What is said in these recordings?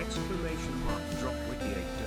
Exclamation mark drop wiki 8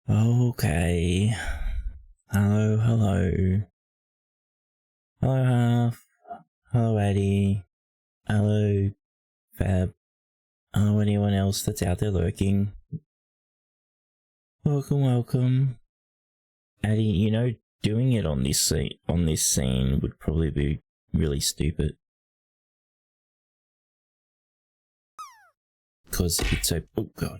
Okay. Hello, hello. Hello, Half. Hello, Addy. Hello, Fab. Hello, anyone else that's out there lurking. Welcome, welcome. Addy, you know, doing it on this scene would probably be really stupid. Because it's so... Oh, God.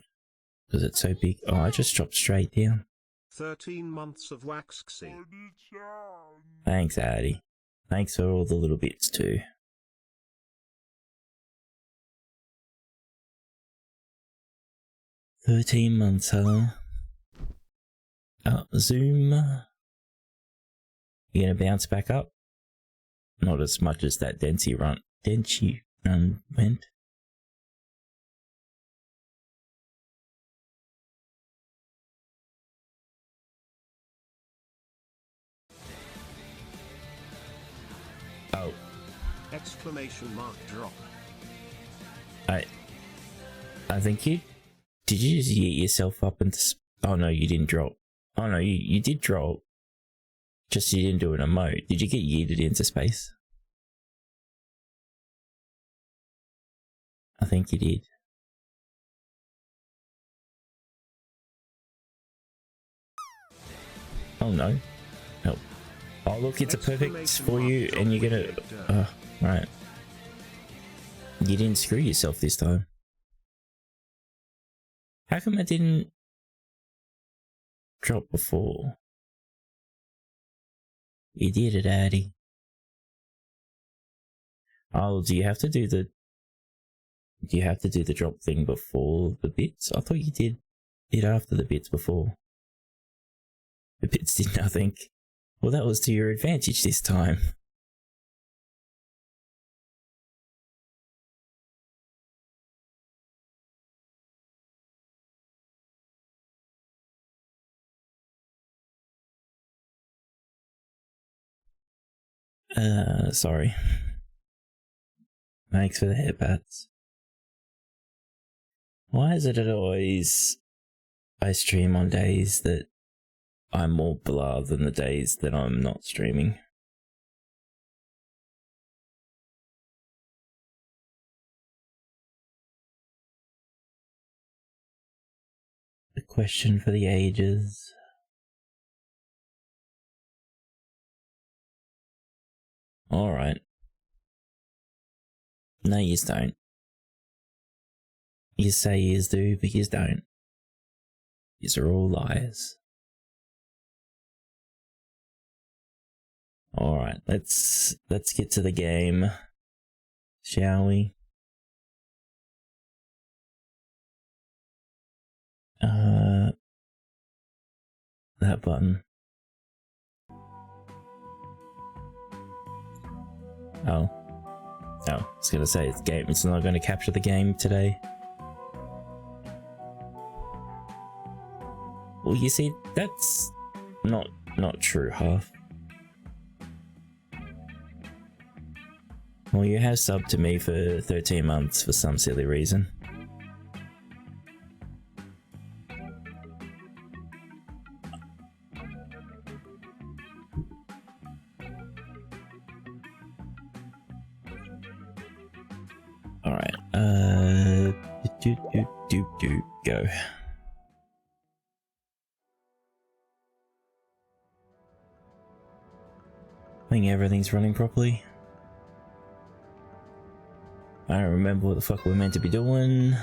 Because it's so big. Oh, I just dropped straight down. 13 months of Wiccy. Thanks, Addy. Thanks for all the little bits, too. "13 months, huh? Zoom. You gonna bounce back up? Not as much as that Densi run went. Oh. Exclamation mark drop. I think you... Did you just yeet yourself up into... Oh no, you didn't drop. Oh no, you did drop. Just you didn't do an emote. Did you get yeeted into space? I think you did. Oh no. Help. Oh look, it's a perfect for you and you're gonna... right. You didn't screw yourself this time. How come I didn't drop before? You did it, Addy. Oh, do you have to do the drop thing before the bits? I thought you did it after the bits before. The bits did nothing. Well, that was to your advantage this time. Sorry. Thanks for the headpats. Why is it that always I stream on days that I'm more blah than the days that I'm not streaming? The question for the ages. Alright. No, yous don't. You say yous do, but yous don't. Yous are all liars. Alright, let's get to the game. Shall we? That button. Oh. I was gonna say it's not gonna capture the game today. Well, you see, that's not true, Half. Well, you have subbed to me for 13 months for some silly reason. Alright, go. I think everything's running properly. I don't remember what the fuck we're meant to be doing.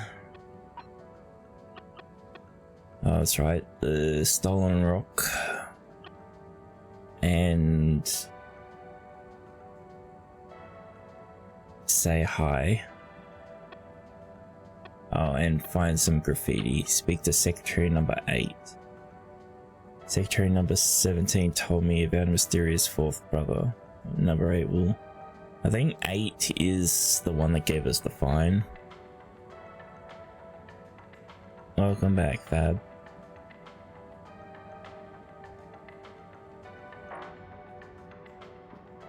Oh, that's right, the stolen rock. And... say hi. Oh, and find some graffiti. Speak to Secretary number 8. Secretary number 17 told me about a mysterious fourth brother. Number 8 will... I think 8 is the one that gave us the fine. Welcome back, Fab.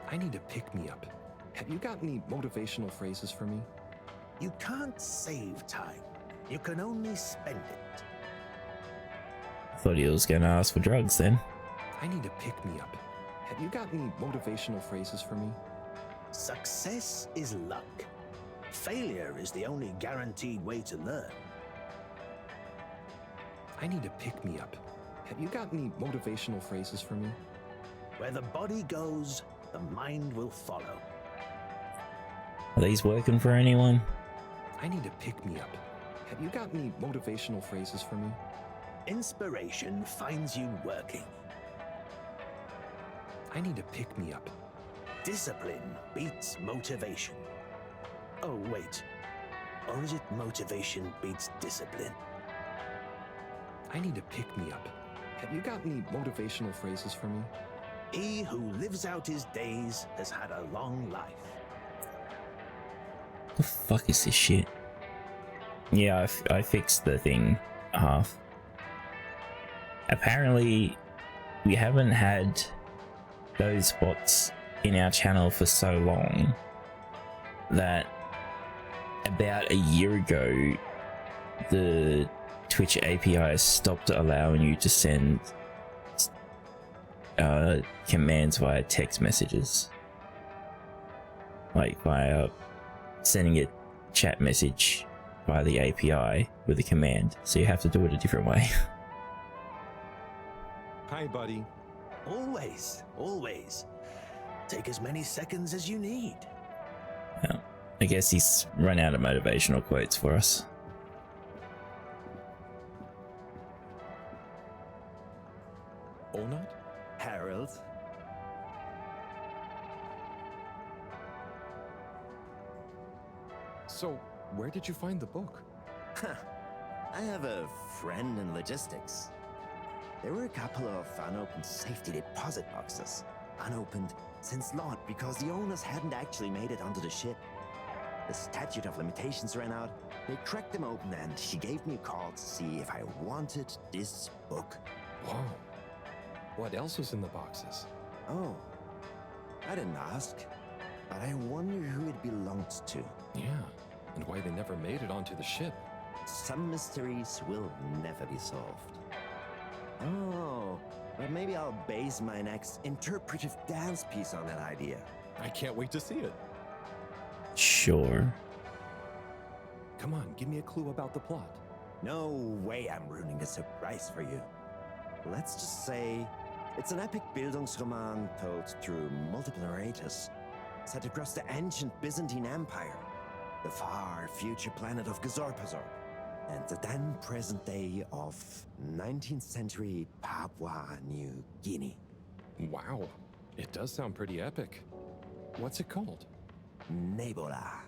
I need to pick me up. Have you got any motivational phrases for me? You can't save time. You can only spend it. Thought he was gonna ask for drugs then. I need a pick-me-up. Have you got any motivational phrases for me? Success is luck. Failure is the only guaranteed way to learn. I need a pick-me-up. Have you got any motivational phrases for me? Where the body goes, the mind will follow. Are these working for anyone? I need a pick-me-up. Have you got any motivational phrases for me? Inspiration finds you working. I need a pick-me-up. Discipline beats motivation. Oh, wait. Or is it motivation beats discipline? I need a pick-me-up. Have you got any motivational phrases for me? He who lives out his days has had a long life. The fuck is this shit? Yeah, I fixed the thing half. Apparently, we haven't had those spots in our channel for so long that about a year ago, the Twitch API stopped allowing you to send commands via text messages, like via sending a chat message via the API with a command, so you have to do it a different way. Hi, buddy. Always, always. Take as many seconds as you need. Yeah, I guess he's run out of motivational quotes for us. Onat? Harold? So, where did you find the book? I have a friend in logistics. There were a couple of unopened safety deposit boxes. Unopened since launch because the owners hadn't actually made it onto the ship. The statute of limitations ran out. They cracked them open and she gave me a call to see if I wanted this book. Wow. What else was in the boxes? Oh, I didn't ask, but I wonder who it belonged to. Yeah, and why they never made it onto the ship. Some mysteries will never be solved. Oh, but maybe I'll base my next interpretive dance piece on that idea. I can't wait to see it. Sure. Come on, give me a clue about the plot. No way I'm ruining the surprise for you. Let's just say it's an epic Bildungsroman told through multiple narrators, set across the ancient Byzantine Empire, the far future planet of Gazorpazor, and the then present day of 19th century Papua New Guinea. Wow, it does sound pretty epic. What's it called? Nebula.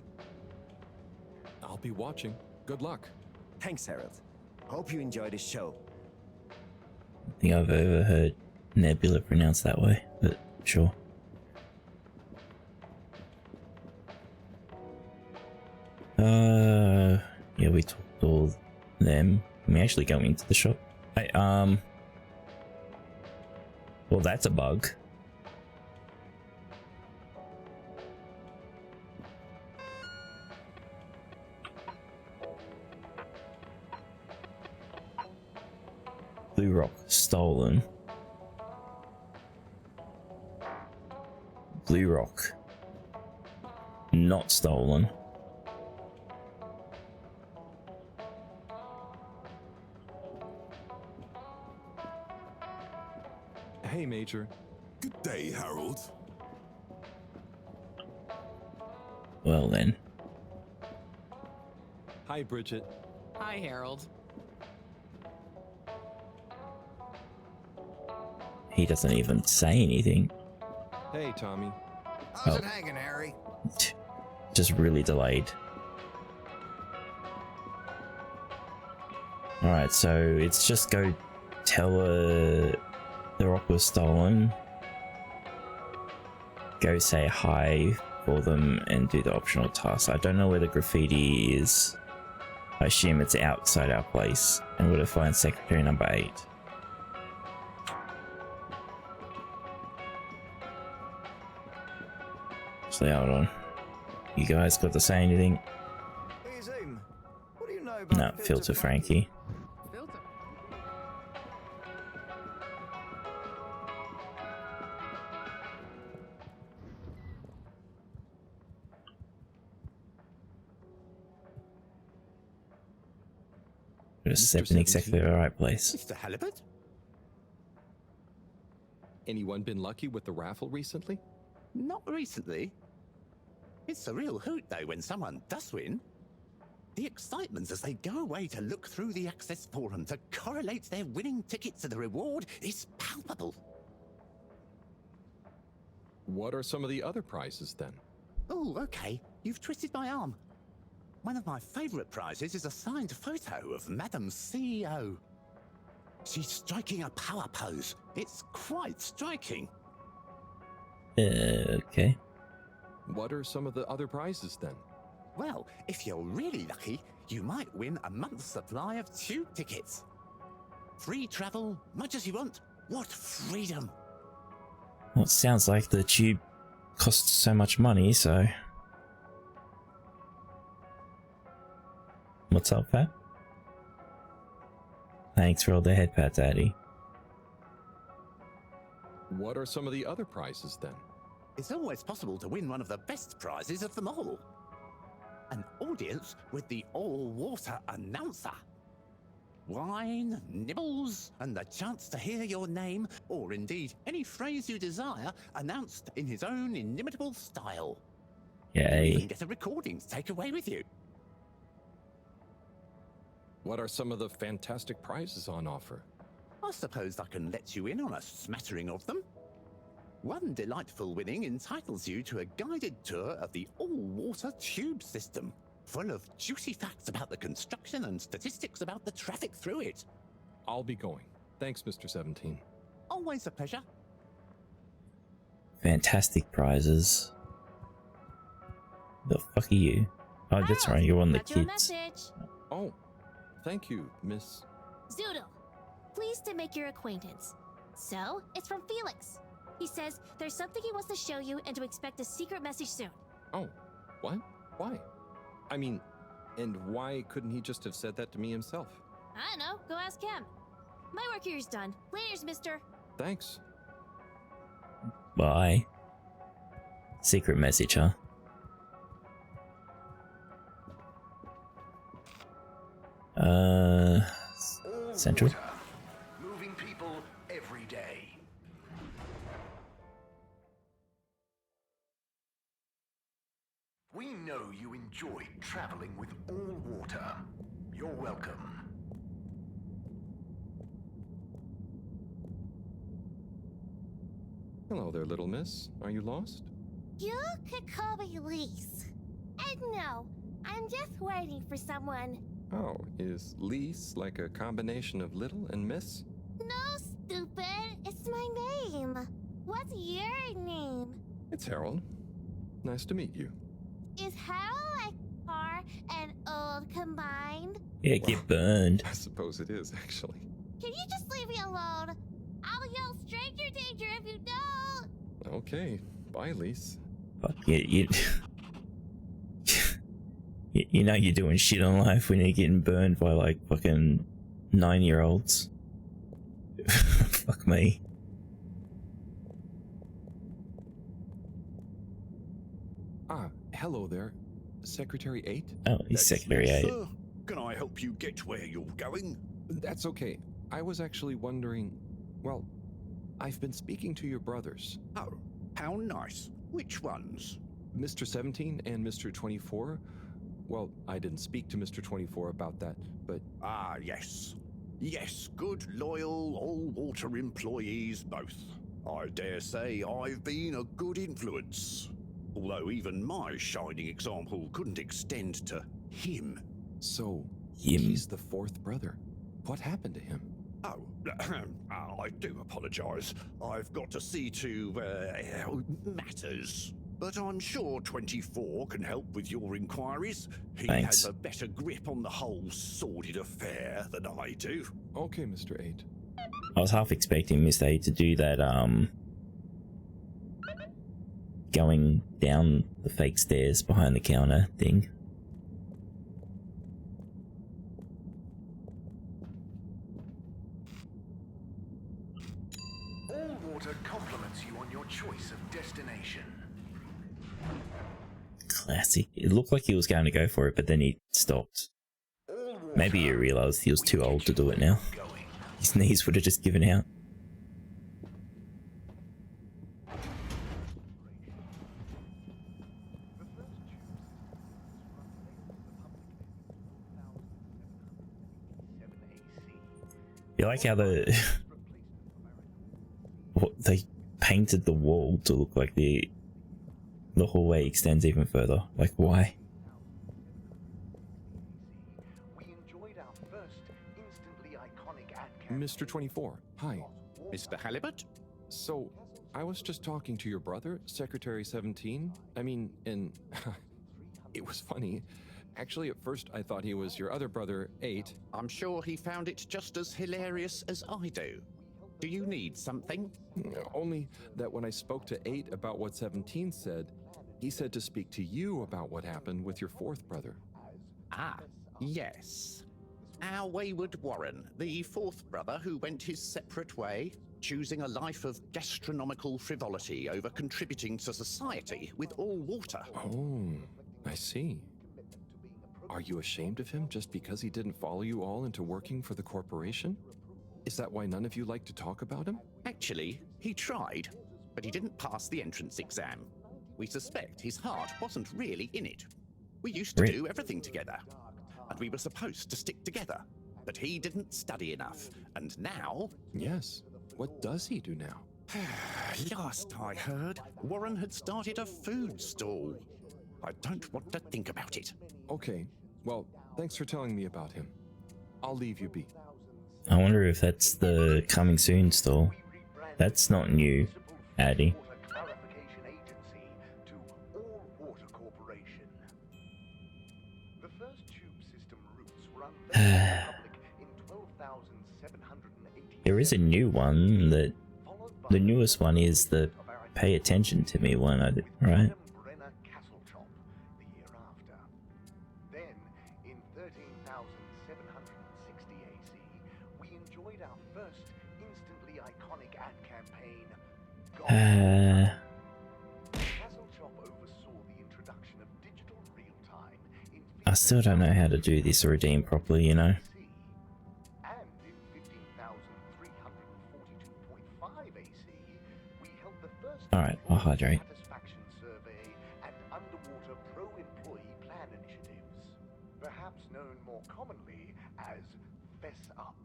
I'll be watching. Good luck. Thanks, Harold. Hope you enjoy the show. I think I've ever heard Nebula pronounced that way, but sure. Yeah, we talked to all them. Can we actually go into the shop? Hey, well, that's a bug. Blue rock stolen. Blue rock not stolen. Hey, Major. Good day, Harold. Well then. Hi, Bridget. Hi, Harold. He doesn't even say anything. Hey, Tommy. How's it hanging, Harry? Just really delayed. Alright, so it's just go tell her the rock was stolen. Go say hi for them and do the optional task. I don't know where the graffiti is. I assume it's outside our place. And we'll find secretary number 8. So hold on. You guys got to say anything? Hey, Zoom. What do you know about No, filter Frankie. Filter. Just Mr. stepping exactly 17? the right place. Mr. Halibut? Anyone been lucky with the raffle recently? Not recently. It's a real hoot, though, when someone does win. The excitement as they go away to look through the access forum to correlate their winning ticket to the reward is palpable. What are some of the other prizes then? Oh, okay. You've twisted my arm. One of my favourite prizes is a signed photo of Madam CEO. She's striking a power pose. It's quite striking. Okay. What are some of the other prizes then? Well, if you're really lucky, you might win a month's supply of tube tickets. Free travel, much as you want. What freedom! Well, it sounds like the tube costs so much money, so... What's up, Pat? Thanks for all the head pats, Addy. What are some of the other prizes then? It's always possible to win one of the best prizes of them all. An audience with the all-water announcer. Wine, nibbles, and the chance to hear your name, or indeed any phrase you desire, announced in his own inimitable style. You Yay. even get a recording to take away with you. What are some of the fantastic prizes on offer? I suppose I can let you in on a smattering of them. One delightful winning entitles you to a guided tour of the all-water tube system, full of juicy facts about the construction and statistics about the traffic through it. I'll be going. Thanks, Mr. 17. Always a pleasure. Fantastic prizes. The fuck are you? Oh, that's right, you're one of the Got you a kids. message. Oh, thank you, Miss... Zoodle, pleased to make your acquaintance. So, it's from Felix. He says there's something he wants to show you and to expect a secret message soon. Oh, what? Why? I mean, and why couldn't he just have said that to me himself? I don't know, go ask him. My work here's done. Laters, mister. Thanks. Bye. Secret message, huh? Central? Moving people every day. We know you enjoy traveling with all water. You're welcome. Hello there, little miss. Are you lost? You could call me Lise. And no, I'm just waiting for someone. Oh, is Lise like a combination of little and miss? No, stupid. It's my name. What's your name? It's Harold. Nice to meet you. Is Harold like car and old combined? Yeah, get burned. I suppose it is, actually. Can you just leave me alone? I'll yell stranger danger if you don't. Okay. Bye, Lise. Fuck you. You know you're doing shit on life when you're getting burned by like fucking 9-year-olds. Fuck me. Ah, hello there. Secretary 8? Oh, he's Secretary 8. Sir, can I help you get where you're going? That's okay. I was actually wondering... Well, I've been speaking to your brothers, Oh, how nice. Which ones? Mr. 17 and Mr. 24. Well, I didn't speak to Mr. 24 about that, but... Ah, yes. Yes, good, loyal, all-water employees both. I dare say I've been a good influence. Although even my shining example couldn't extend to him. So, Him? he's the fourth brother. What happened to him? Oh, I do apologise. I've got to see to, matters. But I'm sure 24 can help with your inquiries. He Thanks. has a better grip on the whole sordid affair than I do. Okay, Mr. 8. I was half expecting Mr. 8 to do that, going down the fake stairs behind the counter thing. All water compliments you on your choice of destination. Classic. It looked like he was going to go for it, but then he stopped. All Maybe he realized he was too old to do it now. His knees would have just given out. You like how they painted the wall to look like the hallway extends even further. Like, why? Mr. 24, hi. Mr. Halibut? So, I was just talking to your brother, Secretary 17. And it was funny. Actually, at first I thought he was your other brother, 8. I'm sure he found it just as hilarious as I do. Do you need something? Only that when I spoke to 8 about what 17 said, he said to speak to you about what happened with your 4th brother. Ah, yes. Our wayward Warren, the 4th brother who went his separate way, choosing a life of gastronomical frivolity over contributing to society with all water. Oh, I see. Are you ashamed of him just because he didn't follow you all into working for the corporation? Is that why none of you like to talk about him? Actually, he tried, but he didn't pass the entrance exam. We suspect his heart wasn't really in it. We used to do everything together, and we were supposed to stick together, but he didn't study enough, and now... Yes. What does he do now? Last I heard, Warren had started a food stall. I don't want to think about it. Okay, well, thanks for telling me about him. I'll leave you be. I wonder if that's the coming soon stall. That's not new, Addy. There is a new one that the newest one is the pay attention to me one, right? I still don't know how to do this redeem properly, you know. Alright, I'll hydrate. Perhaps known more commonly as Fess Up.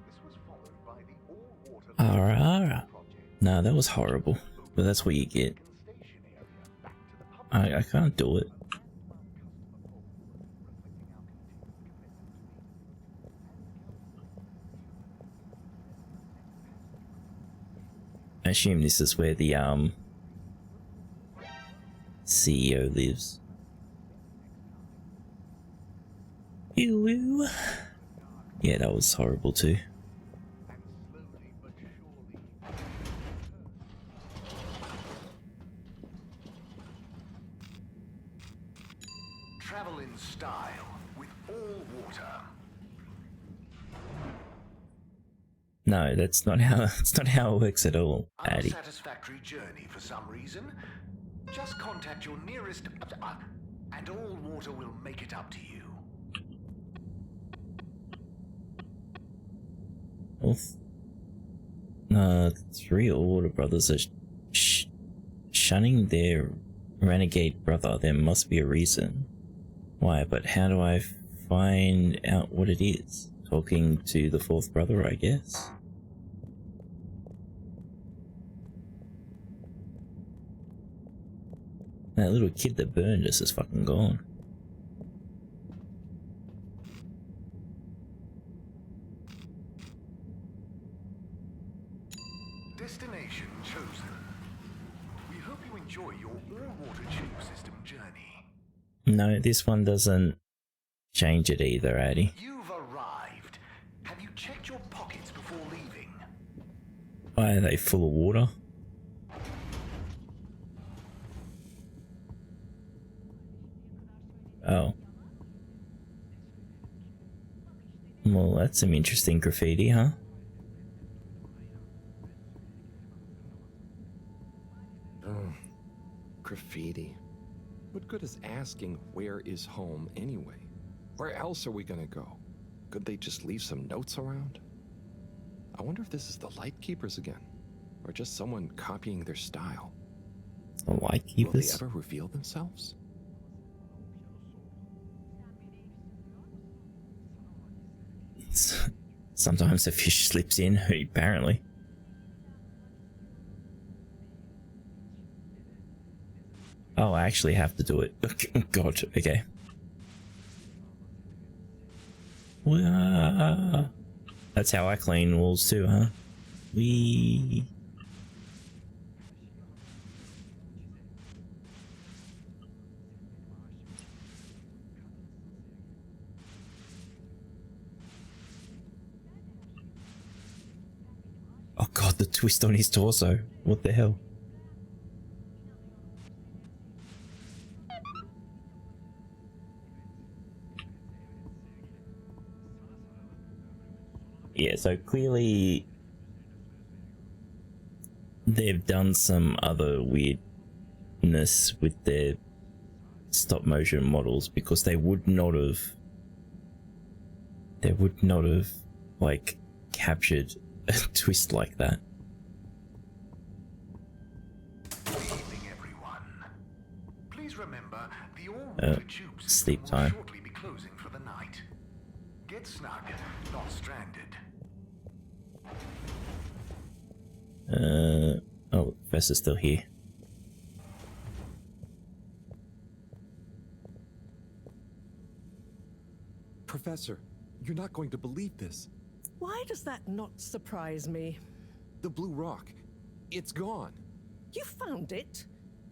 This was followed by the all-water Alright. No, that was horrible. But that's what you get. I can't do it. I assume this is where the CEO lives. Ew, ew. Yeah, that was horrible too. Travel in style with all water. No, that's not how it works at all, Addy. Unsatisfactory journey for some reason? Just contact your nearest and all water will make it up to you. Well, 3 older brothers are shunning their renegade brother. There must be a reason. Why? But how do I find out what it is? Talking to the 4th brother, I guess. That little kid that burned us is fucking gone. Destination chosen. We hope you enjoy your all-water tube system journey. No, this one doesn't change it either, Addy. You've arrived. Have you checked your pockets before leaving? Why are they full of water? Oh. Well, that's some interesting graffiti, huh? Oh, graffiti. What good is asking where is home anyway? Where else are we gonna go? Could they just leave some notes around? I wonder if this is the Lightkeepers again, or just someone copying their style. The Will they Lightkeepers? ever reveal themselves? Sometimes a fish slips in, apparently. Oh, I actually have to do it. God, okay. Wah. That's how I clean walls too, huh? Wee. Oh god, the twist on his torso. What the hell? Yeah, so clearly they've done some other weirdness with their stop motion models, because they would not have like captured a twist like that. Good evening, everyone. Please remember the all-water tube sleep system will time. shortly be closing for the night. Get snug, not stranded. Oh, Professor's still here. Professor, you're not going to believe this. Why does that not surprise me? The blue rock, it's gone. You found it?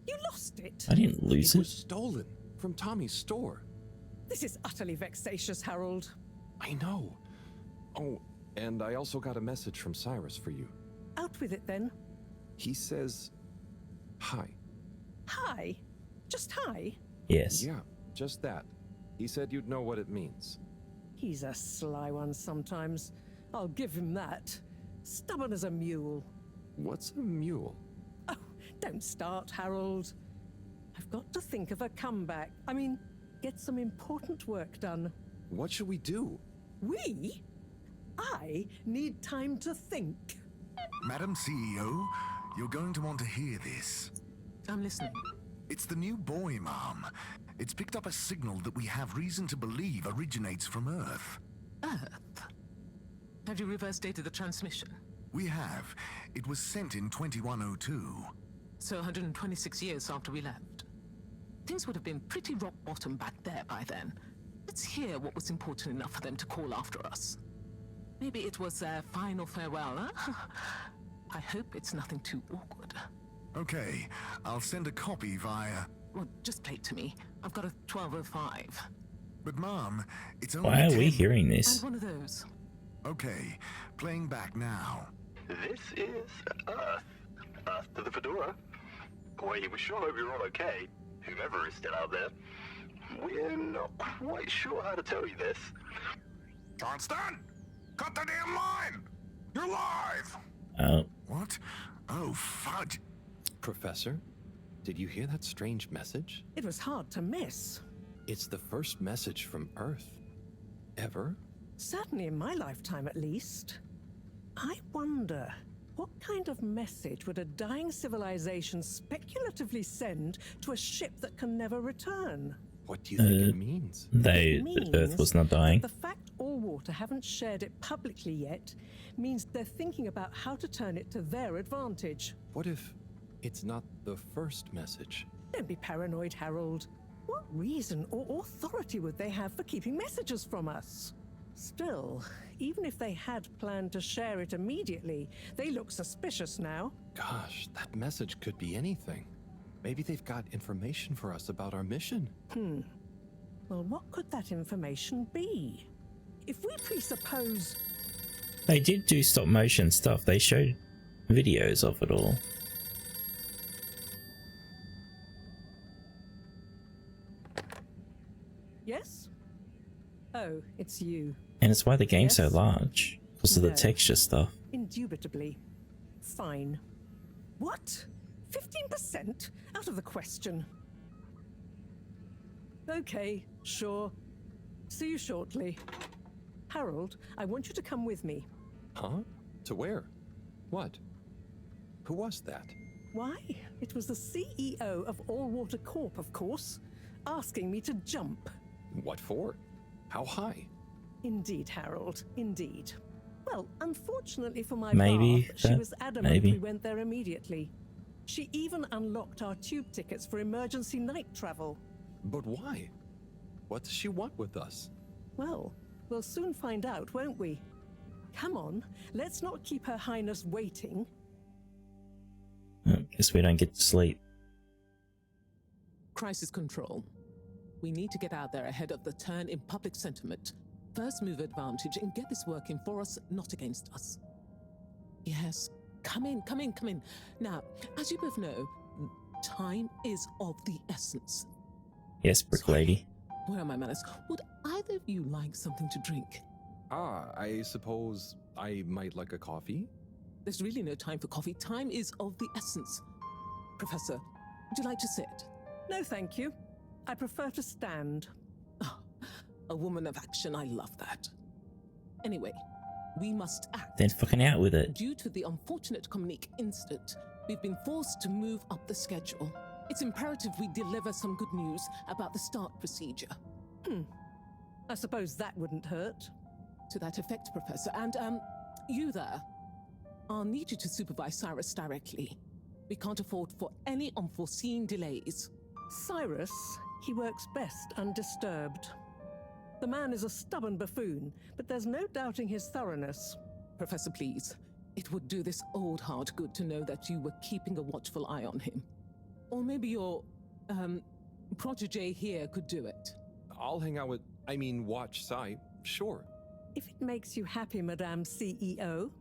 You lost it? I didn't lose It it. was stolen from Tommy's store. This is utterly vexatious, Harold. I know. Oh, and I also got a message from Cyrus for you. Out with it then. He says, hi. Hi? Just hi? Yes. Yeah, just that. He said you'd know what it means. He's a sly one sometimes. I'll give him that. Stubborn as a mule. What's a mule? Oh, don't start, Harold. I've got to think of a comeback. I mean, get some important work done. What should we do? We? I need time to think. Madam CEO, you're going to want to hear this. I'm listening. It's the new buoy, Mom. It's picked up a signal that we have reason to believe originates from Earth. Earth? Have you reverse dated the transmission? We have. It was sent in 2102. So 126 years after we left. Things would have been pretty rock bottom back there by then. Let's hear what was important enough for them to call after us. Maybe it was their final farewell, huh? I hope it's nothing too awkward. Okay, I'll send a copy via... Well, just play it to me. I've got a 1205. But Mom, it's only Why are 10... we hearing And this? one of those. Okay, playing back now. This is Earth. Earth to the Fedora. We sure hope you're all okay, whoever is still out there. We're not quite sure how to tell you this. Johnston! Cut the damn line! You're live! Oh, What? Oh, fudge. Professor, did you hear that strange message? It was hard to miss. It's the first message from Earth. Ever? Certainly in my lifetime, at least. I wonder, what kind of message would a dying civilization speculatively send to a ship that can never return? What do you think it means? the Earth means was not dying. The fact all water haven't shared it publicly yet means they're thinking about how to turn it to their advantage. What if it's not the first message? Don't be paranoid, Harold. What reason or authority would they have for keeping messages from us? Still, even if they had planned to share it immediately, they look suspicious now. Gosh, that message could be anything. Maybe they've got information for us about our mission. Well, what could that information be? If we presuppose... They did do stop motion stuff. They showed videos of it all. Yes? Oh, it's you. And it's why the game's so Yes? large. Because of the No. texture stuff. Indubitably. Fine. What? 15%? Out of the question. Okay, sure. See you shortly. Harold, I want you to come with me. Huh? To where? What? Who was that? Why? It was the CEO of All Water Corp, of course, asking me to jump. What for? How high? Indeed, Harold, indeed. Well, unfortunately for my Maybe bath, she that- was adamant maybe. we went there immediately. She even unlocked our tube tickets for emergency night travel. But why? What does she want with us? Well, we'll soon find out, won't we? Come on, let's not keep Her Highness waiting. Guess we don't get to sleep. Crisis control. We need to get out there ahead of the turn in public sentiment. First move advantage and get this working for us, not against us. Yes, come in, come in, come in. Now, as you both know, time is of the essence. Yes, Brick Lady. Where are my manners? Would either of you like something to drink? I suppose I might like a coffee? There's really no time for coffee. Time is of the essence. Professor, would you like to sit? No, thank you. I prefer to stand. Oh, a woman of action, I love that. Anyway, we must act. Then fucking out with it. Due to the unfortunate Communique incident, we've been forced to move up the schedule. It's imperative we deliver some good news about the start procedure. I suppose that wouldn't hurt. To that effect, Professor. And, you there. I'll need you to supervise Cyrus directly. We can't afford for any unforeseen delays. Cyrus, he works best undisturbed. The man is a stubborn buffoon, but there's no doubting his thoroughness. Professor, please. It would do this old heart good to know that you were keeping a watchful eye on him. Or maybe your, protégé here could do it. I'll hang out with, watch Cy, sure. If it makes you happy, Madame CEO,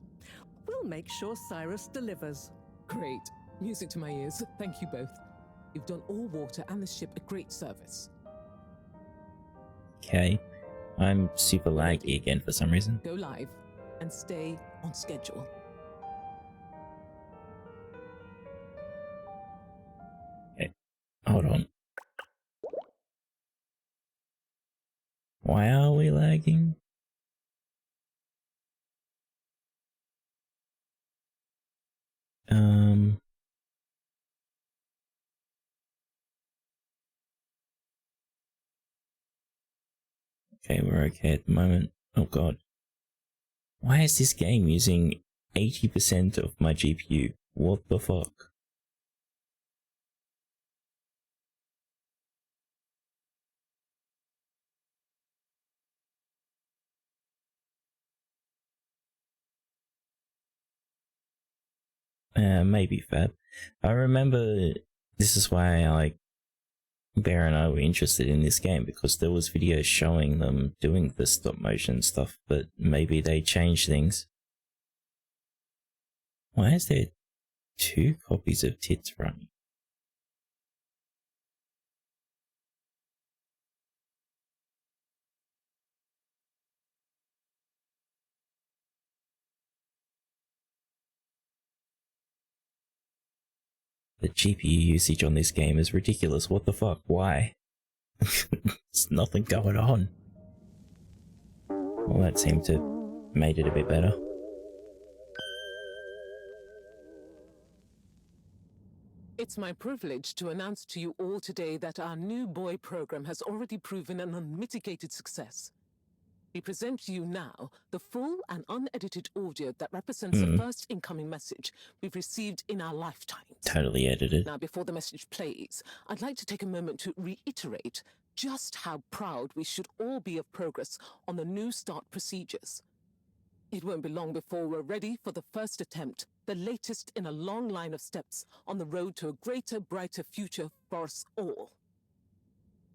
we'll make sure Cyrus delivers. Great. Music to my ears. Thank you both. You've done All Water and the ship a great service. Okay. I'm super laggy again for some reason. Go live and stay on schedule. Okay. Hold on. Why are we lagging? Okay, we're okay at the moment. Oh god. Why is this game using 80% of my GPU? What the fuck? Maybe Fab. I remember this is why Bear and I were interested in this game, because there was videos showing them doing the stop motion stuff, but maybe they changed things. Why is there 2 copies of Tits running? The GPU usage on this game is ridiculous. What the fuck? Why? There's nothing going on. Well, that seemed to made it a bit better. It's my privilege to announce to you all today that our new boy program has already proven an unmitigated success. We present to you now the full and unedited audio that represents the first incoming message we've received in our lifetimes. Totally edited. Now, before the message plays, I'd like to take a moment to reiterate just how proud we should all be of progress on the new start procedures. It won't be long before we're ready for the first attempt, the latest in a long line of steps on the road to a greater, brighter future for us all.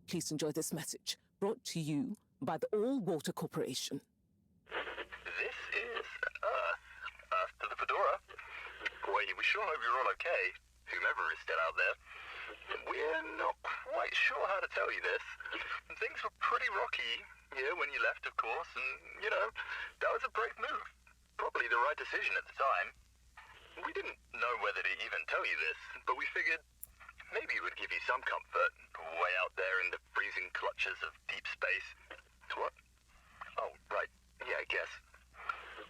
Please enjoy this message, brought to you by the All Water Corporation. This is Earth to the Fedora. We sure hope you're all okay, whomever is still out there. We're not quite sure how to tell you this. Things were pretty rocky here when you left, of course, and, that was a brave move. Probably the right decision at the time. We didn't know whether to even tell you this, but we figured maybe it would give you some comfort, way out there in the freezing clutches of deep space. what? Oh, right. Yeah, I guess.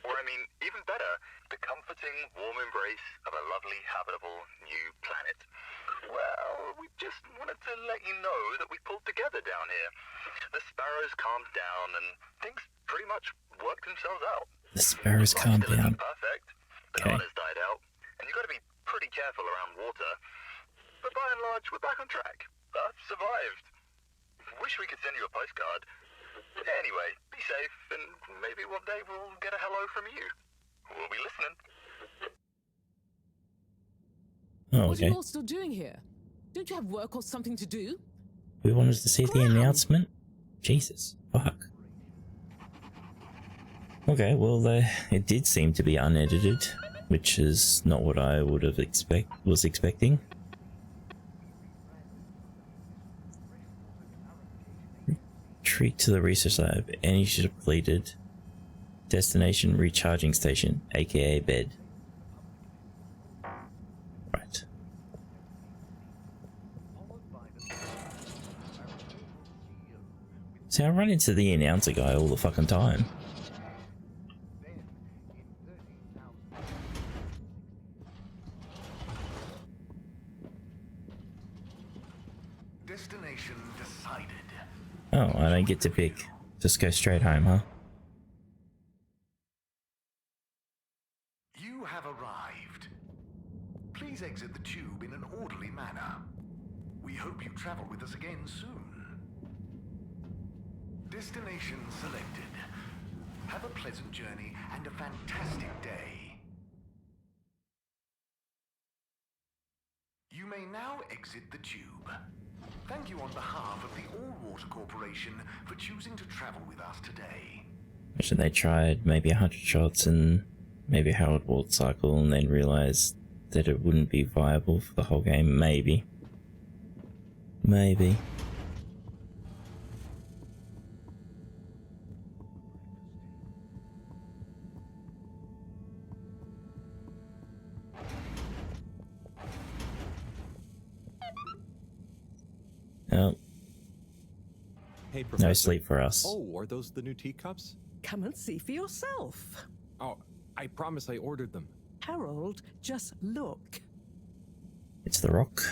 Or I mean, even better, the comforting, warm embrace of a lovely, habitable new planet. Well, we just wanted to let you know that we pulled together down here. The sparrows calmed down and things pretty much worked themselves out. The sparrows calmed down. Perfect. Okay. Bananas died out, and you got to be pretty careful around water. But by and large, we're back on track. I've survived. Wish we could send you a postcard. Anyway, be safe, and maybe one day we'll get a hello from you. We'll be listening. Oh, What are okay. you all still doing here? Don't you have work or something to do? We wanted to see the announcement. Jesus, fuck. Okay, well, it did seem to be unedited, which is not what I would have was expecting. Retreat to the research lab. Energy depleted. Destination recharging station, aka bed. Right. See, I run into the announcer guy all the fucking time. Destination decided. Oh, I don't get to pick. Just go straight home, huh? You have arrived. Please exit the tube in an orderly manner. We hope you travel with us again soon. Destination selected. Have a pleasant journey and a fantastic day. You may now exit the tube. Thank you on behalf of the All Water Corporation for choosing to travel with us today. Imagine they tried maybe 100 shots and maybe Howard Walt cycle and then realized that it wouldn't be viable for the whole game. Maybe. Maybe. Oh. Hey, Professor. No sleep for us. Oh, are those the new teacups? Come and see for yourself. Oh, I promise I ordered them. Harold, just look. It's the Rock.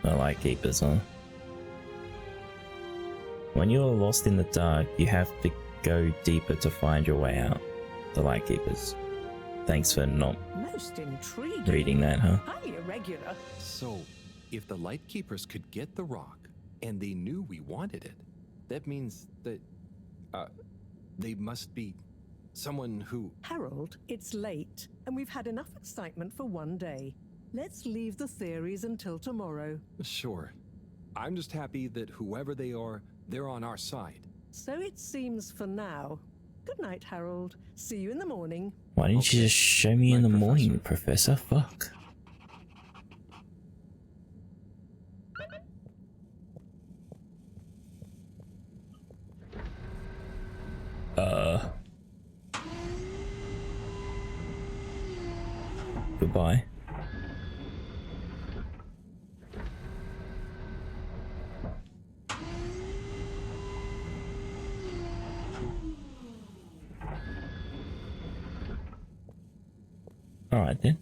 The light keepers, huh? When you are lost in the dark, you have to go deeper to find your way out. The light keepers. Thanks for not Most intriguing. reading that, huh? Highly irregular. So, if the Light Keepers could get the rock, and they knew we wanted it, that means that, they must be someone who... Harold, it's late, and we've had enough excitement for one day. Let's leave the theories until tomorrow. Sure. I'm just happy that whoever they are, they're on our side. So it seems for now. Good night, Harold. See you in the morning. Why didn't you just show me in the morning, Professor? Fuck. Goodbye. Alright then.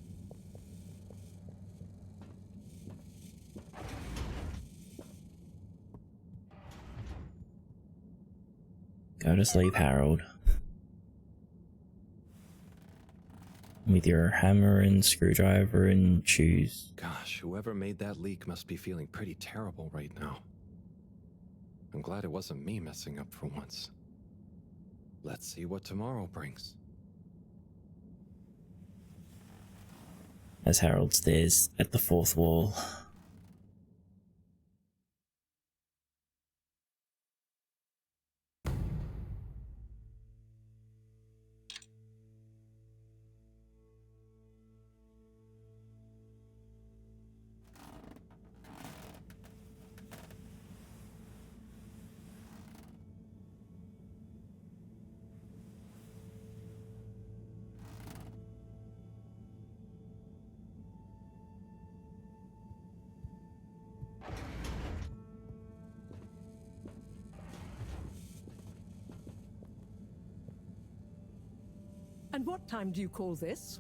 Go to sleep, Harold. With your hammer and screwdriver and shoes. Gosh, whoever made that leak must be feeling pretty terrible right now. I'm glad it wasn't me messing up for once. Let's see what tomorrow brings. As Harold stares at the fourth wall. And what time do you call this?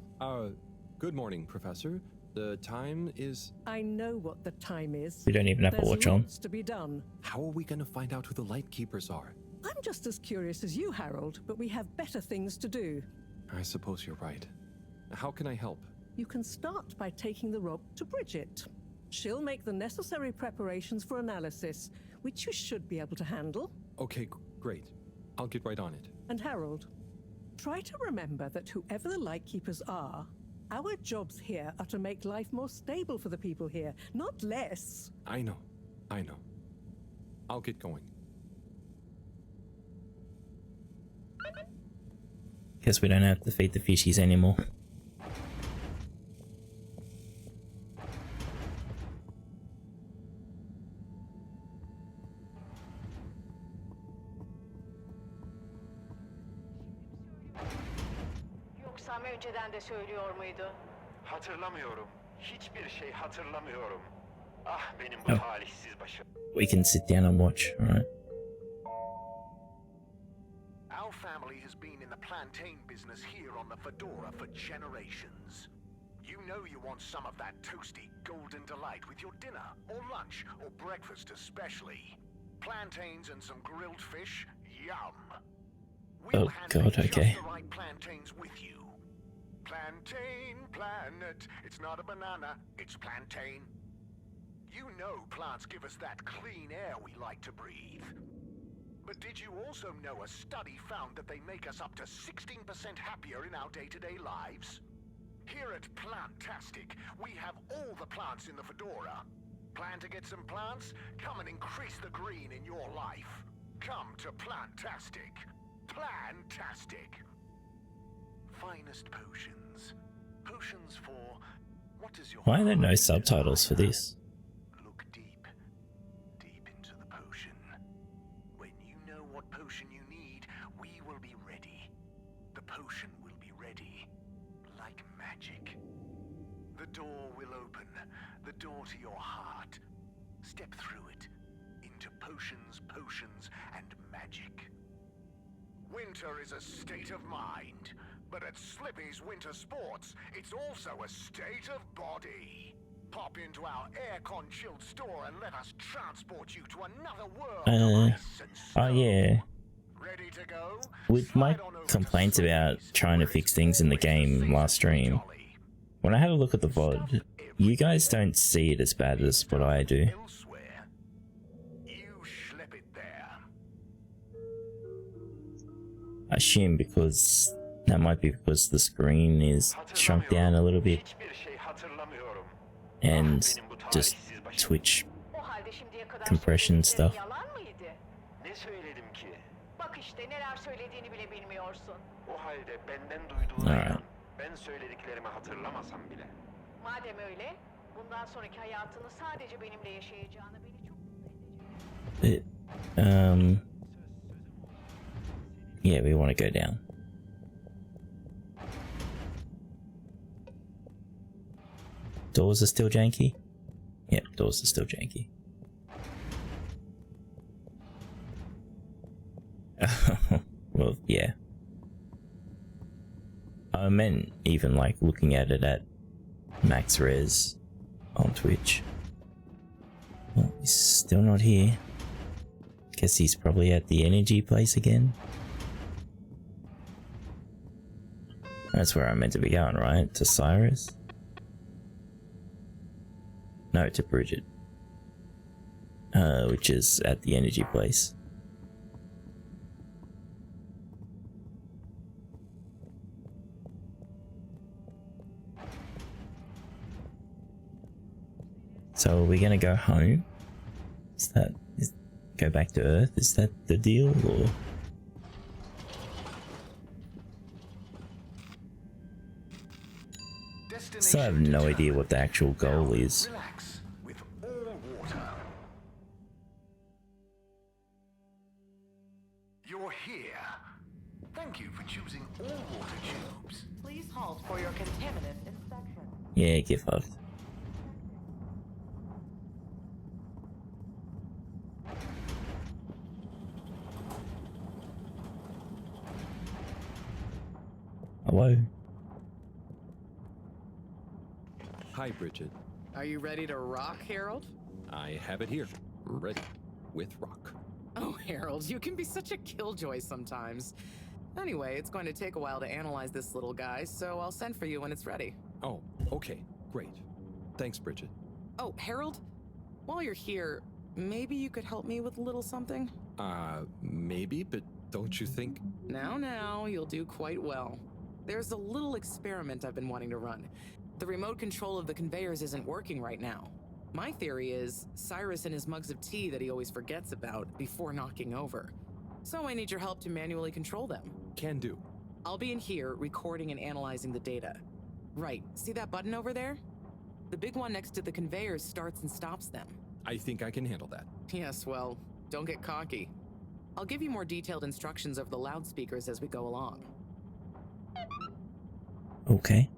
Good morning, Professor. The time is... I know what the time is. We don't even have a watch on. Lots to be done. How are we gonna find out who the light keepers are? I'm just as curious as you, Harold, but we have better things to do. I suppose you're right. How can I help? You can start by taking the rob to Bridget. She'll make the necessary preparations for analysis, which you should be able to handle. Okay, great. I'll get right on it. And Harold, try to remember that whoever the Lightkeepers are, our jobs here are to make life more stable for the people here, not less. I know. I'll get going. Guess we don't have to feed the fishies anymore. Yoksa önceden de söylüyor muydu? Hatırlamıyorum. Hiçbir şey hatırlamıyorum. Ah benim bu talihsiz başım. We can sit down and watch, alright? Our family has been in the plantain business here on the Fedora for generations. You know you want some of that toasty golden delight with your dinner, or lunch, or breakfast especially. Plantains and some grilled fish, yum. We'll God, okay. just the right plantains with you. Plantain planet. It's not a banana, it's plantain. You know plants give us that clean air we like to breathe. But did you also know a study found that they make us up to 16% happier in our day-to-day lives? Here at Plantastic, we have all the plants in the Fedora. Plan to get some plants? Come and increase the green in your life. Come to Plantastic. Plantastic. Finest potions. Potions for... What is your... Why are there no subtitles for this? Look deep. Deep into the potion. When you know what potion you need, we will be ready. The potion will be ready. Like magic. The door will open. The door to your heart. Step through it. Into potions, potions, and magic. Winter is a state of mind. But at Slippy's Winter Sports, it's also a state of body. Pop into our aircon chilled store and let us transport you to another world of ice and snow. Oh yeah. Ready to go? With my complaints about trying to fix things in the game last stream, when I had a look at the VOD, you guys don't see it as bad as what I do. You slip it there. I assume because that might be because the screen is shrunk down a little bit and just Twitch compression stuff. Ne söyledim ki? Bak işte neler söylediğini bile bilmiyorsun. O halde benden duyduğuna inan. Ben söylediklerimi hatırlamasam bile. Madem öyle, bundan sonraki hayatını sadece benimle yaşayacağını beni çok mutlu edecek. Yeah, we want to go down. Doors are still janky? Yep, doors are still janky. Well, yeah. I meant even like looking at it at max res on Twitch. Well, he's still not here. Guess he's probably at the energy place again. That's where I'm meant to be going, right? To Cyrus? No, to Bridget. Which is at the energy place. So are we gonna go home? Go back to Earth? Is that the deal, or? So I have no idea what the actual goal is. Relax with all water. You're here. Thank you for choosing all water tubes. Please halt for your contaminant inspection. Yeah, get fucked. Hello. Hi, Bridget. Are you ready to rock, Harold? I have it here, ready, with rock. Oh, Harold, you can be such a killjoy sometimes. Anyway, it's going to take a while to analyze this little guy, so I'll send for you when it's ready. Oh, okay, great. Thanks, Bridget. Oh, Harold, while you're here, maybe you could help me with a little something? Maybe, but don't you think? Now, you'll do quite well. There's a little experiment I've been wanting to run. The remote control of the conveyors isn't working right now. My theory is Cyrus and his mugs of tea that he always forgets about before knocking over. So I need your help to manually control them. Can do. I'll be in here recording and analyzing the data. Right, see that button over there? The big one next to the conveyors starts and stops them. I think I can handle that. Yes, well, don't get cocky. I'll give you more detailed instructions over the loudspeakers as we go along. Okay.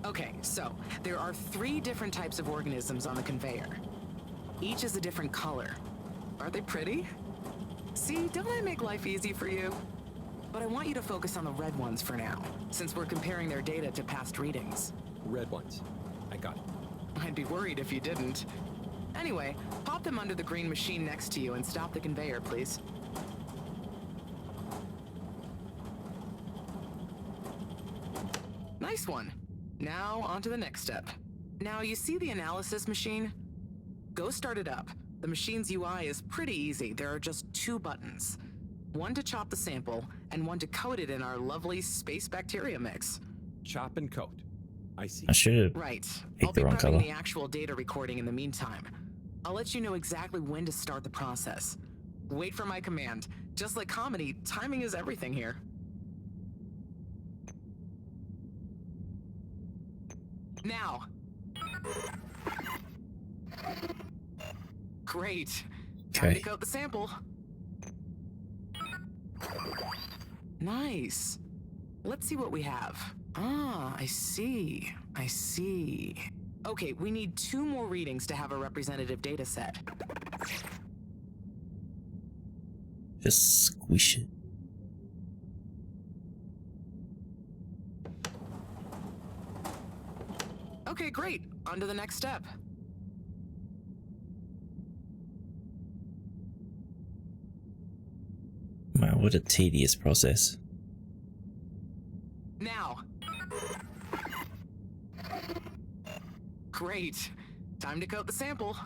Okay, so there are 3 different types of organisms on the conveyor. Each is a different color. Are they pretty? See, don't I make life easy for you? But I want you to focus on the red ones for now, since we're comparing their data to past readings. Red ones. I got it. I'd be worried if you didn't. Anyway, pop them under the green machine next to you and stop the conveyor, please. Nice one. Now, on to the next step. Now, you see the analysis machine? Go start it up. The machine's UI is pretty easy. There are just 2 buttons. One to chop the sample, and one to coat it in our lovely space bacteria mix. Chop and coat. I see. I should have Right. picked I'll be the wrong prepping color. the actual data recording in the meantime. I'll let you know exactly when to start the process. Wait for my command. Just like comedy, timing is everything here. Now. Great. Time Okay. to coat the sample. Nice. Let's see what we have. Ah, I see. I see. Okay, we need 2 more readings to have a representative data set. Just squish it. Okay, great. On to the next step. Wow, what a tedious process. Now. Great. Time to coat the sample.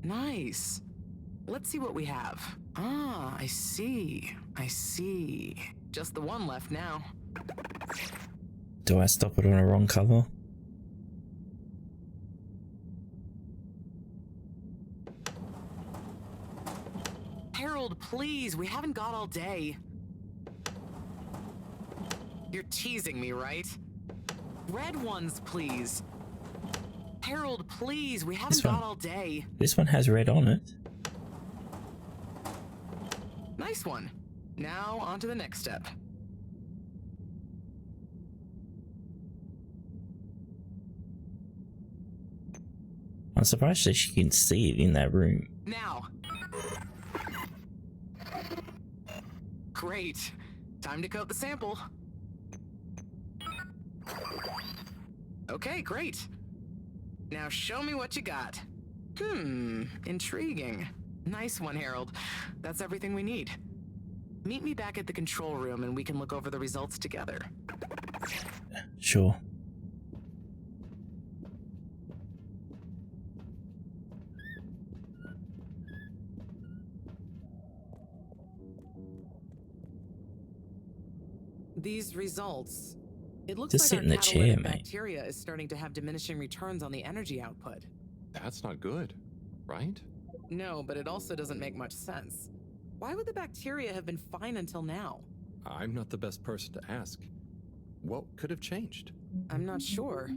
Nice. Let's see what we have. Ah, I see. I see. Just the one left now. Do I stop it on a wrong color? Harold, please, we haven't got all day. You're teasing me, right? Red ones, please. Harold, please, we haven't got all day. This one has red on it. Nice one. Now, on to the next step. I'm surprised that she can see it in that room. Now. Great. Time to coat the sample. Okay, great. Now show me what you got. Intriguing. Nice one, Harold. That's everything we need. Meet me back at the control room and we can look over the results together. Sure. These results. It looks Just like sit our in the chair, catalytic mate. bacteria is starting to have diminishing returns on the energy output. That's not good, right? No, but it also doesn't make much sense. Why would the bacteria have been fine until now? I'm not the best person to ask. What could have changed? I'm not sure.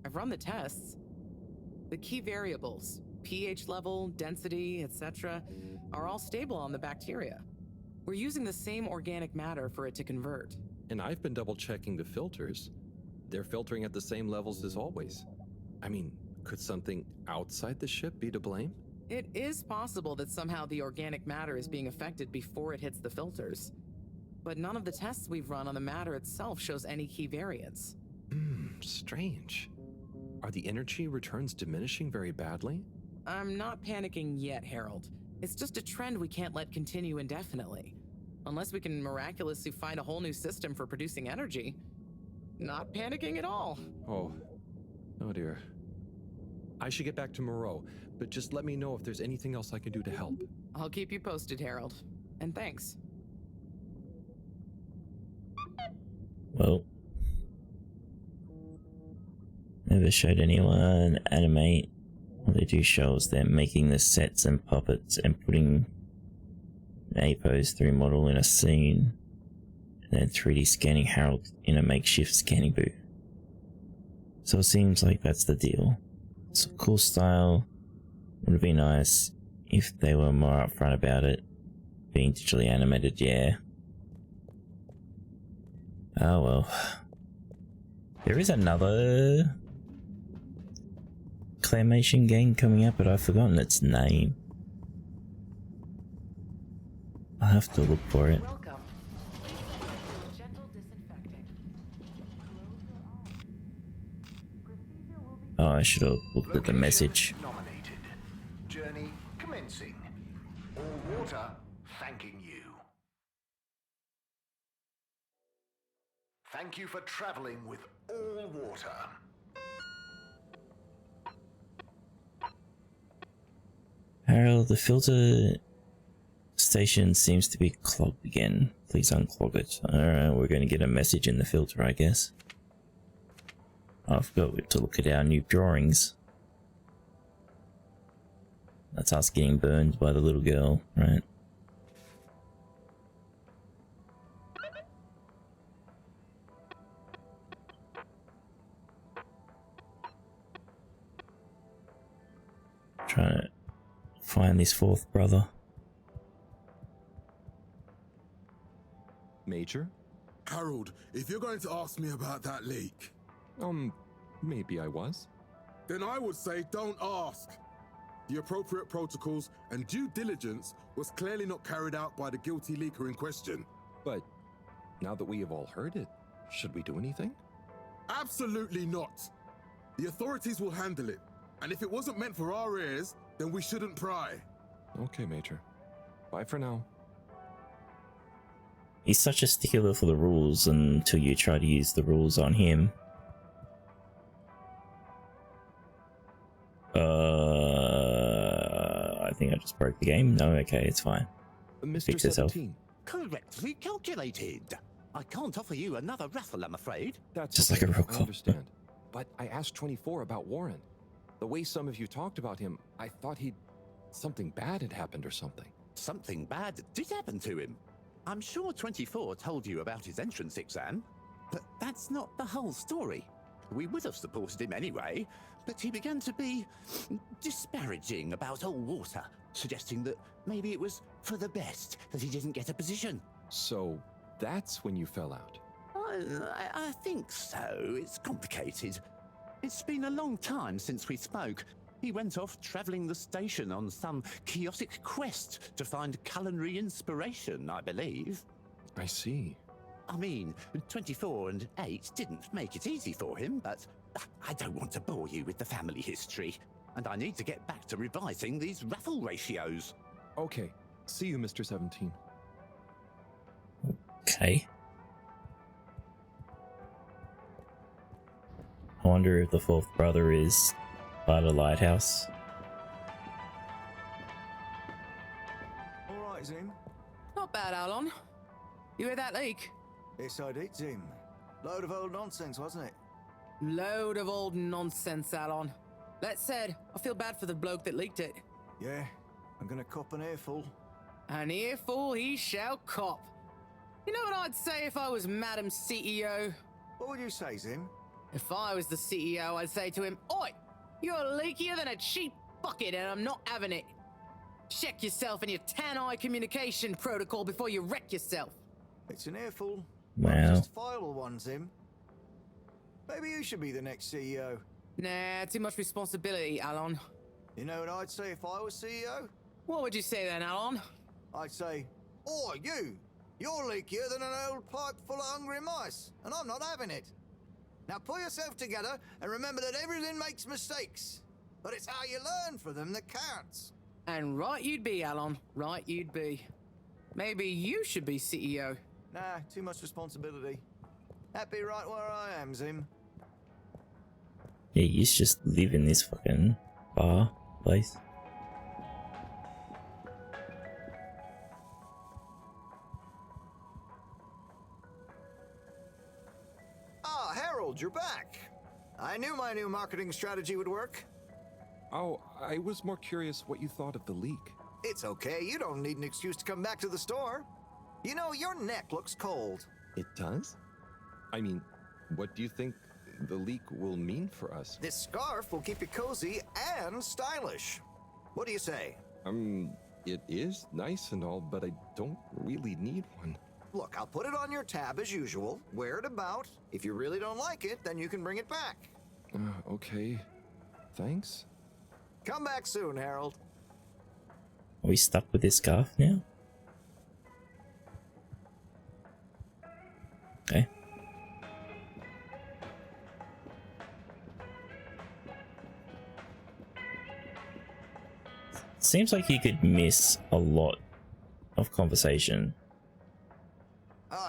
I've run the tests. The key variables, pH level, density, etc., are all stable on the bacteria. We're using the same organic matter for it to convert. And I've been double checking the filters. They're filtering at the same levels as always. I mean, could something outside the ship be to blame? It is possible that somehow the organic matter is being affected before it hits the filters. But none of the tests we've run on the matter itself shows any key variants. Strange. Are the energy returns diminishing very badly? I'm not panicking yet, Harold. It's just a trend we can't let continue indefinitely. Unless we can miraculously find a whole new system for producing energy. Not panicking at all. Oh dear. I should get back to Mareaux, but just let me know if there's anything else I can do to help. I'll keep you posted, Harold. And thanks. Well, never showed anyone animate. What they do show is they're making the sets and puppets and putting an A-pose 3 model in a scene, and then 3D scanning Harold in a makeshift scanning booth. So it seems like that's the deal. It's a cool style. Would have been nice if they were more upfront about it being digitally animated, yeah. Oh well. There is another claymation game coming up, but I've forgotten its name. I'll have to look for it. Oh, I should have looked at the message. Nominated. Journey commencing. All water thanking you. Thank you for traveling with all water. Harold, the filter station seems to be clogged again. Please unclog it. Alright, we're going to get a message in the filter, I guess. Oh, I forgot to look at our new drawings. That's us getting burned by the little girl, right? Trying to find this fourth brother. Major? Harold, if you're going to ask me about that leak... Maybe I was. Then I would say don't ask. The appropriate protocols and due diligence was clearly not carried out by the guilty leaker in question. But now that we have all heard it, should we do anything? Absolutely not. The authorities will handle it. And if it wasn't meant for our ears, then we shouldn't pry. Okay, Major. Bye for now. He's such a stickler for the rules until you try to use the rules on him. I think I just broke the game. No, okay, it's fine. Mr. Fix itself. 17. Correctly calculated. I can't offer you another raffle, I'm afraid. That's just like a roll call. I understand. But I asked 24 about Warren. The way some of you talked about him, I thought something bad had happened or something. Something bad did happen to him. I'm sure 24 told you about his entrance exam, but that's not the whole story. We would have supported him anyway, but he began to be disparaging about all water, suggesting that maybe it was for the best that he didn't get a position. So that's when you fell out? I think so. It's complicated. It's been a long time since we spoke. He went off traveling the station on some chaotic quest to find culinary inspiration, I believe. I see. I mean, 24 and 8 didn't make it easy for him, but I don't want to bore you with the family history. And I need to get back to revising these raffle ratios. Okay. See you, Mr. 17. Okay. I wonder if the fourth brother is by the lighthouse. Alright, Zim. Not bad, Alon. You hear that leak? Yes, I did, Zim. Load of old nonsense, wasn't it? Load of old nonsense, Alon. That said, I feel bad for the bloke that leaked it. Yeah, I'm gonna cop an earful. An earful he shall cop. You know what I'd say if I was Madam CEO? What would you say, Zim? If I was the CEO, I'd say to him, "Oi, you're leakier than a cheap bucket and I'm not having it. Check yourself and your tan-eye communication protocol before you wreck yourself." It's an earful. Wow. Not just a fileable one, Zim. Maybe you should be the next CEO. Nah, too much responsibility, Alon. You know what I'd say if I was CEO? What would you say then, Alon? I'd say, "Oi, you! You're leakier than an old pipe full of hungry mice, and I'm not having it. Now pull yourself together and remember that everything makes mistakes, but it's how you learn from them that counts." And right you'd be, Alon. Right you'd be. Maybe you should be CEO. Nah, too much responsibility. Happy right where I am, Zim. Yeah, you just live in this fucking bar place. Ah, Harold, you're back. I knew my new marketing strategy would work. Oh, I was more curious what you thought of the leak. It's okay, you don't need an excuse to come back to the store. You know, your neck looks cold. It does? I mean, what do you think the leak will mean for us? This scarf will keep you cozy and stylish. What do you say? It is nice and all, but I don't really need one. Look, I'll put it on your tab as usual. Wear it about. If you really don't like it, then you can bring it back. Okay. Thanks. Come back soon, Harold. Are we stuck with this scarf now? Okay. Seems like you could miss a lot of conversation.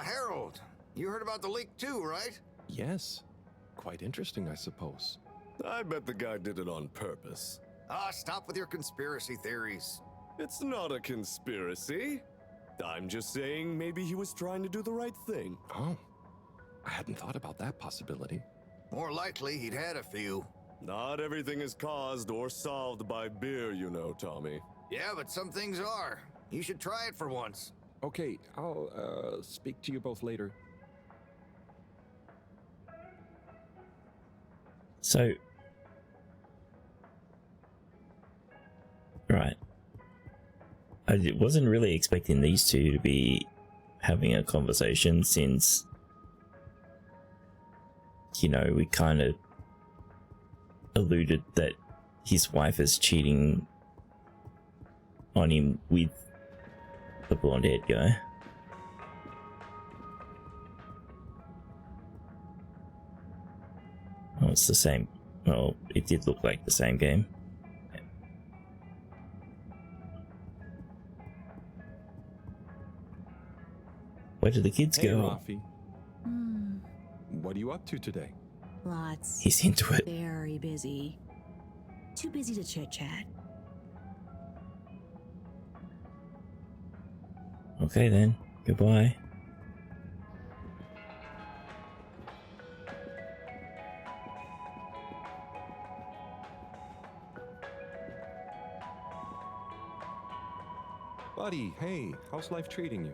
Harold, you heard about the leak too, right? Yes. Quite interesting, I suppose. I bet the guy did it on purpose. Stop with your conspiracy theories. It's not a conspiracy. I'm just saying maybe he was trying to do the right thing. Oh, I hadn't thought about that possibility. More likely, he'd had a few. Not everything is caused or solved by beer, you know, Tommy. Yeah, but some things are. You should try it for once. Okay, I'll speak to you both later. So, right. I wasn't really expecting these two to be having a conversation since, you know, we kind of alluded that his wife is cheating on him with the blonde-haired guy. Oh, it's the same. Well, it did look like the same game. Where did the kids Hey, go? Rafi. What are you up to today? Lots. He's into it. Very busy. Too busy to chit-chat. Okay then. Goodbye. Buddy, hey, how's life treating you?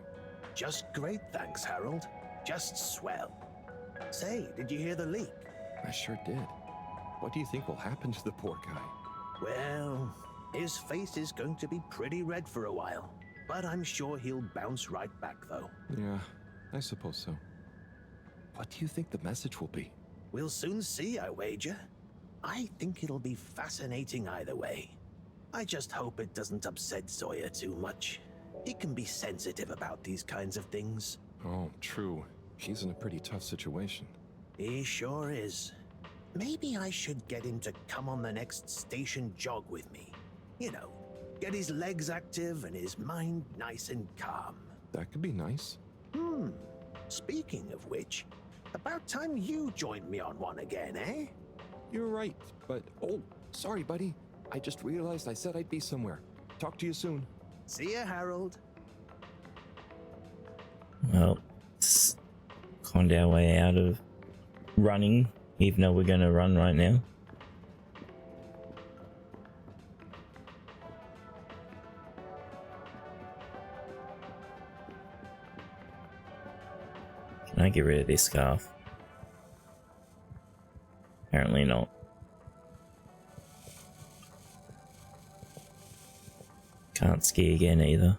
Just great, thanks, Harold. Just swell. Say, did you hear the leak? I sure did. What do you think will happen to the poor guy? Well, his face is going to be pretty red for a while. But I'm sure he'll bounce right back, though. Yeah, I suppose so. What do you think the message will be? We'll soon see, I wager. I think it'll be fascinating either way. I just hope it doesn't upset Sawyer too much. He can be sensitive about these kinds of things. Oh, true. He's in a pretty tough situation. He sure is. Maybe I should get him to come on the next station jog with me. You know, get his legs active and his mind nice and calm. That could be nice. Speaking of which, about time you joined me on one again, eh? You're right, but oh, sorry, buddy. I just realized I said I'd be somewhere. Talk to you soon. See ya, Harold. Well, it's conned our way out of running, even though we're going to run right now. Can I get rid of this scarf? Apparently not. Can't ski again either.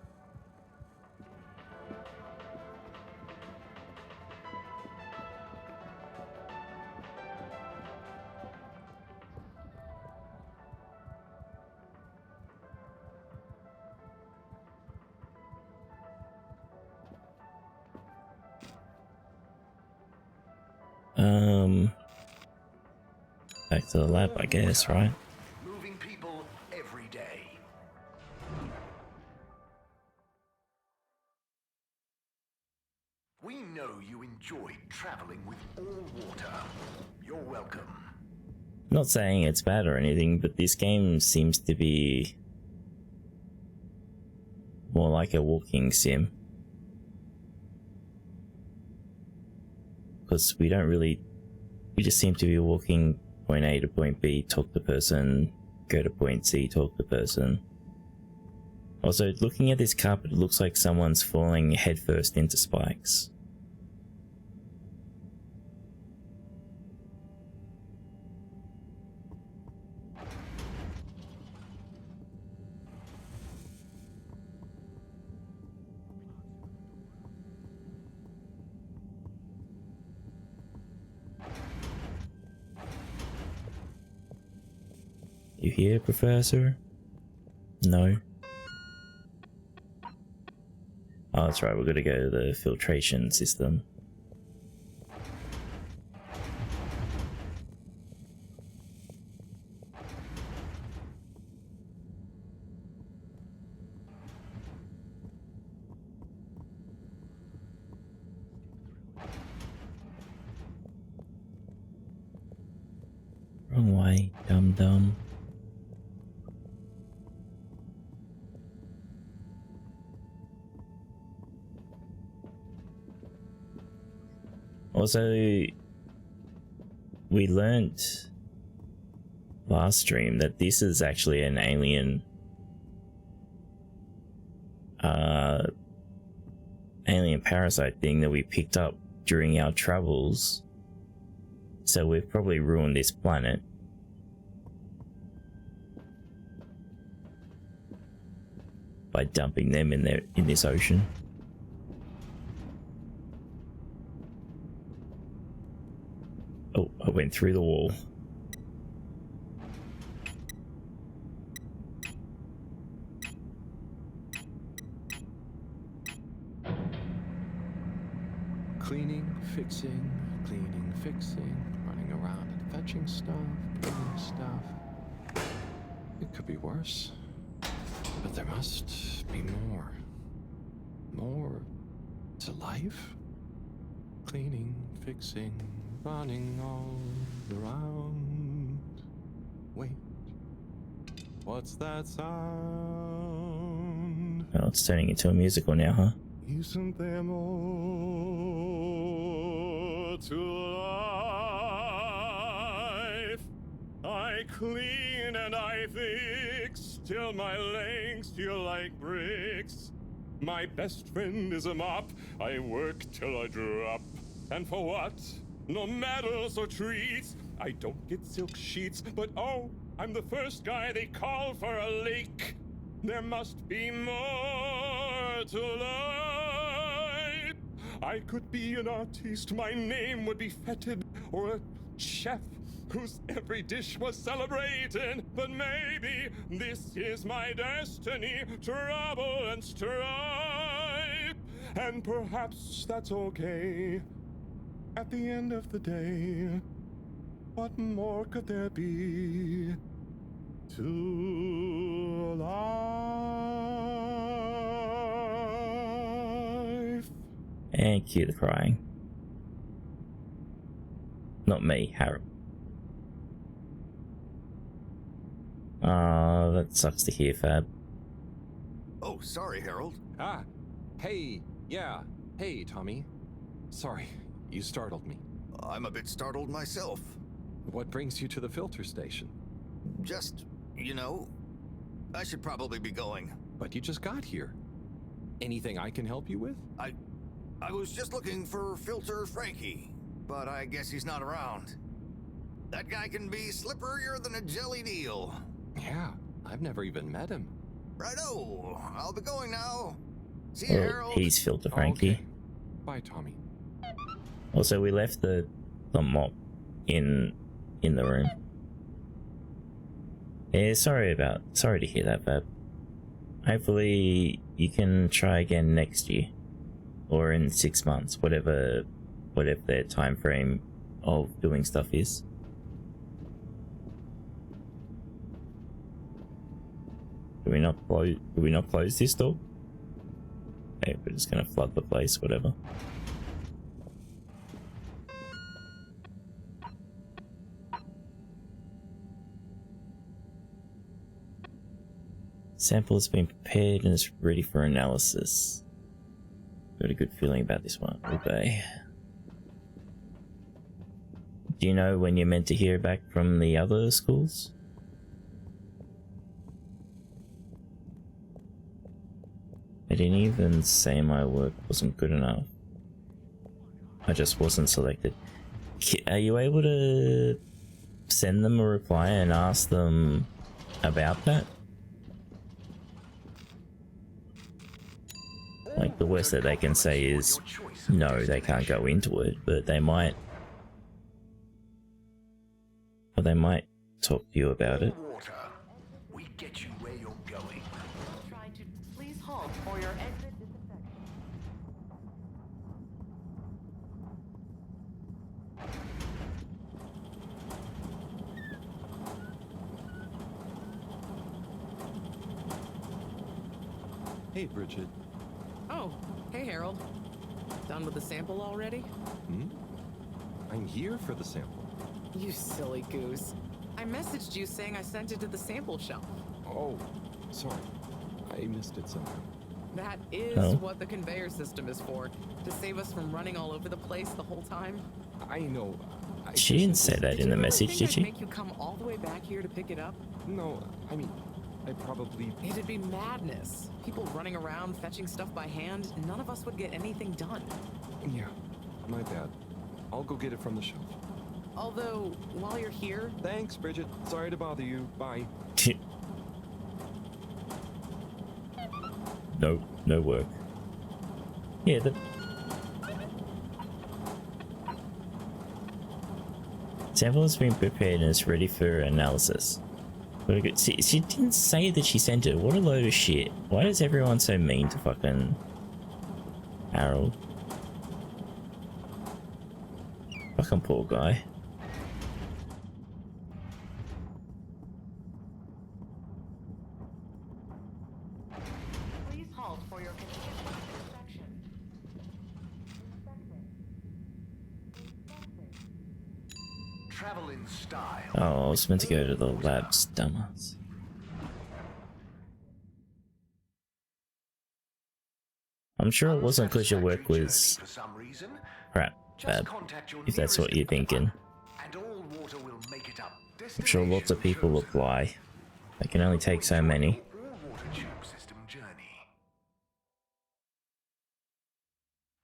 Back to the lab, I guess, right? Moving people every day. We know you enjoyed traveling with all water. You're welcome. Not saying it's bad or anything, but this game seems to be more like a walking sim. Because we just seem to be walking point A to point B, talk to person, go to point C, talk to person. Also, looking at this carpet, it looks like someone's falling headfirst into spikes. You here, Professor? No? Oh, that's right, we're gonna go to the filtration system. Wrong way, dum-dum. Also, we learnt last stream that this is actually an alien parasite thing that we picked up during our travels. So we've probably ruined this planet. By dumping them in this ocean. Oh, I went through the wall. Cleaning, fixing, running around and fetching stuff, bringing stuff. It could be worse. But there must be more. More to life? Cleaning, fixing, running all around. Wait. What's that sound? Oh, it's turning into a musical now, huh? Isn't there more to life? I clean and I fix till my legs feel like bricks. My best friend is a mop. I work till I drop. And for what? No medals or treats. I don't get silk sheets, but oh, I'm the first guy they call for a lake. There must be more to life. I could be an artiste, my name would be feted, or a chef whose every dish was celebrated. But maybe this is my destiny, trouble and strife. And perhaps that's okay. At the end of the day, what more could there be to life? And cue the crying. Not me, Harold. Ah, that sucks to hear, Fab. Oh, sorry, Harold. Ah, hey, yeah, hey, Tommy. Sorry, you startled me. I'm a bit startled myself. What brings you to the filter station? Just, you know, I should probably be going. But you just got here. Anything I can help you with? I was just looking for Filter Frankie, but I guess he's not around. That guy can be slipperier than a jellied eel. Yeah, I've never even met him. Righto, I'll be going now. See you, Well, Harold. he's Filter Frankie. Okay. Bye, Tommy. Also, we left the mop in the room. Yeah, sorry to hear that, Fab. Hopefully you can try again next year. Or in 6 months, whatever their time frame of doing stuff is. Do we not close this door? Okay, we're just gonna flood the place, whatever. Sample has been prepared and is ready for analysis. Got a good feeling about this one. Obey. Do you know when you're meant to hear back from the other schools? I didn't even say my work wasn't good enough. I just wasn't selected. Are you able to send them a reply and ask them about that? Like, the worst that they can say is no, they can't go into it, but they might, or they might talk to you about it. We get you where you're going. Trying to please halt for your exit disinfection. Hey, Bridget. Oh, hey Harold. Done with the sample already? I'm here for the sample. You silly goose. I messaged you saying I sent it to the sample shelf. Oh, sorry. I missed it somehow. That is what the conveyor system is for. To save us from running all over the place the whole time. I know. She didn't say that in the message, did she? Make you come all the way back here to pick it up? No, I mean, I probably... It'd be madness. People running around fetching stuff by hand. None of us would get anything done. Yeah, my bad. I'll go get it from the shelf. Although, while you're here... Thanks, Bridget. Sorry to bother you. Bye. No work. Yeah, the sample has been prepared and is ready for analysis. See, she didn't say that she sent it. What a load of shit. Why is everyone so mean to fucking Harold? Fucking poor guy. Please halt for your continuous inspection. Travel in style. Oh, I was meant to go to the labs, dumbass. I'm sure it wasn't because your work was crap bad, if that's what you're thinking. I'm sure lots of people apply. They can only take so many.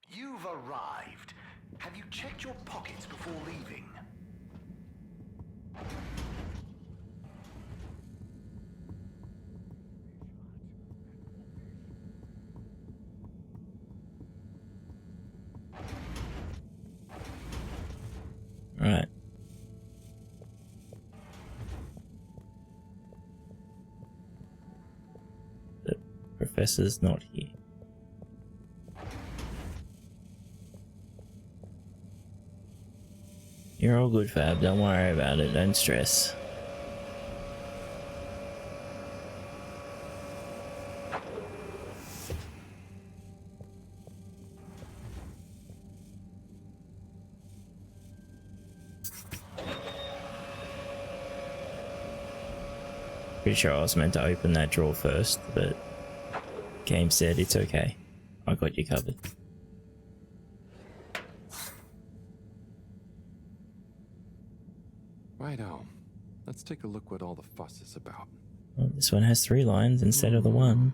You've arrived. Have you checked your pockets before leaving? Right. The professor's not here. You're all good, Fab. Don't worry about it. Don't stress. Pretty sure I was meant to open that drawer first, but game said it's okay. I got you covered. Righto. Let's take a look what all the fuss is about. Well, this one has 3 lines instead of the 1.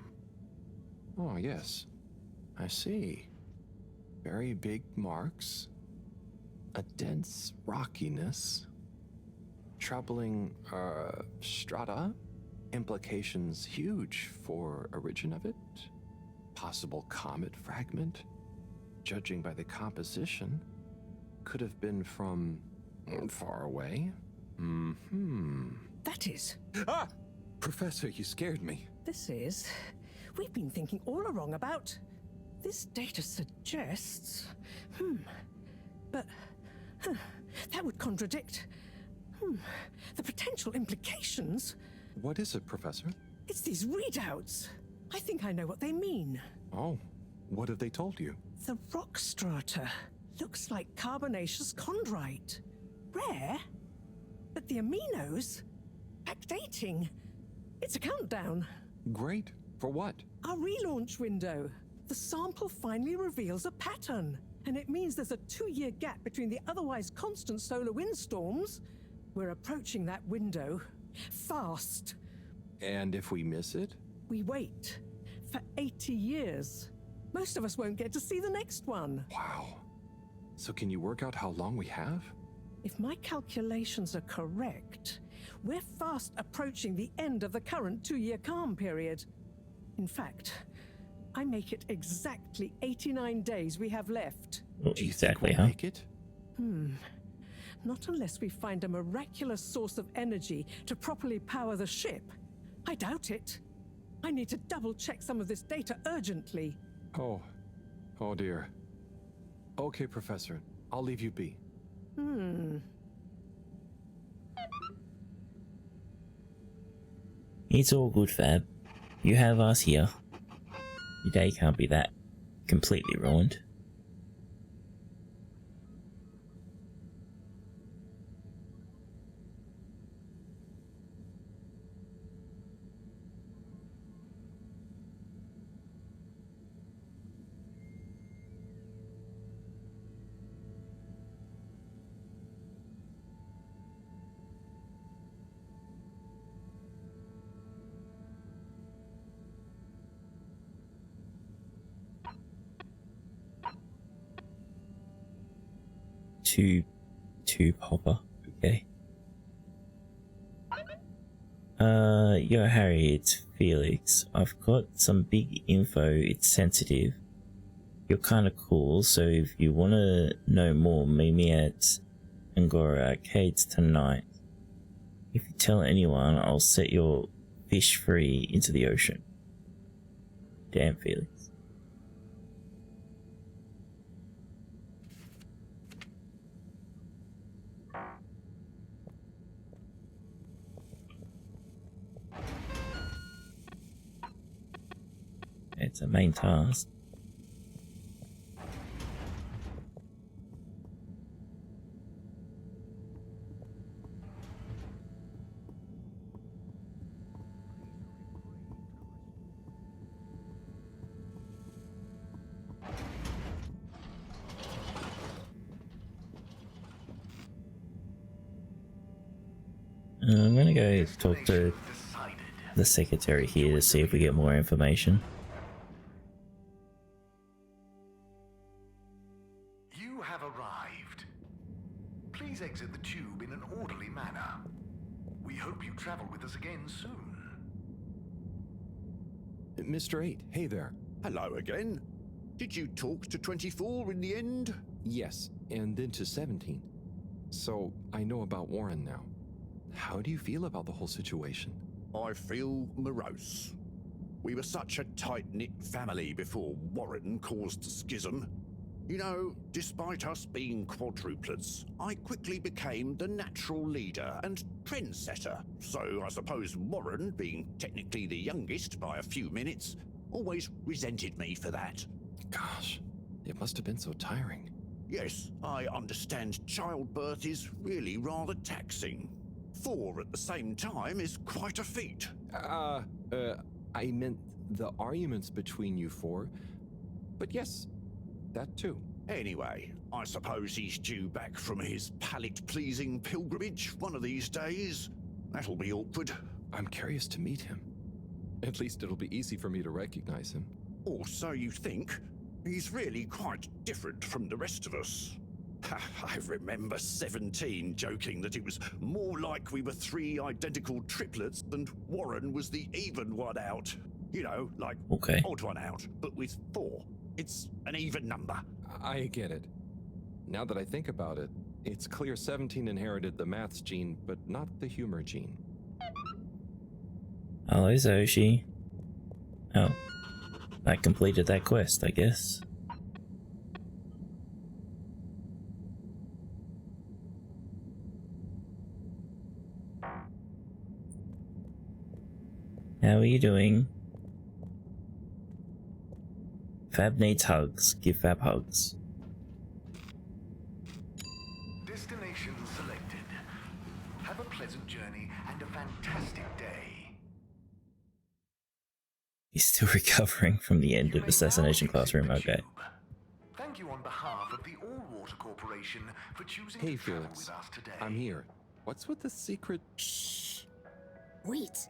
Oh, yes. I see. Very big marks. A dense rockiness. Troubling, strata. Implications huge for origin of it. Possible comet fragment. Judging by the composition, could have been from far away. That is. Ah! Professor, you scared me. This is. We've been thinking all along about. This data suggests. But. That would contradict... the potential implications. What is it, Professor? It's these readouts. I think I know what they mean. Oh, what have they told you? The rock strata looks like carbonaceous chondrite. Rare, but the aminos backdating. It's a countdown. Great. For what? Our relaunch window. The sample finally reveals a pattern, and it means there's a 2-year gap between the otherwise constant solar windstorms. We're approaching that window fast. And if we miss it? We wait for 80 years. Most of us won't get to see the next one. Wow. So can you work out how long we have? If my calculations are correct, we're fast approaching the end of the current 2-year calm period. In fact, I make it exactly 89 days we have left. Exactly, huh? Make it? Not unless we find a miraculous source of energy to properly power the ship. I doubt it. I need to double-check some of this data urgently. Oh dear. Okay, Professor. I'll leave you be. It's all good, Fab. You have us here. Your day can't be that completely ruined. Two popper, okay. Yo Harry, it's Felix. I've got some big info, it's sensitive. You're kinda cool, so if you wanna know more, meet me at Angora Arcades tonight. If you tell anyone, I'll set your fish free into the ocean. Damn, Felix. It's a main task. I'm gonna go talk to the secretary here to see if we get more information. You have arrived. Please exit the tube in an orderly manner. We hope you travel with us again soon. Mr. 8, hey there. Hello again. Did you talk to 24 in the end? Yes, and then to 17. So, I know about Warren now. How do you feel about the whole situation? I feel morose. We were such a tight-knit family before Warren caused the schism. You know, despite us being quadruplets, I quickly became the natural leader and trendsetter. So I suppose Warren, being technically the youngest by a few minutes, always resented me for that. Gosh, it must have been so tiring. Yes, I understand childbirth is really rather taxing. 4 at the same time is quite a feat. I meant the arguments between you 4. But yes, that too. Anyway, I suppose he's due back from his palate-pleasing pilgrimage one of these days. That'll be awkward. I'm curious to meet him. At least it'll be easy for me to recognize him. Or so you think. He's really quite different from the rest of us. I remember 17 joking that it was more like we were 3 identical triplets and Warren was the even one out. You know, like odd one out, but with 4. It's an even number. I get it. Now that I think about it, it's clear 17 inherited the maths gene, but not the humor gene. Hello, Zoshi. Oh, I completed that quest, I guess. How are you doing? Fab needs hugs. Give Fab hugs. Destination selected. Have a pleasant journey and a fantastic day. He's still recovering from the end of Assassination Classroom, okay. Thank you on behalf of the All-Water Corporation for choosing Hey, to travel Felix. with us today. I'm here. What's with the secret? Shh. Wait.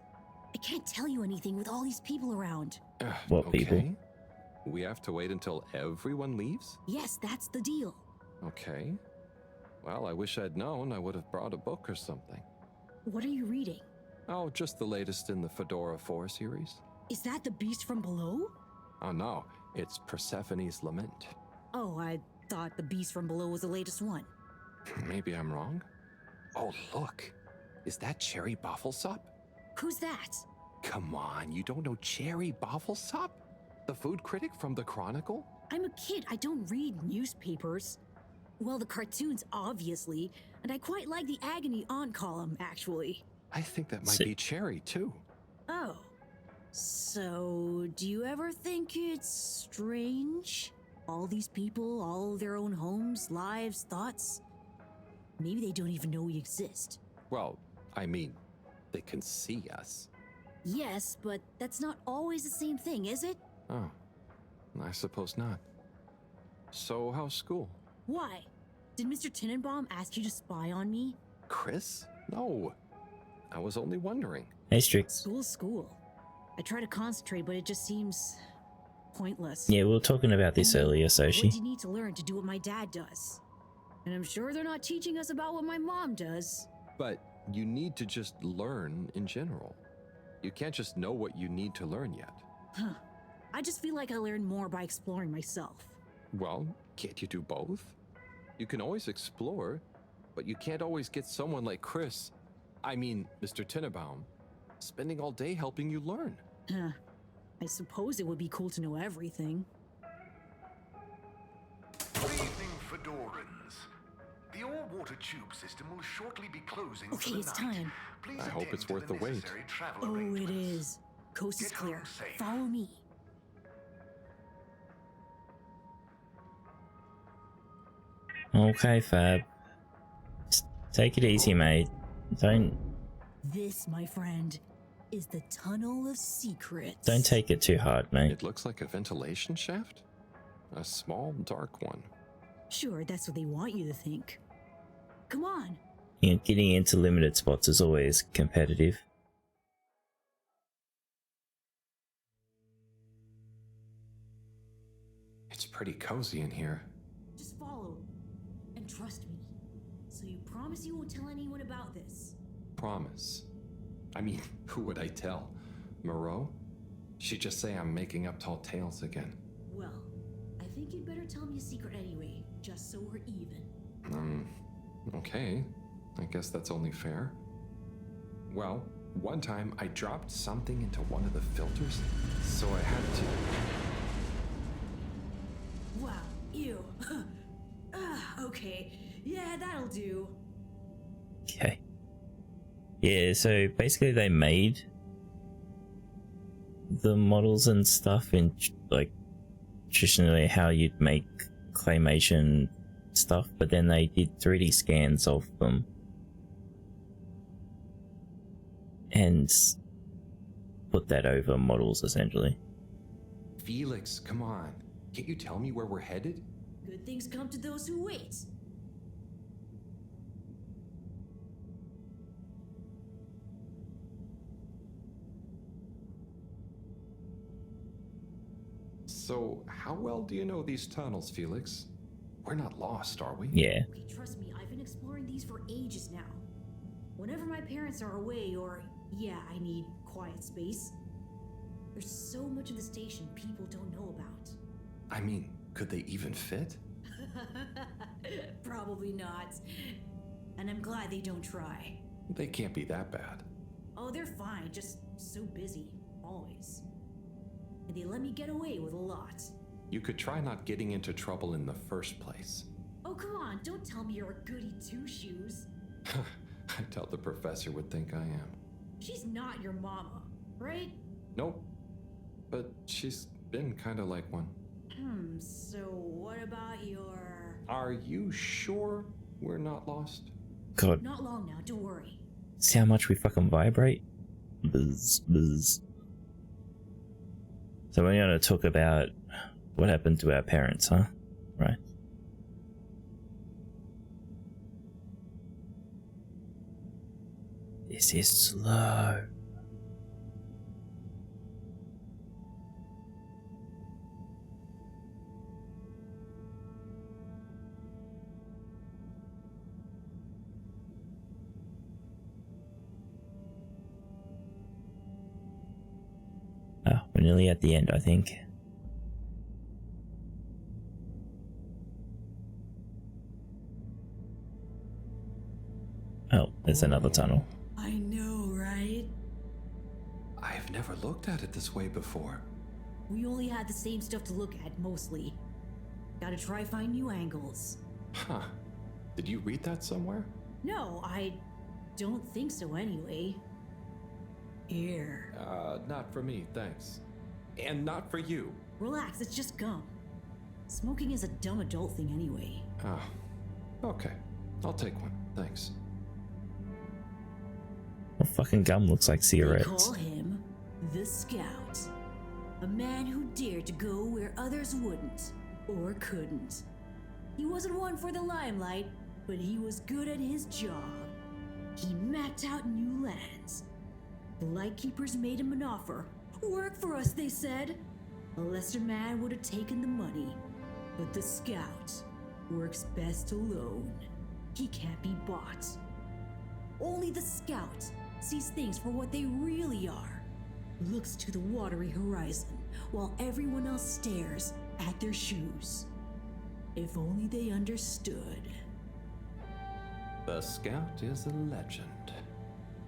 I can't tell you anything with all these people around. What okay. people? We have to wait until everyone leaves? Yes, that's the deal. Okay. Well, I wish I'd known. I would have brought a book or something. What are you reading? Oh, just the latest in the FEDORA IV series. Is that the beast from below? Oh no, it's Persephone's Lament. Oh, I thought the beast from below was the latest one. Maybe I'm wrong. Oh, look. Is that Cherry Bofflesop? Who's that? Come on, you don't know Cherry Bofflesop? The food critic from the Chronicle? I'm a kid. I don't read newspapers. Well, the cartoons, obviously. And I quite like the Agony On column, actually. I think that might be Cherry, too. Oh. So, do you ever think it's strange? All these people, all their own homes, lives, thoughts? Maybe they don't even know we exist. Well, I mean, they can see us. Yes, but that's not always the same thing, is it? Oh, I suppose not. So, how's school? Why? Did Mr. Tenenbaum ask you to spy on me? Chris? No. I was only wondering. Hey, Strix. School's school. I try to concentrate, but it just seems pointless. Yeah, we were talking about this earlier, What Soshi. do you need to learn to do what my dad does? And I'm sure they're not teaching us about what my mom does. But you need to just learn in general. You can't just know what you need to learn yet. Huh. I just feel like I learn more by exploring myself. Well, can't you do both? You can always explore, but you can't always get someone like Chris, I mean, Mr. Tenenbaum, spending all day helping you learn. Huh. I suppose it would be cool to know everything. Good evening, Fedorans. The all-water tube system will shortly be closing for Okay, the it's night. time. Please I hope attend it's to worth the wait. necessary travel Oh, it arrangements. is. Coast is Get clear. home safe. Follow me. Okay, Fab. Just take it easy, mate. Don't This, my friend, is the Tunnel of Secrets. don't take it too hard, mate. It looks like a ventilation shaft? A small, dark one. Sure, that's what they want you to think. Come on. You know, getting into limited spots is always competitive. It's pretty cozy in here. Just follow. And trust me. So you promise you won't tell anyone about this? Promise. I mean, who would I tell? Mareaux? She'd just say I'm making up tall tales again. Well, I think you'd better tell me a secret anyway, just so we're even. Okay. I guess that's only fair. Well, one time I dropped something into one of the filters, so I had to... Wow, ew. Okay, yeah, that'll do. Okay. Yeah, so basically they made the models and stuff in like traditionally how you'd make claymation stuff, but then they did 3D scans of them and put that over models essentially. Felix, come on. Can't you tell me where we're headed? Good things come to those who wait. So, how well do you know these tunnels, Felix? We're not lost, are we? Yeah. Okay, trust me, I've been exploring these for ages now. Whenever my parents are away or, yeah, I need quiet space, there's so much of the station people don't know about. I mean, could they even fit? Probably not. And I'm glad they don't try. They can't be that bad. Oh, they're fine, just so busy, always. And they let me get away with a lot. You could try not getting into trouble in the first place. Oh, come on, don't tell me you're a goody two-shoes. I doubt the professor would think I am. She's not your mama, right? Nope. But she's been kind of like one. So what about your... Are you sure we're not lost? God. Not long now, don't worry. See how much we fucking vibrate? Buzz, buzz. So we're gonna talk about what happened to our parents, huh? Right. This is slow. Oh, we're nearly at the end, I think. Oh, there's another tunnel. I know, right? I've never looked at it this way before. We only had the same stuff to look at, mostly. Gotta try find new angles. Huh. Did you read that somewhere? No, I don't think so anyway. Here. Not for me, thanks. And not for you. Relax, it's just gum. Smoking is a dumb adult thing anyway. Oh, okay. I'll take one, thanks. Well, fucking gum looks like They cigarettes. call him the Scout. A man who dared to go where others wouldn't, or couldn't. He wasn't one for the limelight, but he was good at his job. He mapped out new lands. The Lightkeepers made him an offer. Work for us, they said. A lesser man would have taken the money. But the Scout works best alone. He can't be bought. Only the Scout sees things for what they really are. Looks to the watery horizon, while everyone else stares at their shoes. If only they understood. The Scout is a legend.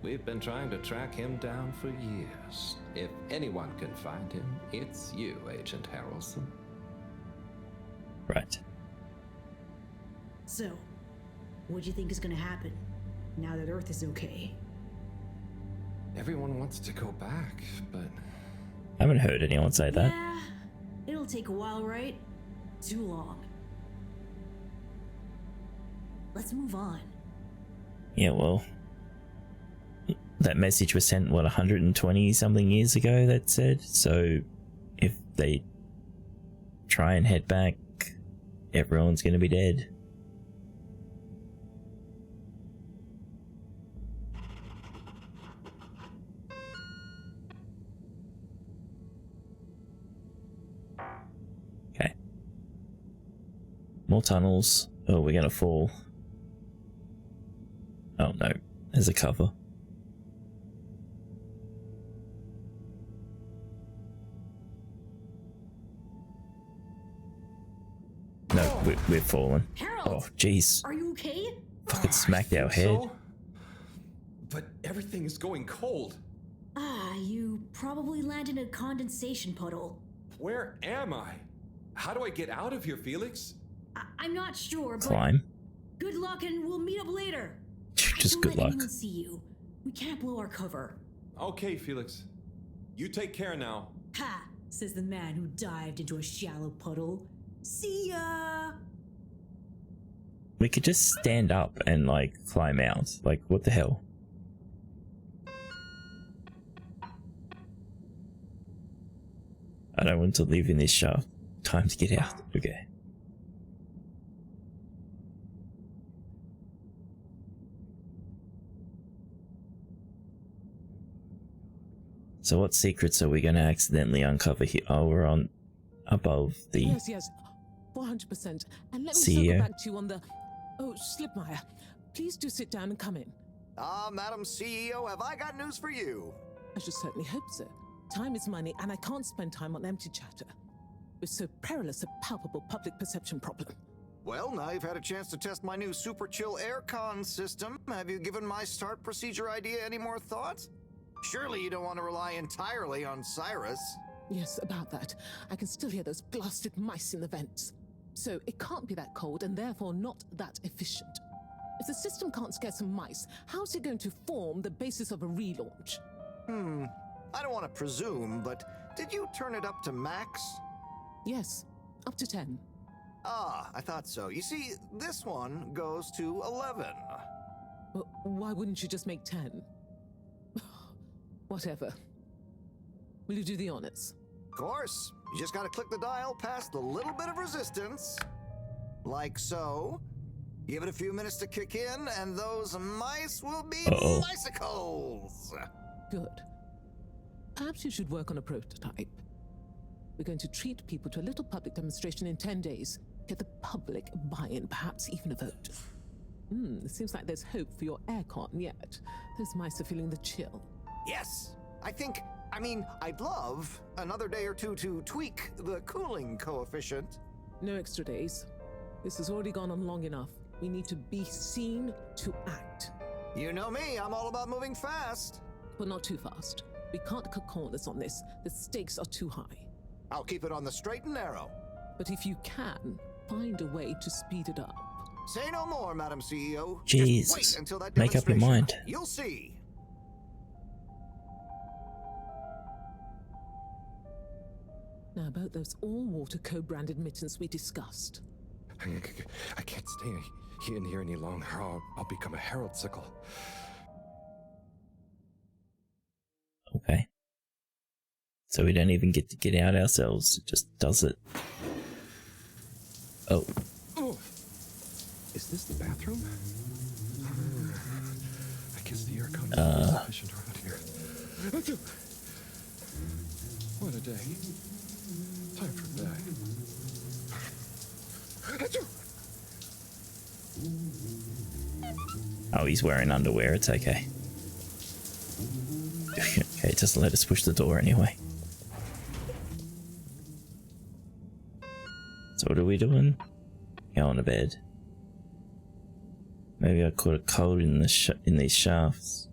We've been trying to track him down for years. If anyone can find him, it's you, Agent Harrelson. Right. So, what do you think is gonna happen now that Earth is okay? Everyone wants to go back, but... I haven't heard anyone say that. Yeah, it'll take a while, right? Too long. Let's move on. Yeah, well, that message was sent, what, 120 something years ago, that said? So if they try and head back, everyone's gonna be dead. Okay. More tunnels. Oh, we're gonna fall. Oh no, there's a cover. No, we're falling. Harold! Oh, jeez. Are you okay? Fucking smacked our head. So? But everything is going cold. You probably landed in a condensation puddle. Where am I? How do I get out of here, Felix? I'm not sure, but Climb. good luck and we'll meet up later. Just Don't good let luck. anyone see you. We can't blow our cover. Okay, Felix. You take care now. Ha! Says the man who dived into a shallow puddle. See ya! We could just stand up and, like, climb out. Like, what the hell? I don't want to live in this shaft. Time to get out. Okay. So what secrets are we going to accidentally uncover here? Oh, we're on above the Yes, 400%. And let me CEO. circle back to you on the... Oh, Slipmeyer, please do sit down and come in. Madam CEO, have I got news for you? I should certainly hope so. Time is money, and I can't spend time on empty chatter. With so perilous a palpable public perception problem. Well, now you've had a chance to test my new super chill aircon system. Have you given my start procedure idea any more thought? Surely you don't want to rely entirely on Cyrus. Yes, about that. I can still hear those blasted mice in the vents. So it can't be that cold, and therefore not that efficient. If the system can't scare some mice, how's it going to form the basis of a relaunch? I don't want to presume, but did you turn it up to max? Yes, up to 10. Ah, I thought so. You see, this one goes to 11. Well, why wouldn't you just make 10? Whatever. Will you do the honors? Of course. You just gotta click the dial past the little bit of resistance. Like so. Give it a few minutes to kick in, and those mice will be bicycles! Good. Perhaps you should work on a prototype. We're going to treat people to a little public demonstration in 10 days. Get the public buy-in, perhaps even a vote. It seems like there's hope for your aircon yet. Those mice are feeling the chill. Yes! I'd love another day or two to tweak the cooling coefficient. No extra days. This has already gone on long enough. We need to be seen to act. You know me, I'm all about moving fast. But not too fast. We can't cut corners on this. The stakes are too high. I'll keep it on the straight and narrow. But if you can, find a way to speed it up. Say no more, Madam CEO. Jesus. Just wait until that Make up your mind. You'll see. Now about those all-water co-branded mittens we discussed. I can't stay in here any longer. I'll become a herald sickle. Okay. So we don't even get to get out ourselves. It just does it. Oh. Is this the bathroom? I guess the aircon is sufficient around here. What a day. Time for bed. Oh, he's wearing underwear. It's okay. Okay, just let us push the door anyway. So what are we doing? Going to bed. Maybe I caught a cold in these shafts.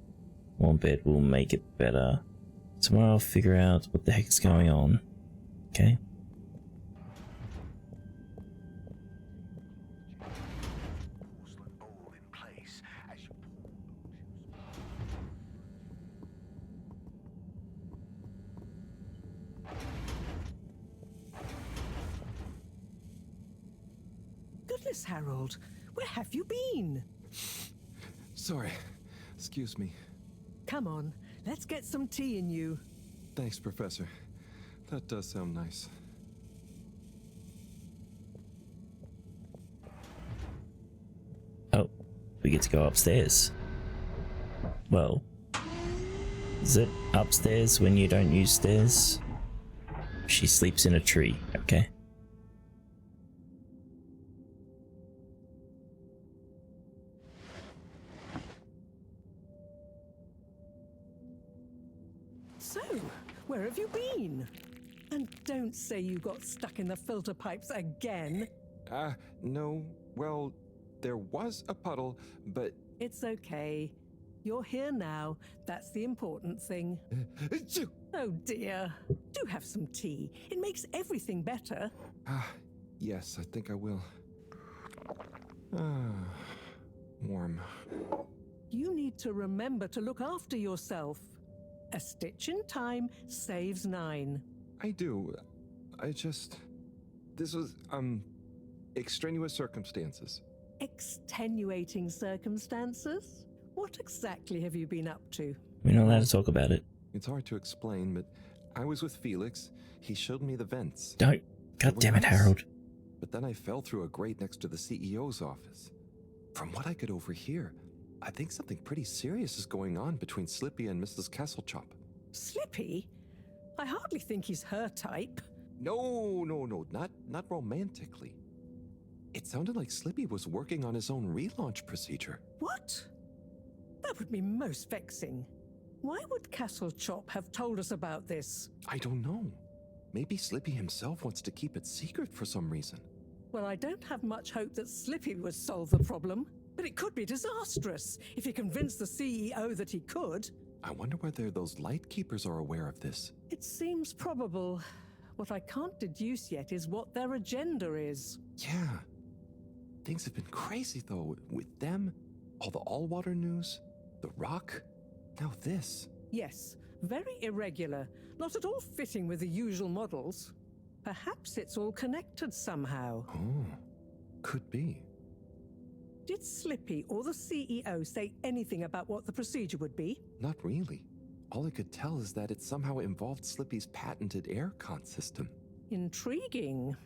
Warm bed will make it better. Tomorrow I'll figure out what the heck's going on. Okay? Goodness, Harold, where have you been? Sorry. Excuse me. Come on, let's get some tea in you. Thanks, Professor. That does sound nice. Oh, we get to go upstairs. Well, is it upstairs when you don't use stairs? She sleeps in a tree, okay. So, where have you been? And don't say you got stuck in the filter pipes again. No. Well, there was a puddle, but... It's okay. You're here now. That's the important thing. Oh dear. Do have some tea. It makes everything better. Yes, I think I will. Warm. You need to remember to look after yourself. A stitch in time saves 9. I do. This was, extraneous circumstances. Extenuating circumstances? What exactly have you been up to? We're not allowed to talk about it. It's hard to explain, but I was with Felix. He showed me the vents. Don't. God damn it, Harold. But then I fell through a grate next to the CEO's office. From what I could overhear, I think something pretty serious is going on between Slippy and Mrs. Kesselchop. Slippy? I hardly think he's her type. No, not romantically. It sounded like Slippy was working on his own relaunch procedure. What? That would be most vexing. Why would Kesselchop have told us about this? I don't know. Maybe Slippy himself wants to keep it secret for some reason. Well, I don't have much hope that Slippy would solve the problem, but it could be disastrous if he convinced the CEO that he could. I wonder whether those Lightkeepers are aware of this. It seems probable. What I can't deduce yet is what their agenda is. Yeah. Things have been crazy, though, with them, all the all-water news, the rock, now this. Yes, Very irregular, not at all fitting with the usual models. Perhaps it's all connected somehow. Oh, could be. Did Slippy or the CEO say anything about what the procedure would be? Not really. All I could tell is that it somehow involved Slippy's patented air-con system. Intriguing.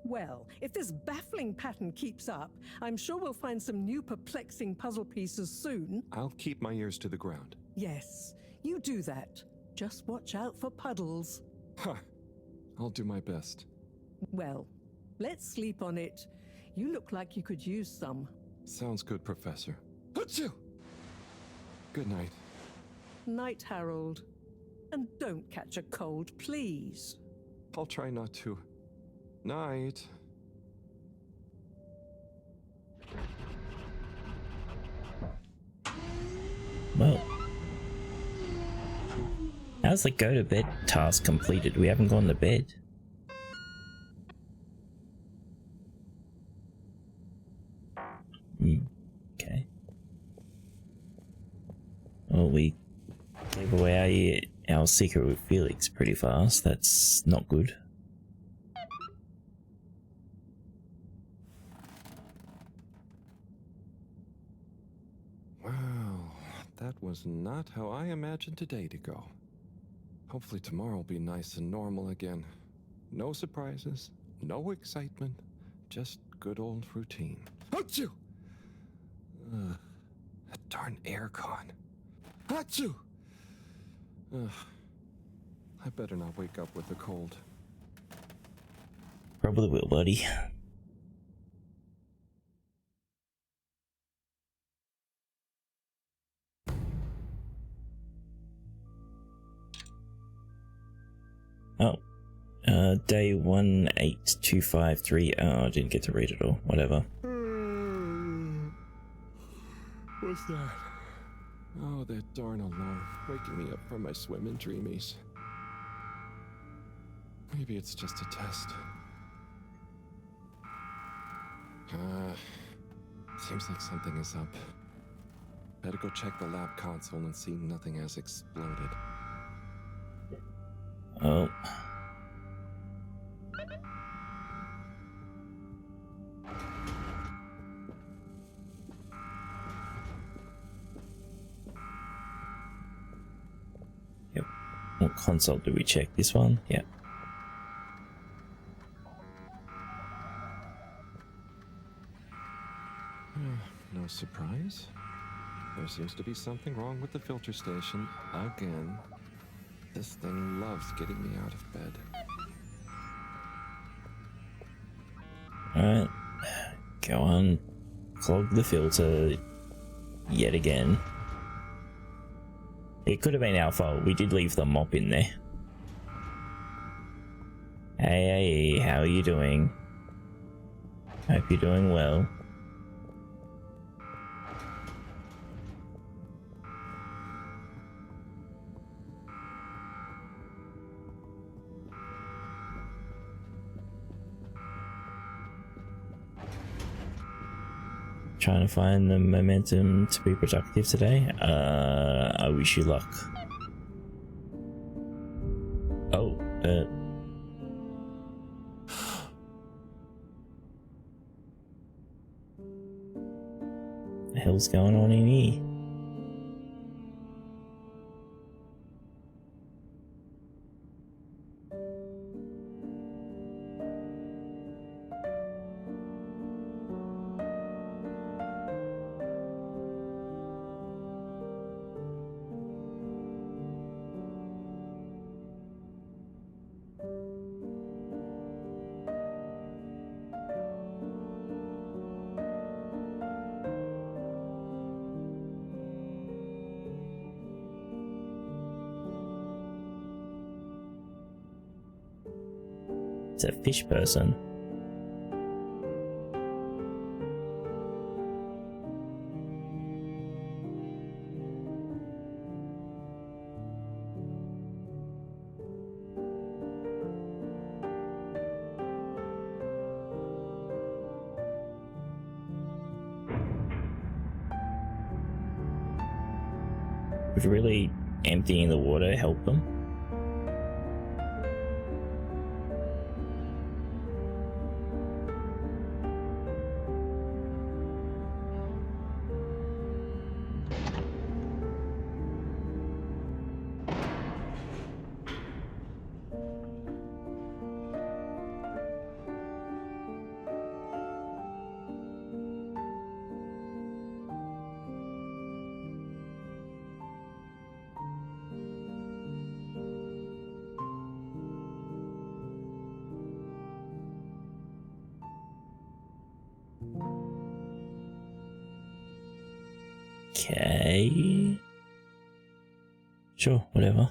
Well, if this baffling pattern keeps up, I'm sure we'll find some new perplexing puzzle pieces soon. I'll keep my ears to the ground. Yes, you do that. Just watch out for puddles. Huh. I'll do my best. Well, let's sleep on it. You look like you could use some. Sounds good, Professor. Achoo! Good night. Night, Harold. And don't catch a cold, please. I'll try not to. Night. Well, how's the go to bed task completed? We haven't gone to bed. Okay. Well, we gave away our secret with Felix pretty fast. That's not good. Wow, that was not how I imagined today to go. Hopefully tomorrow will be nice and normal again. No surprises, no excitement, just good old routine. Achoo! That darn aircon. Achoo! I better not wake up with a cold. Probably will, buddy. Oh. Day 18253. Oh, I didn't get to read it all. Whatever. What's that? Oh, that darn alarm, waking me up from my swimming dreamies. Maybe it's just a test. Seems like something is up. Better go check the lab console and see nothing has exploded. Oh. Yep. What console do we check? This one? Yeah. No surprise. There seems to be something wrong with the filter station again. This thing loves getting me out of bed. Alright. Go on. Clog the filter yet again. It could have been our fault. We did leave the mop in there. Hey, how are you doing? Hope you're doing well. Trying to find the momentum to be productive today. I wish you luck. Oh, the hell's going on in here? It's a fish person. We've really emptying the water help them? Okay. Sure, whatever.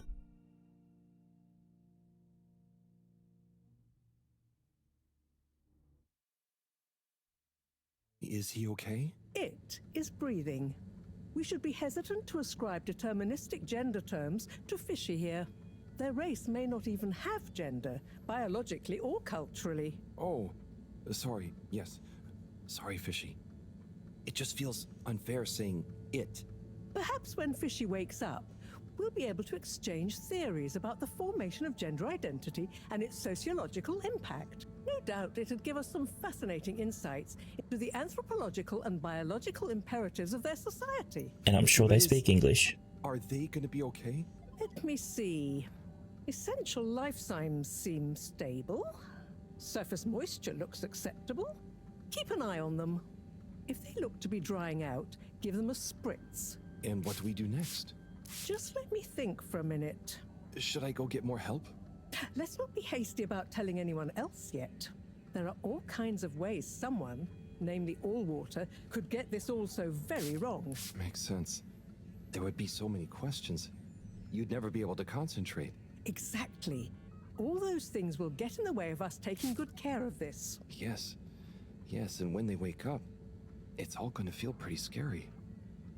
Is he okay? It is breathing. We should be hesitant to ascribe deterministic gender terms to Fishy here. Their race may not even have gender, biologically or culturally. Oh, sorry, yes. Sorry, Fishy. It just feels unfair saying it. Perhaps when Fishy wakes up, we'll be able to exchange theories about the formation of gender identity and its sociological impact. No doubt it'd give us some fascinating insights into the anthropological and biological imperatives of their society. And I'm sure they speak English. Are they gonna be okay? Let me see. Essential life signs seem stable. Surface moisture looks acceptable. Keep an eye on them. If they look to be drying out, give them a spritz. And what do we do next? Just let me think for a minute. Should I go get more help? Let's not be hasty about telling anyone else yet. There are all kinds of ways someone, namely Allwater, could get this all so very wrong. Makes sense. There would be so many questions. You'd never be able to concentrate. Exactly. All those things will get in the way of us taking good care of this. Yes. Yes, and when they wake up, it's all gonna feel pretty scary.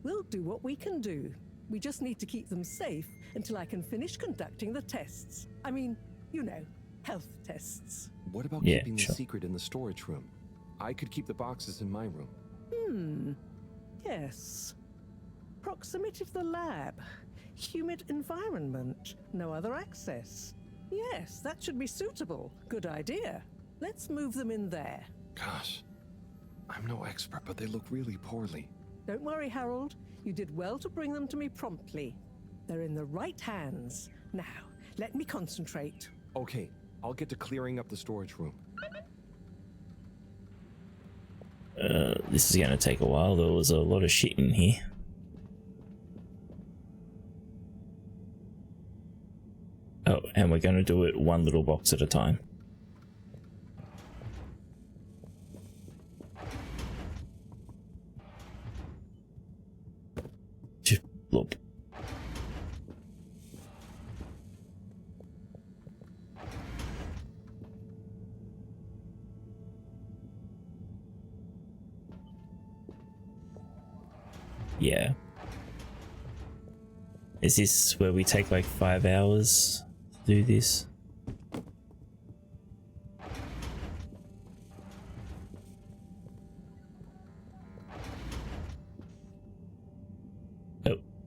We'll do what we can do. We just need to keep them safe until I can finish conducting the tests. I mean, you know, health tests. What about keeping the secret in the storage room? I could keep the boxes in my room. Yes. Proximity to the lab. Humid environment. No other access. Yes, that should be suitable. Good idea. Let's move them in there. Gosh. I'm no expert, but they look really poorly. Don't worry, Harold. You did well to bring them to me promptly. They're in the right hands. Now, let me concentrate. Okay, I'll get to clearing up the storage room. This is gonna take a while. There was a lot of shit in here. Oh, and we're gonna do it one little box at a time. Just look. Yeah. Is this where we take like 5 hours to do this?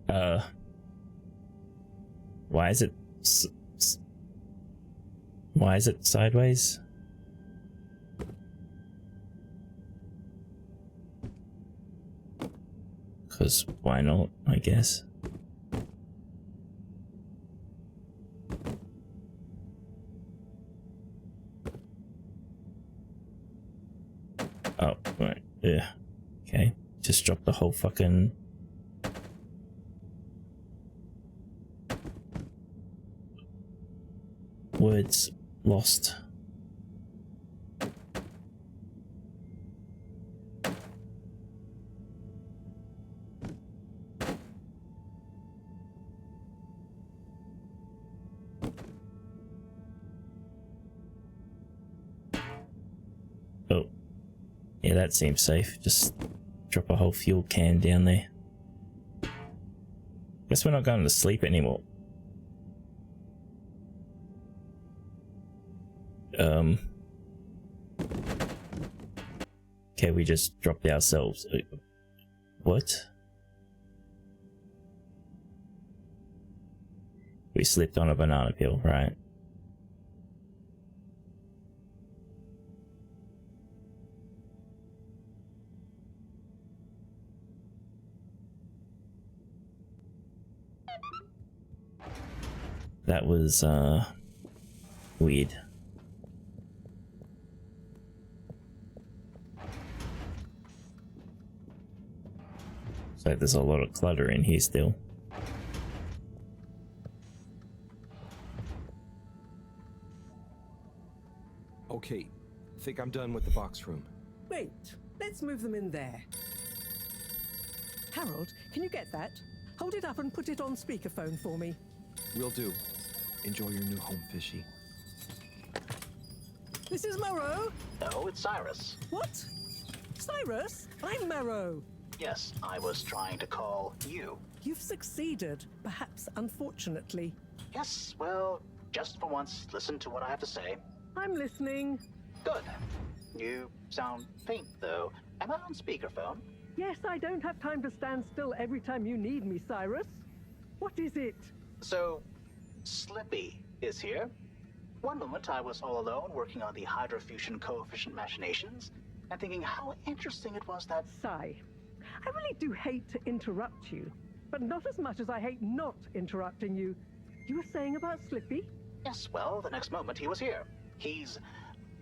Oh, why is it sideways? Because why not, I guess. Oh, right, yeah. Okay, just drop the whole fucking... words lost. Oh, yeah, that seems safe. Just drop a whole fuel can down there. Guess we're not going to sleep anymore. Okay, we just dropped ourselves. What? We slipped on a banana peel, right? That was weird. So there's a lot of clutter in here still. Okay, think I'm done with the box room. Wait, let's move them in there. Harold, can you get that? Hold it up and put it on speakerphone for me. Will do. Enjoy your new home, Fishy. This is Mareaux. No, it's Cyrus. What? Cyrus? I'm Mareaux. Yes, I was trying to call you. You've succeeded, perhaps unfortunately. Yes, well, just for once, listen to what I have to say. I'm listening. Good. You sound faint, though. Am I on speakerphone? Yes, I don't have time to stand still every time you need me, Cyrus. What is it? So, Slippy is here. One moment I was all alone working on the hydrofusion coefficient machinations and thinking how interesting it was that... Sigh. I really do hate to interrupt you, but not as much as I hate not interrupting you. You were saying about Slippy? Yes, well, the next moment he was here. He's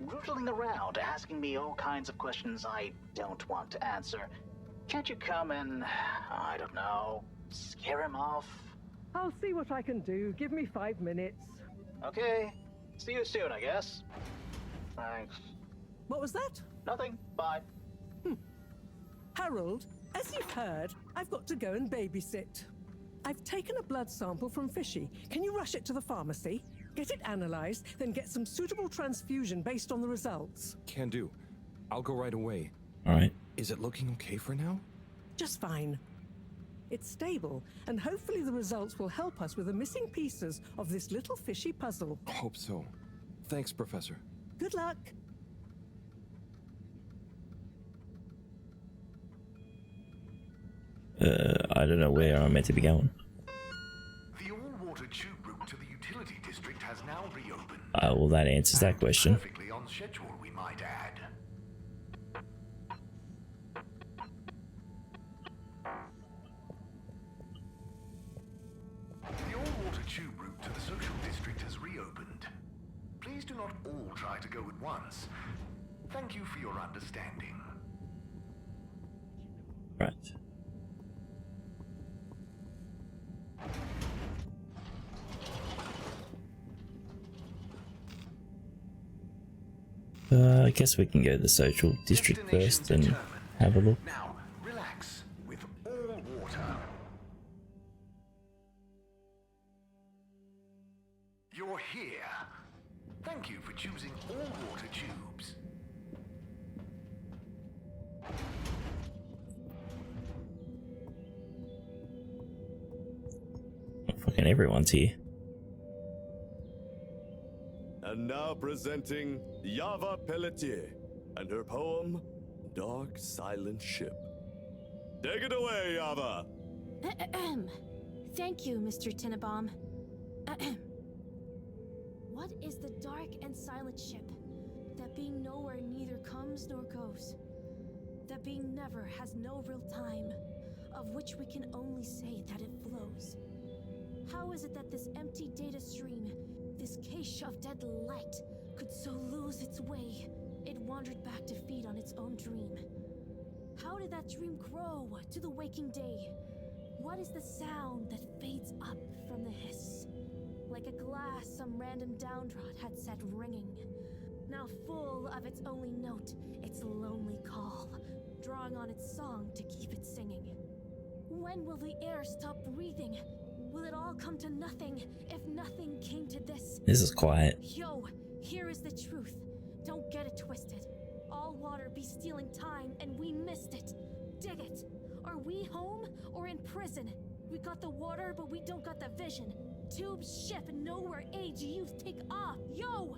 rootling around, asking me all kinds of questions I don't want to answer. Can't you come and, I don't know, scare him off? I'll see what I can do. Give me 5 minutes. Okay. See you soon, I guess. Thanks. What was that? Nothing. Bye. Harold, as you've heard, I've got to go and babysit. I've taken a blood sample from Fishy. Can you rush it to the pharmacy? Get it analyzed, then get some suitable transfusion based on the results. Can do. I'll go right away. Alright. Is it looking okay for now? Just fine. It's stable, and hopefully the results will help us with the missing pieces of this little fishy puzzle. Hope so. Thanks, Professor. Good luck. I don't know where I'm meant to be going. The all-water tube route to the utility district has now reopened. Well, that answers that question. Perfectly on schedule, we might add. The all-water tube route to the social district has reopened. Please do not all try to go at once. Thank you for your understanding. Right. I guess we can go to the social district first and have a look. Now, relax with all water. You're here. Thank you for choosing all water tubes. Fucking everyone's here. And now presenting Yava Pelletier and her poem, Dark Silent Ship. Take it away, Yava! Thank you, Mr. Tinnabaum. What is the dark and silent ship, that being nowhere neither comes nor goes, that being never has no real time, of which we can only say that it flows? How is it that this empty data stream, this cache of dead light, could so lose its way? It wandered back to feed on its own dream. How did that dream grow to the waking day? What is the sound that fades up from the hiss? Like a glass some random downtrod had set ringing, now full of its only note, its lonely call, drawing on its song to keep it singing. When will the air stop breathing? Will it all come to nothing if nothing came to this? This is quiet. Yo, here is the truth. Don't get it twisted. All water be stealing time and we missed it. Dig it. Are we home or in prison? We got the water but we don't got the vision. Tube ship nowhere age youth take off. Yo!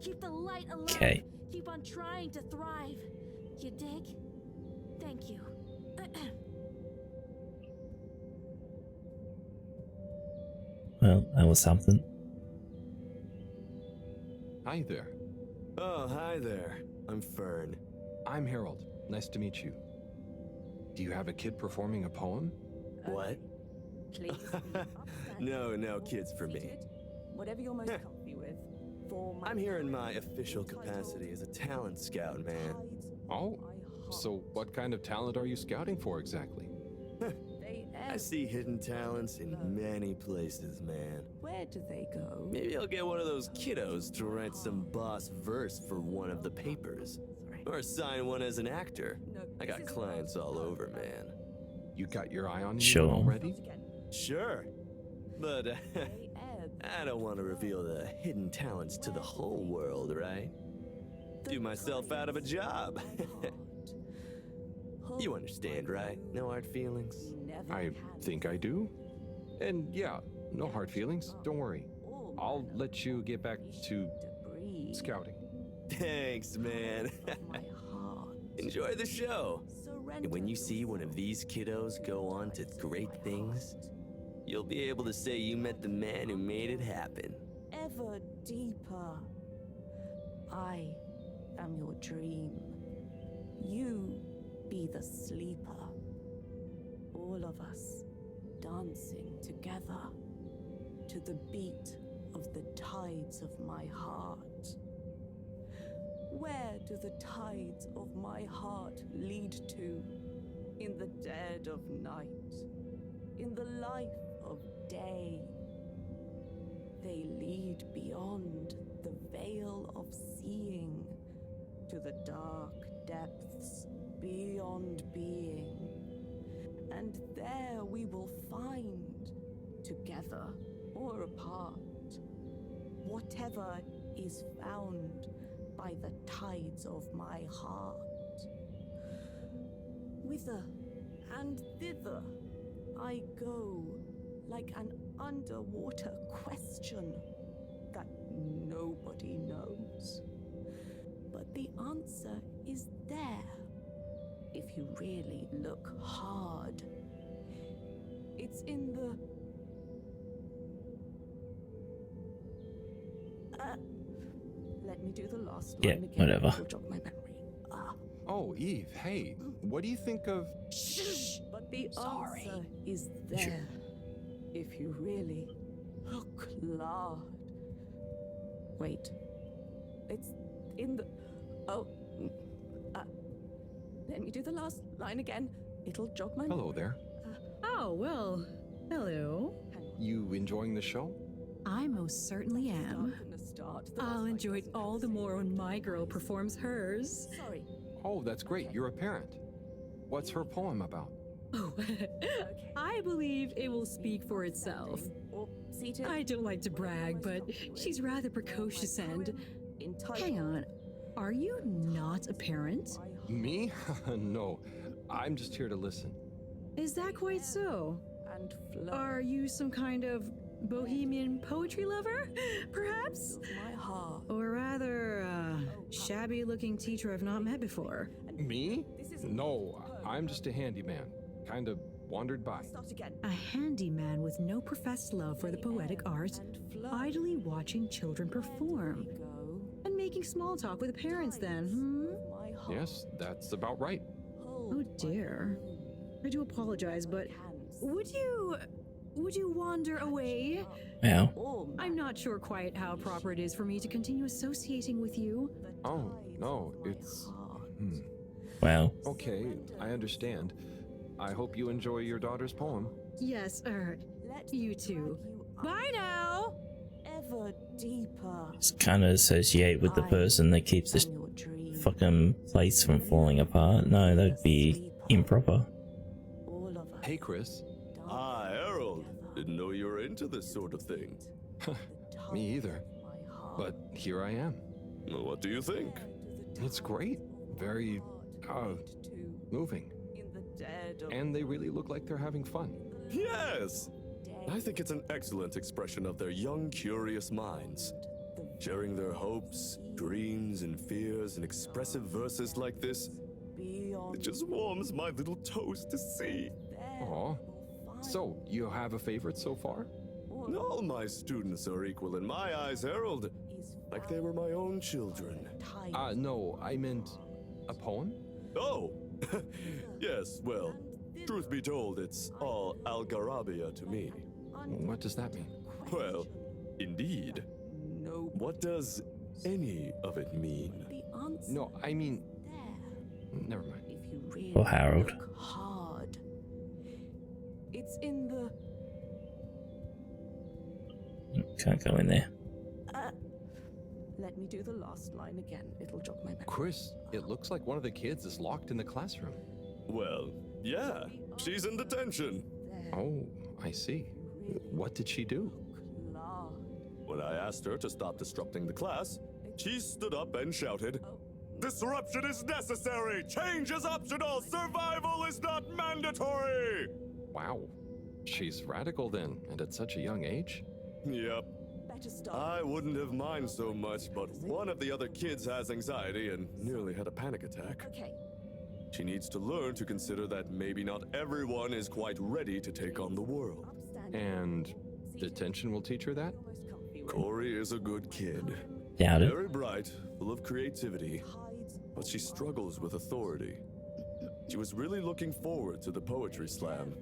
Keep the light alive. Okay. Keep on trying to thrive. You dig? Thank you. Well, that was something. Hi there. Oh, hi there. I'm Fern. I'm Harold. Nice to meet you. Do you have a kid performing a poem? What? Please. No kids for me. Whatever you're most comfy with. I'm here in my official capacity as a talent scout, man. Oh, so what kind of talent are you scouting for exactly? I see hidden talents in many places, man. Where do they go? Maybe I'll get one of those kiddos to write some boss verse for one of the papers. Or sign one as an actor. I got clients all over, man. You got your eye on Sure. anyone already? Sure. But I don't want to reveal the hidden talents to the whole world, right? Do myself out of a job. You understand, right? No hard feelings? I think I do. And yeah, no hard feelings. Don't worry. I'll let you get back to scouting. Thanks, man. Enjoy the show. And when you see one of these kiddos go on to great things, you'll be able to say you met the man who made it happen. Ever deeper. I am your dream. You be the sleeper. All of us dancing together to the beat of the tides of my heart. Where do the tides of my heart lead to? In the dead of night, in the life of day. They lead beyond the veil of seeing to the dark depths beyond being. And there we will find, together or apart, whatever is found by the tides of my heart. Whither and thither I go, like an underwater question that nobody knows. But the answer is there, if you really look hard. It's in the... let me do the last Yeah, line again. whatever. It'll jog my memory. Oh, Eve, hey, what do you think of... Shh! But the answer is there, if you really look hard. Wait. It's in the... Oh. Let me do the last line again. It'll jog my Hello memory. there. Oh, well, hello. You enjoying the show? I most certainly am. I'll enjoy it all the more when my girl performs hers. Sorry. Oh, that's great. You're a parent. What's her poem about? Oh, I believe it will speak for itself. I don't like to brag, but she's rather precocious and... Hang on, are you not a parent? Me? No, I'm just here to listen. Is that quite so? Are you some kind of bohemian poetry lover, perhaps? Or rather, shabby-looking teacher I've not met before? Me? No, I'm just a handyman. Kind of wandered by. A handyman with no professed love for the poetic art, idly watching children perform. And making small talk with the parents then, Yes, that's about right. Oh dear. I do apologize, but would you wander away? Yeah. I'm not sure quite how proper it is for me to continue associating with you. Oh, no, it's... Wow. Okay, I understand. I hope you enjoy your daughter's poem. Yes, you too. Bye now! Ever deeper. Just kind of associate with the person that keeps this fucking place from falling apart. No, that'd be improper. Hey, Chris. Hi, Harold. Didn't know you were into this sort of thing. Me either. But here I am. Well, what do you think? It's great. Very, moving. And they really look like they're having fun. Yes! I think it's an excellent expression of their young, curious minds. Sharing their hopes, dreams, and fears in expressive verses like this, it just warms my little toes to see. Aw. So, you have a favorite so far? All my students are equal in my eyes, Harold. Like they were my own children. No, I meant a poem? Oh, yes, well, truth be told, it's all algarabia to me. What does that mean? Well, indeed. What does any of it mean? No, I mean... Never mind. If you really Or Harold. look hard, it's in the. Can't go in there. Let me do the last line again. It'll jog my memory. Chris, it looks like one of the kids is locked in the classroom. Well, yeah, she's in detention. Oh, I see. What did she do? When I asked her to stop disrupting the class, she stood up and shouted, "Disruption is necessary! Change is optional! Survival is not mandatory!" Wow. She's radical then, and at such a young age? Yep. I wouldn't have minded so much, but one of the other kids has anxiety and nearly had a panic attack. Okay. She needs to learn to consider that maybe not everyone is quite ready to take on the world. And detention will teach her that? Corey is a good kid. Doubt it. Very bright, full of creativity, but she struggles with authority. She was really looking forward to the poetry slam,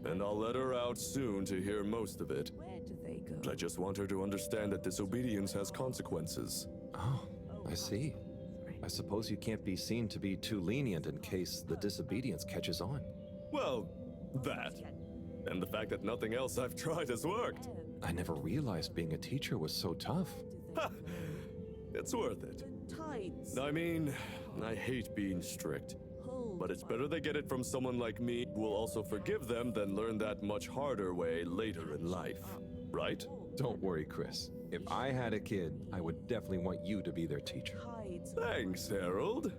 and I'll let her out soon to hear most of it. Where do they go? But I just want her to understand that disobedience has consequences. Oh, I see. I suppose you can't be seen to be too lenient in case the disobedience catches on. Well, that. And the fact that nothing else I've tried has worked. I never realized being a teacher was so tough. It's worth it. Tides. I mean, I hate being strict. But it's better they get it from someone like me who will also forgive them than learn that much harder way later in life. Right? Don't worry, Chris. If I had a kid, I would definitely want you to be their teacher. Thanks, Harold.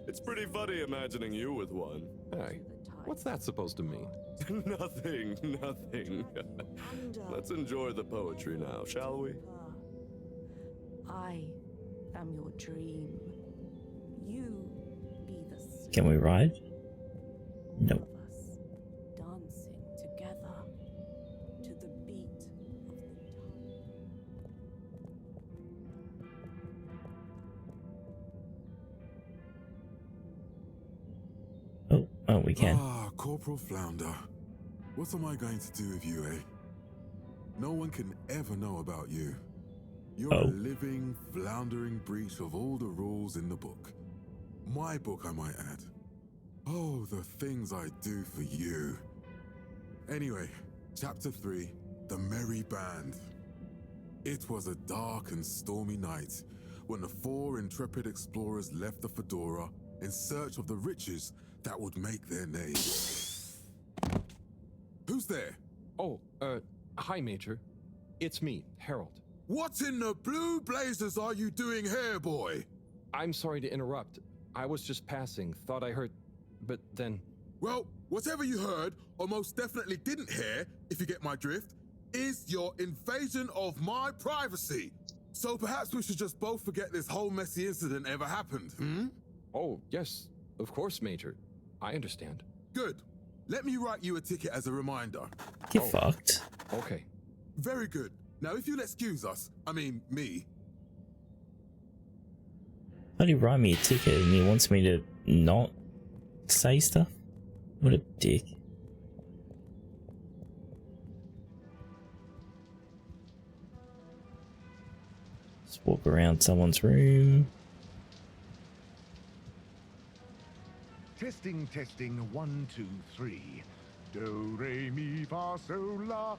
It's pretty funny imagining you with one. Hey, what's that supposed to mean? Nothing. Let's enjoy the poetry now, shall we? I am your dream. You be the sleep Can we ride? Nope. of us, dancing together to the beat of the tide. Oh, we can. Ah, Corporal Flounder. What am I going to do with you, eh? No one can ever know about you. You're a living, floundering breach of all the rules in the book. My book, I might add. Oh, the things I do for you. Anyway, Chapter 3, The Merry Band. It was a dark and stormy night when the 4 intrepid explorers left the Fedora in search of the riches that would make their name. Who's there? Oh, hi, Major. It's me, Harold. What in the blue blazers are you doing here, boy? I'm sorry to interrupt. I was just passing, thought I heard, but then... Well, whatever you heard, or most definitely didn't hear, if you get my drift, is your invasion of my privacy. So perhaps we should just both forget this whole messy incident ever happened, hmm? Oh, yes, of course, Major. I understand. Good. Let me write you a ticket as a reminder. Get fucked. Okay. Very good. Now, if you'll excuse us, I mean, me. How do you write me a ticket and he wants me to not say stuff? What a dick. Just walk around someone's room. Testing, 1, 2, 3. Do, re, mi, fa, sol, la.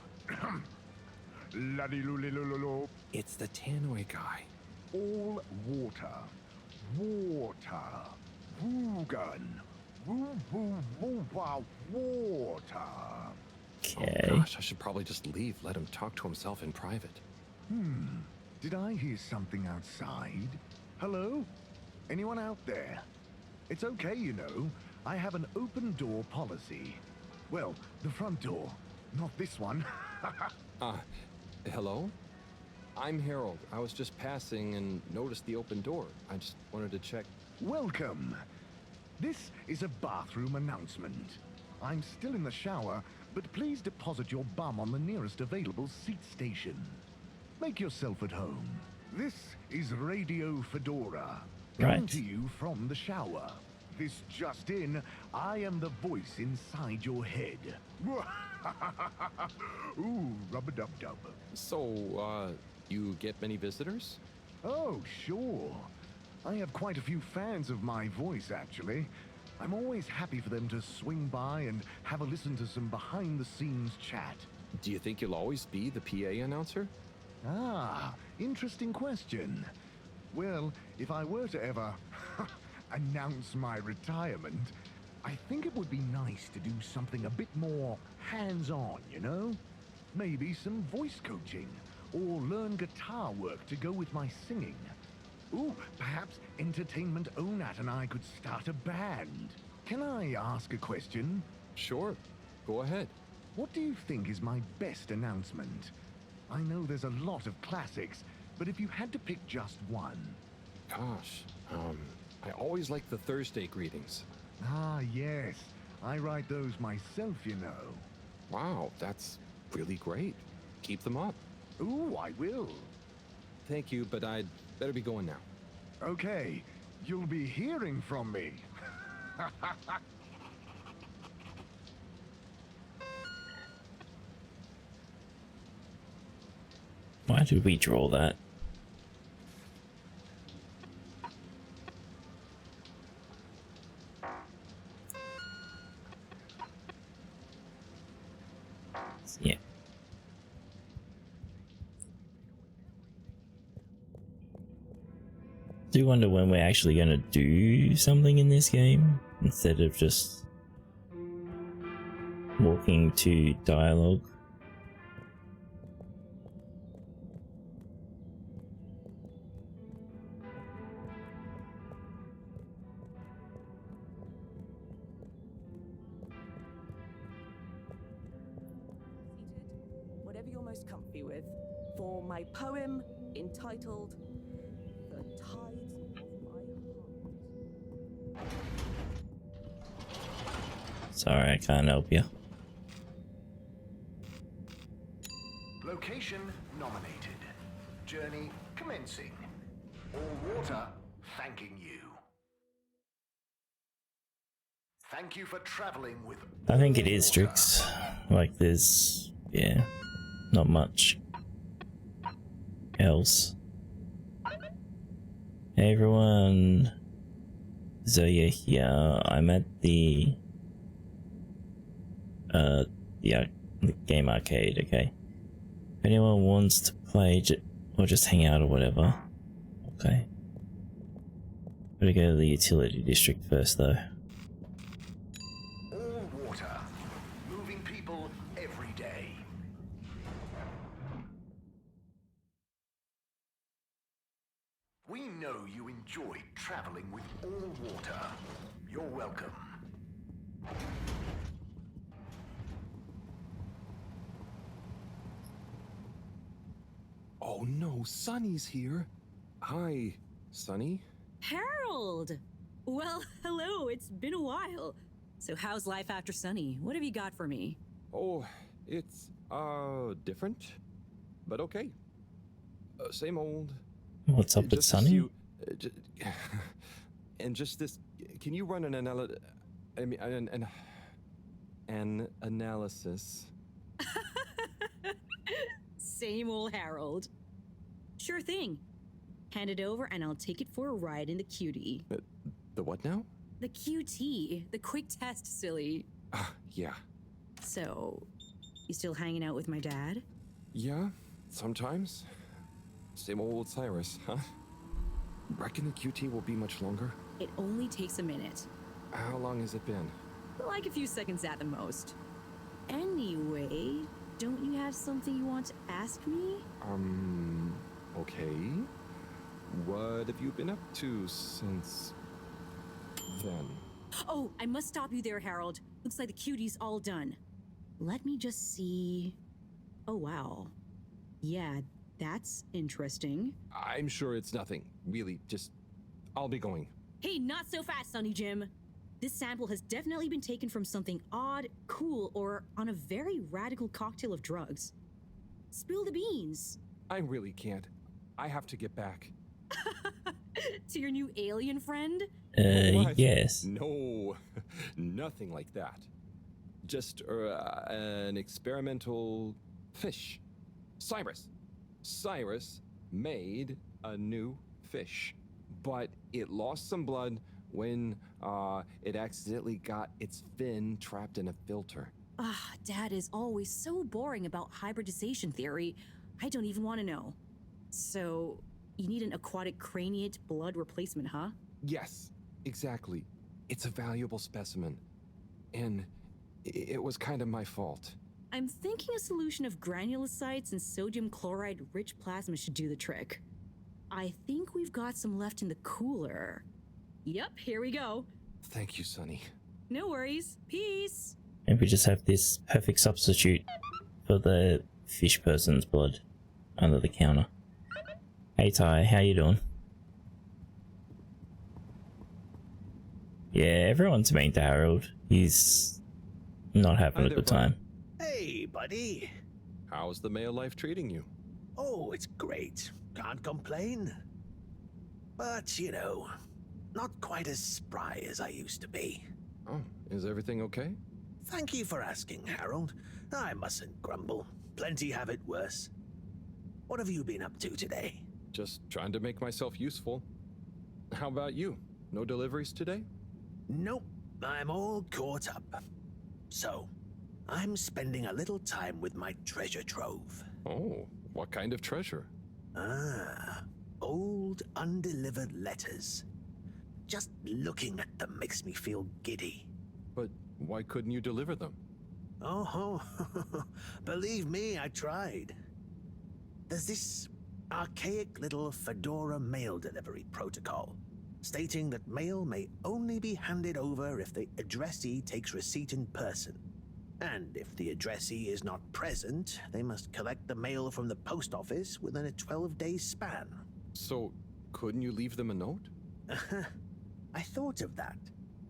La, di, lu, li, lu, lu, lu. It's the Tannoy guy. All water. Water. Woogun. Woo, woo, woo, wow, water. Okay. Oh gosh, I should probably just leave, let him talk to himself in private. Did I hear something outside? Hello? Anyone out there? It's okay, you know. I have an open door policy. Well, the front door, not this one. Hello? I'm Harold. I was just passing and noticed the open door. I just wanted to check. Welcome. This is a bathroom announcement. I'm still in the shower, but please deposit your bum on the nearest available seat station. Make yourself at home. This is Radio FEDORA, coming to you from the shower. This just in, I am the voice inside your head. Ooh, rub-a-dub-dub. So, you get many visitors? Oh, sure. I have quite a few fans of my voice, actually. I'm always happy for them to swing by and have a listen to some behind-the-scenes chat. Do you think you'll always be the PA announcer? Ah, interesting question. Well, if I were to ever announce my retirement, I think it would be nice to do something a bit more hands-on, you know? Maybe some voice coaching, or learn guitar work to go with my singing. Ooh, perhaps Entertainment Onat and I could start a band. Can I ask a question? Sure, go ahead. What do you think is my best announcement? I know there's a lot of classics, but if you had to pick just one. Gosh, I always like the Thursday greetings. Ah, yes. I write those myself, you know. Wow, that's really great. Keep them up. Ooh, I will. Thank you, but I'd better be going now. Okay, you'll be hearing from me. Why did we draw that? Yeah. I do wonder when we're actually going to do something in this game instead of just walking to dialogue. Whatever you're most comfy with, for my poem entitled The Tides of My Heart. Sorry, I can't help you. Location nominated. Journey commencing. All water thanking you. Thank you for traveling with. I think it is Strix. Like there's, yeah, not much else. Hey everyone, Zoya here. I'm at the game arcade. Okay, if anyone wants to play or just hang out or whatever, okay. Gotta go to the utility district first though. All water. Moving people every day. We know you enjoy traveling with all water. You're welcome. Oh no, Sunny's here. Hi, Sunny. Harold! Well, hello, it's been a while. So how's life after Sunny? What have you got for me? Oh, it's, different, but okay. Same old. What's up with Sunny? And just this, can you run an analysis? Same old Harold. Sure thing. Hand it over and I'll take it for a ride in the cutie. The what now? The QT, the quick test, silly. Yeah. So, you still hanging out with my dad? Yeah, sometimes. Same old Cyrus, huh? Reckon the QT will be much longer? It only takes a minute. How long has it been? Like a few seconds at the most. Anyway, don't you have something you want to ask me? Okay. What have you been up to since then? Oh, I must stop you there, Harold. Looks like the cutie's all done. Let me just see. Oh, wow. Yeah, that's interesting. I'm sure it's nothing. Really, just... I'll be going. Hey, not so fast, Sonny Jim. This sample has definitely been taken from something odd, cool, or on a very radical cocktail of drugs. Spill the beans. I really can't. I have to get back. To your new alien friend? What? Yes. No, nothing like that. Just an experimental fish. Cyrus made a new fish, but it lost some blood when it accidentally got its fin trapped in a filter. Dad is always so boring about hybridization theory. I don't even want to know. So, you need an aquatic craniate blood replacement, huh? Yes, exactly. It's a valuable specimen. And it was kind of my fault. I'm thinking a solution of granulocytes and sodium chloride-rich plasma should do the trick. I think we've got some left in the cooler. Yep, here we go. Thank you, Sonny. No worries. Peace. And we just have this perfect substitute for the fish person's blood under the counter. Hey Ty, how you doing? Yeah, everyone's mean to Harold. He's not having a good time. Hey, buddy. How's the male life treating you? Oh, it's great. Can't complain. But, you know, not quite as spry as I used to be. Oh, is everything okay? Thank you for asking, Harold. I mustn't grumble. Plenty have it worse. What have you been up to today? Just trying to make myself useful. How about you? No deliveries today? Nope, I'm all caught up. So, I'm spending a little time with my treasure trove. Oh, what kind of treasure? Old undelivered letters. Just looking at them makes me feel giddy. But why couldn't you deliver them? Oh, believe me, I tried. There's this archaic little FEDORA mail delivery protocol, stating that mail may only be handed over if the addressee takes receipt in person. And if the addressee is not present, they must collect the mail from the post office within a 12-day span. So, couldn't you leave them a note? I thought of that,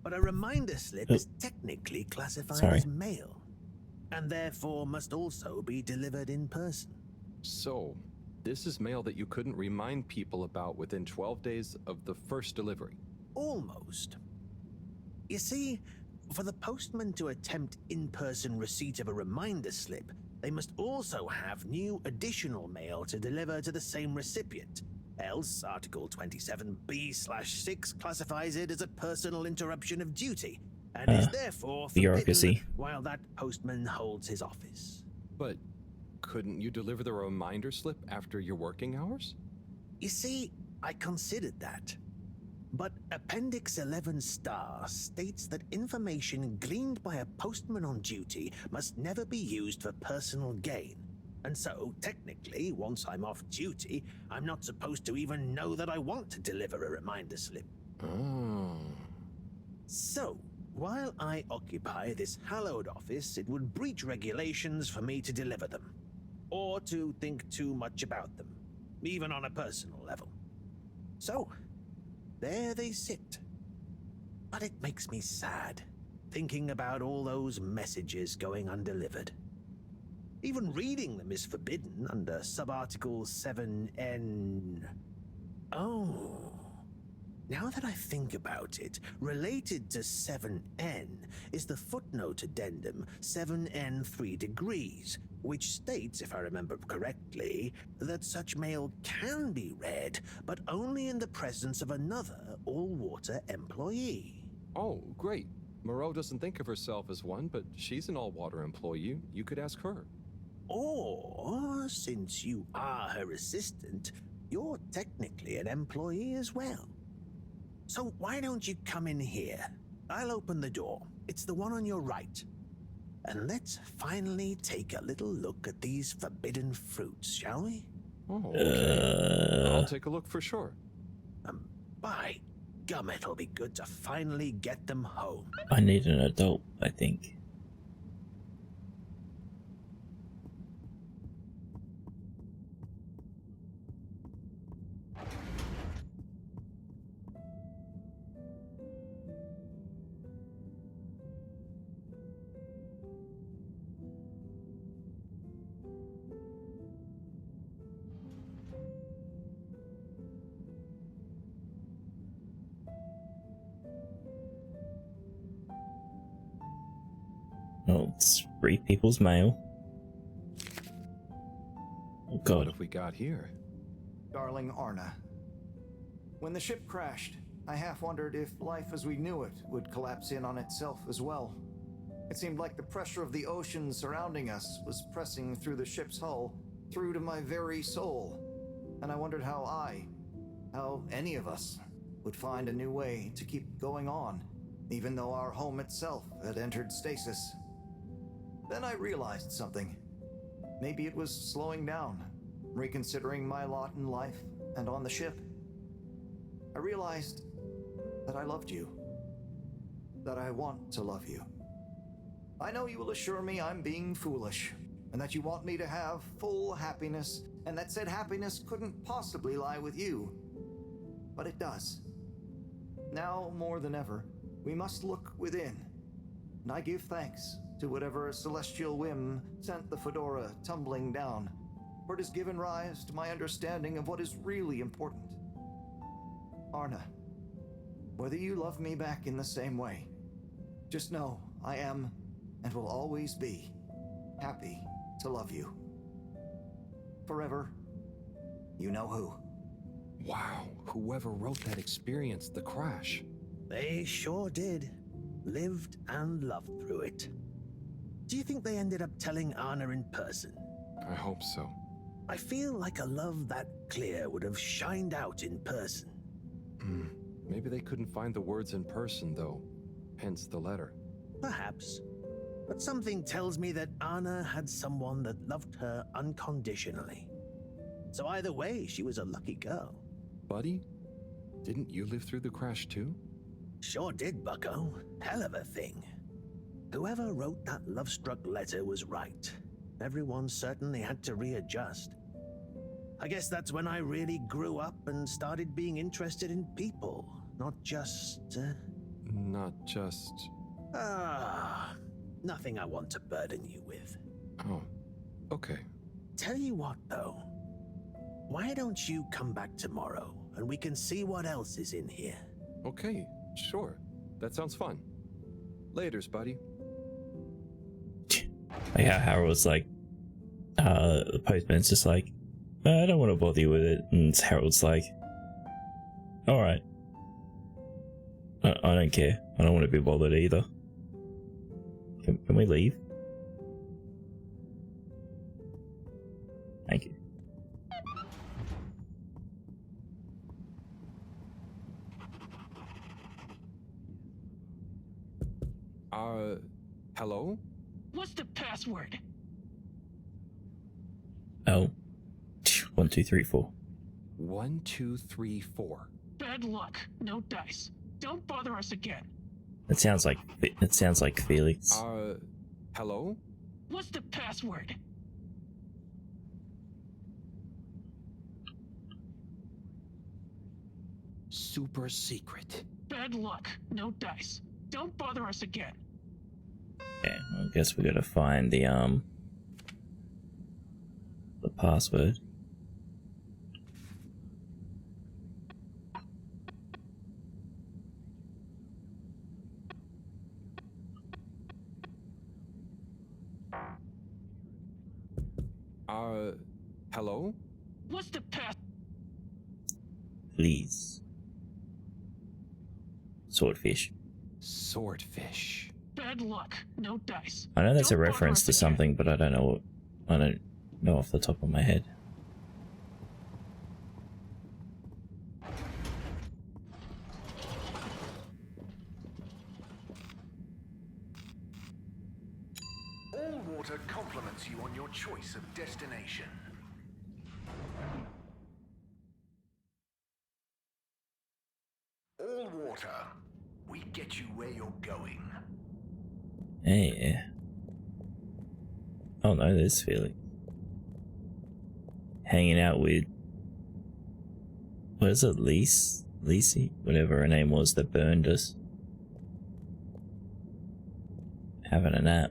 but a reminder slip is technically classified as mail, and therefore must also be delivered in person. So, this is mail that you couldn't remind people about within 12 days of the first delivery? Almost. You see, for the postman to attempt in-person receipt of a reminder slip, they must also have new additional mail to deliver to the same recipient. Else, Article 27B/6 classifies it as a personal interruption of duty, and is therefore forbidden while that postman holds his office. But couldn't you deliver the reminder slip after your working hours? You see, I considered that. But Appendix 11 Star states that information gleaned by a postman on duty must never be used for personal gain. And so, technically, once I'm off duty, I'm not supposed to even know that I want to deliver a reminder slip. Oh. So, while I occupy this hallowed office, it would breach regulations for me to deliver them, or to think too much about them, even on a personal level. So, there they sit. But it makes me sad, thinking about all those messages going undelivered. Even reading them is forbidden under subarticle 7N. Oh. Now that I think about it, related to 7N is the footnote addendum 7N 3 degrees, which states, if I remember correctly, that such mail can be read, but only in the presence of another all-water employee. Oh, great. Mareaux doesn't think of herself as one, but she's an all-water employee. You could ask her. Or, since you are her assistant, you're technically an employee as well. So why don't you come in here? I'll open the door. It's the one on your right. And let's finally take a little look at these forbidden fruits, shall we? Oh, okay. I'll take a look for sure. By gum, it'll be good to finally get them home. I need an adult, I think. Well, let's read people's mail. Oh god. What have we got here? Darling Arna, when the ship crashed, I half wondered if life as we knew it would collapse in on itself as well. It seemed like the pressure of the ocean surrounding us was pressing through the ship's hull, through to my very soul. And I wondered how any of us would find a new way to keep going on, even though our home itself had entered stasis. Then I realized something. Maybe it was slowing down, reconsidering my lot in life and on the ship. I realized that I loved you, that I want to love you. I know you will assure me I'm being foolish, and that you want me to have full happiness, and that said happiness couldn't possibly lie with you. But it does. Now, more than ever, we must look within, and I give thanks to whatever celestial whim sent the Fedora tumbling down, for it has given rise to my understanding of what is really important. Arna, whether you love me back in the same way, just know I am, and will always be, happy to love you. Forever, you know who. Wow, whoever wrote that experienced the crash. They sure did. Lived and loved through it. Do you think they ended up telling Anna in person? I hope so. I feel like a love that clear would have shined out in person. Maybe they couldn't find the words in person, though. Hence the letter. Perhaps. But something tells me that Anna had someone that loved her unconditionally. So either way, she was a lucky girl. Buddy, didn't you live through the crash too? Sure did, bucko. Hell of a thing. Whoever wrote that love-struck letter was right. Everyone certainly had to readjust. I guess that's when I really grew up and started being interested in people, not just... nothing I want to burden you with. Oh, okay. Tell you what, though. Why don't you come back tomorrow, and we can see what else is in here? Okay, sure. That sounds fun. Laters, buddy. Yeah, Harold's like, the postman's just like, I don't want to bother you with it. And Harold's like, alright. I don't care. I don't want to be bothered either. Can we leave? Thank you. Hello? What's the password? Oh. 1, 2, 3, 4. 1, 2, 3, 4. Bad luck. No dice. Don't bother us again. It sounds like Felix. Hello? What's the password? Super secret. Bad luck. No dice. Don't bother us again. Okay, I guess we gotta find the password. Hello? What's the pass? Please. Swordfish. Swordfish. Bad luck. No dice. I know that's Don't a bother reference us to again. something, but I don't know off the top of my head. All water compliments you on your choice of destination. All water. We get you where you're going. Hey. Oh no, there's Felix. Hanging out with... What is it, Lacey? Whatever her name was that burned us. Having a nap.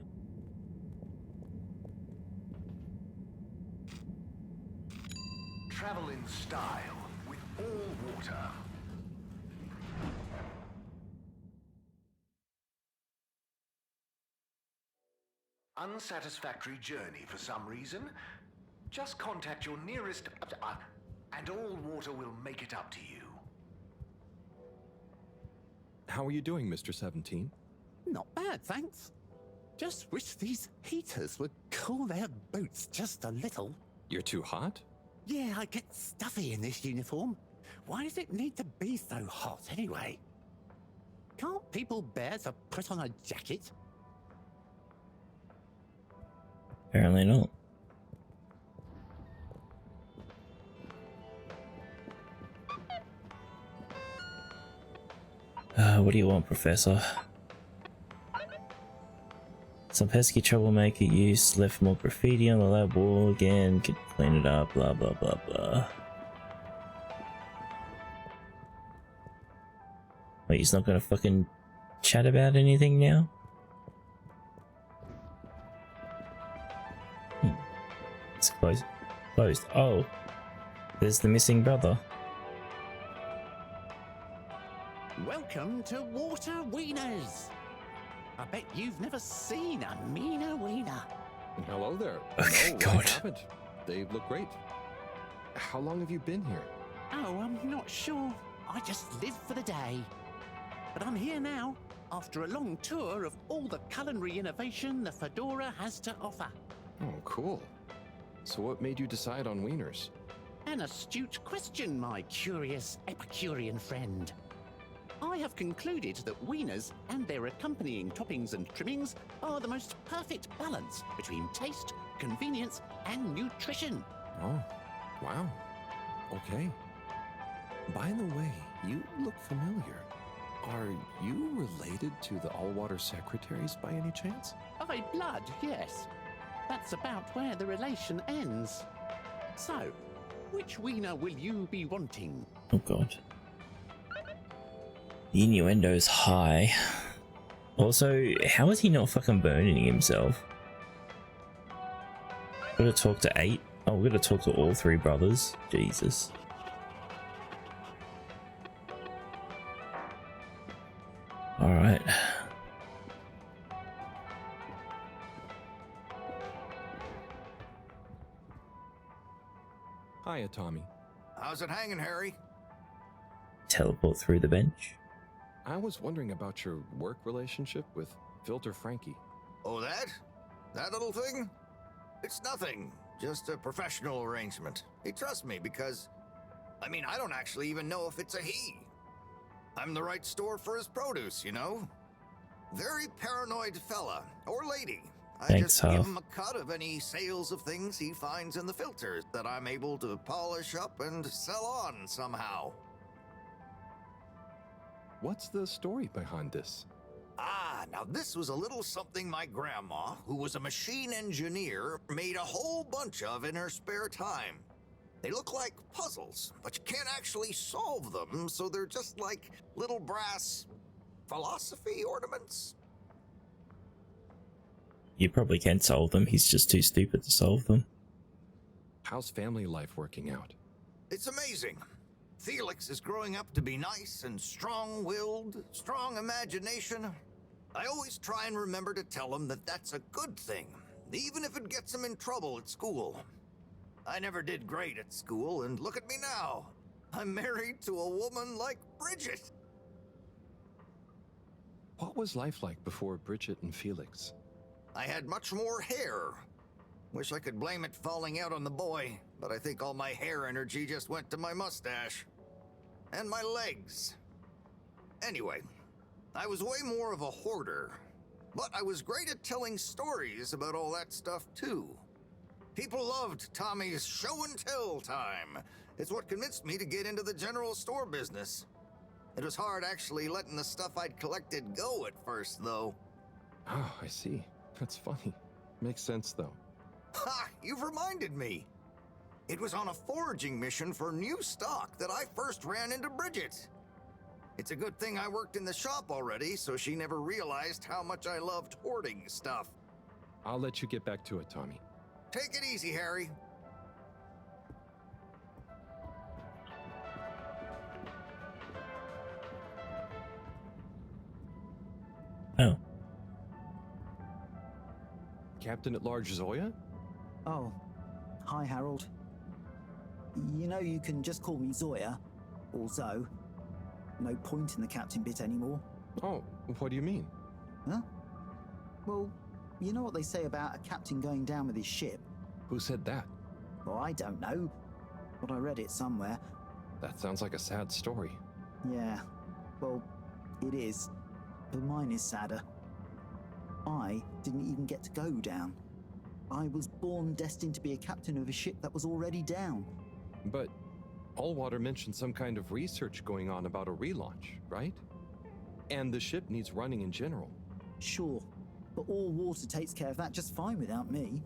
Travel in style with all water. unsatisfactory journey for some reason, just contact your nearest... and all water will make it up to you. How are you doing, Mr. 17? Not bad, thanks. Just wish these heaters would cool their boots just a little. You're too hot? Yeah, I get stuffy in this uniform. Why does it need to be so hot anyway? Can't people bear to put on a jacket? Apparently not. What do you want, Professor? Some pesky troublemaker use left more graffiti on the lab wall again. Could clean it up, blah blah blah blah. Wait, he's not gonna fucking chat about anything now? It's closed. Closed. Oh, there's the missing brother. Welcome to Water Wieners. I bet you've never seen a meaner wiener. Hello there. Okay, no, God. I haven't. They look great. How long have you been here? Oh, I'm not sure. I just live for the day. But I'm here now, after a long tour of all the culinary innovation the Fedora has to offer. Oh, cool. So what made you decide on wieners? An astute question, my curious Epicurean friend. I have concluded that wieners and their accompanying toppings and trimmings are the most perfect balance between taste, convenience, and nutrition. Oh, wow. Okay. By the way, you look familiar. Are you related to the All-Water Secretaries by any chance? By blood, yes. That's about where the relation ends. So, which wiener will you be wanting? Oh god. The innuendo's high. Also, how is he not fucking burning himself? Gotta talk to 8? Oh, we gotta talk to all 3 brothers. Jesus. Alright. Hiya, Tommy. How's it hanging, Harry? Teleport through the bench. I was wondering about your work relationship with Filter Frankie. Oh, that? That little thing? It's nothing. Just a professional arrangement. He trusts me because... I mean, I don't actually even know if it's a he. I'm the right store for his produce, you know? Very paranoid fella. Or lady. I just give him a cut of any sales of things he finds in the filters that I'm able to polish up and sell on somehow. What's the story behind this? Ah, now this was a little something my grandma, who was a machine engineer, made a whole bunch of in her spare time. They look like puzzles, but you can't actually solve them, so they're just like little brass philosophy ornaments. You probably can solve them, he's just too stupid to solve them. How's family life working out? It's amazing. Felix is growing up to be nice and strong-willed, strong imagination. I always try and remember to tell him that that's a good thing, even if it gets him in trouble at school. I never did great at school, and look at me now. I'm married to a woman like Bridget. What was life like before Bridget and Felix? I had much more hair. Wish I could blame it falling out on the boy, but I think all my hair energy just went to my mustache. And my legs. Anyway, I was way more of a hoarder, but I was great at telling stories about all that stuff too. People loved Tommy's show and tell time. It's what convinced me to get into the general store business. It was hard actually letting the stuff I'd collected go at first, though. Oh, I see. That's funny. Makes sense, though. Ha! You've reminded me. It was on a foraging mission for new stock that I first ran into Bridget. It's a good thing I worked in the shop already, so she never realized how much I loved hoarding stuff. I'll let you get back to it, Tommy. Take it easy, Harry. Oh. Captain at Large Zoya? Oh, hi Harold. You know you can just call me Zoya, or Zo. No point in the captain bit anymore. Oh, what do you mean? Huh? Well, you know what they say about a captain going down with his ship? Who said that? Well, I don't know, but I read it somewhere. That sounds like a sad story. Yeah, well, it is, but mine is sadder. I didn't even get to go down. I was born destined to be a captain of a ship that was already down. But Allwater mentioned some kind of research going on about a relaunch, right? And the ship needs running in general. Sure, but Allwater takes care of that just fine without me.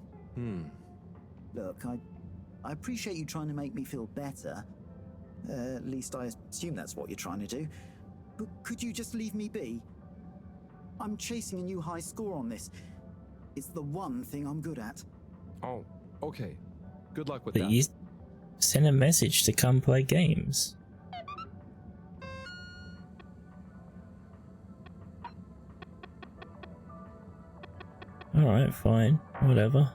Look, I appreciate you trying to make me feel better. At least I assume that's what you're trying to do. But could you just leave me be? I'm chasing a new high score on this. It's the one thing I'm good at. Oh, okay. Good luck with But that. you sent a message to come play games. Alright, fine. Whatever.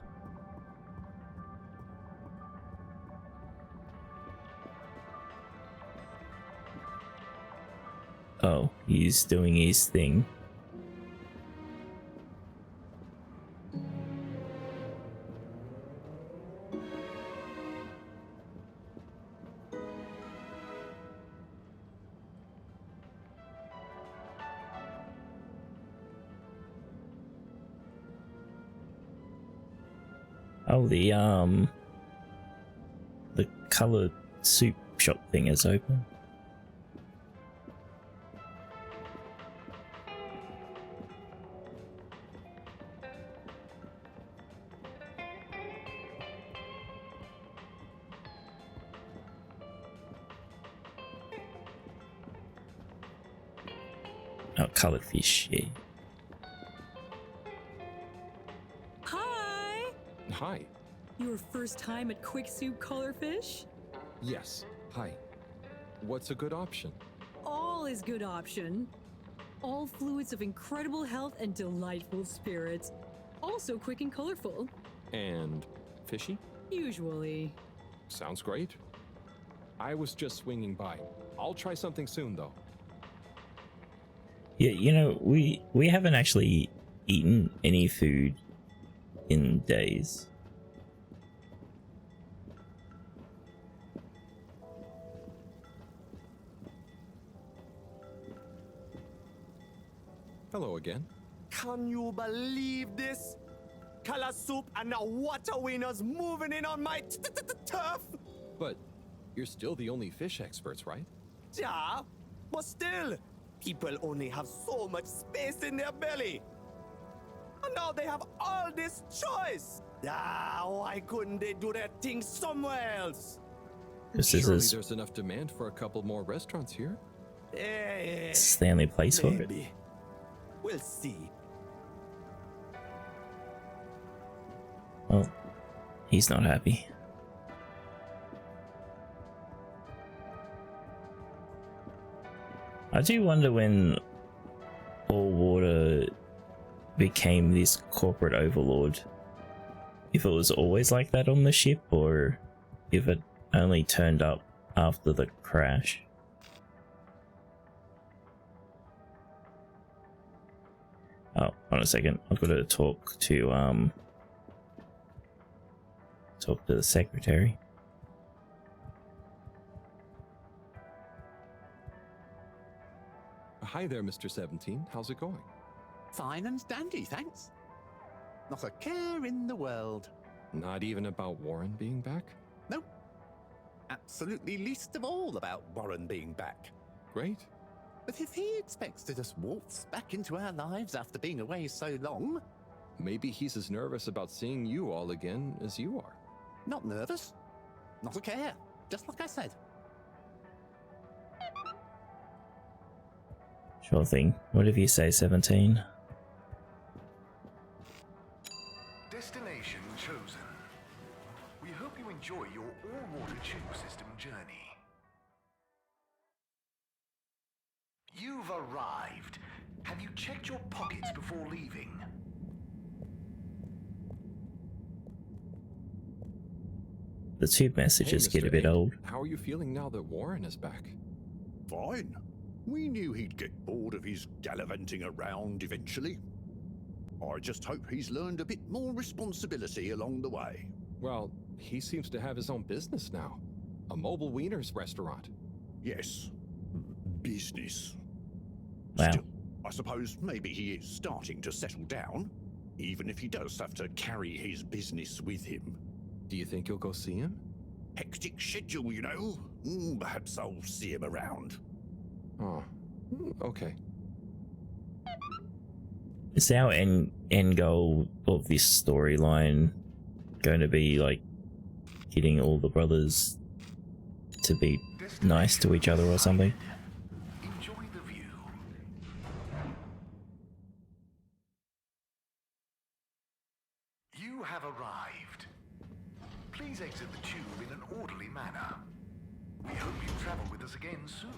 Oh, he's doing his thing. Oh, the colored soup shop thing is open. Oh, colored fish, yeah. Hi! Hi. Your first time at Quick Soup Colorfish? Yes. Hi. What's a good option? All is good option. All fluids of incredible health and delightful spirits. Also quick and colorful. And fishy? Usually. Sounds great. I was just swinging by. I'll try something soon, though. Yeah, you know, we haven't actually eaten any food in days. Hello again. Can you believe this? Color soup and the water winners moving in on my turf? But you're still the only fish experts, right? Yeah, but still, people only have so much space in their belly. And now they have all this choice. Ah, why couldn't they do their thing somewhere else? Surely there's enough demand for a couple more restaurants here. This is the only place for it. We'll see. Well, he's not happy. I do wonder when Allwater became this corporate overlord, if it was always like that on the ship, or if it only turned up after the crash. Oh, hold on a second. I've got to talk to the secretary. Hi there, Mr. 17. How's it going? Fine and dandy, thanks. Not a care in the world. Not even about Warren being back? Nope. Absolutely least of all about Warren being back. Great. But if he expects to just waltz back into our lives after being away so long... Maybe he's as nervous about seeing you all again as you are. Not nervous. Not a care. Just like I said. Sure thing. Whatever you say, 17. Destination chosen. We hope you enjoy your all-water tube system journey. You've arrived. Have you checked your pockets before leaving? the tube messages Hey, get a Mr. bit A, old. How are you feeling now that Warren is back? Fine. We knew he'd get bored of his gallivanting around eventually. I just hope he's learned a bit more responsibility along the way. Well, he seems to have his own business now. A mobile wieners restaurant. Yes. Business. Wow. Still, I suppose maybe he is starting to settle down, even if he does have to carry his business with him. Do you think you'll go see him? Hectic schedule, you know. Perhaps I'll see him around. Oh, okay. Is our end goal of this storyline going to be like getting all the brothers to be nice to each other or something? Enjoy the view. You have arrived. Please exit the tube in an orderly manner. We hope you travel with us again soon.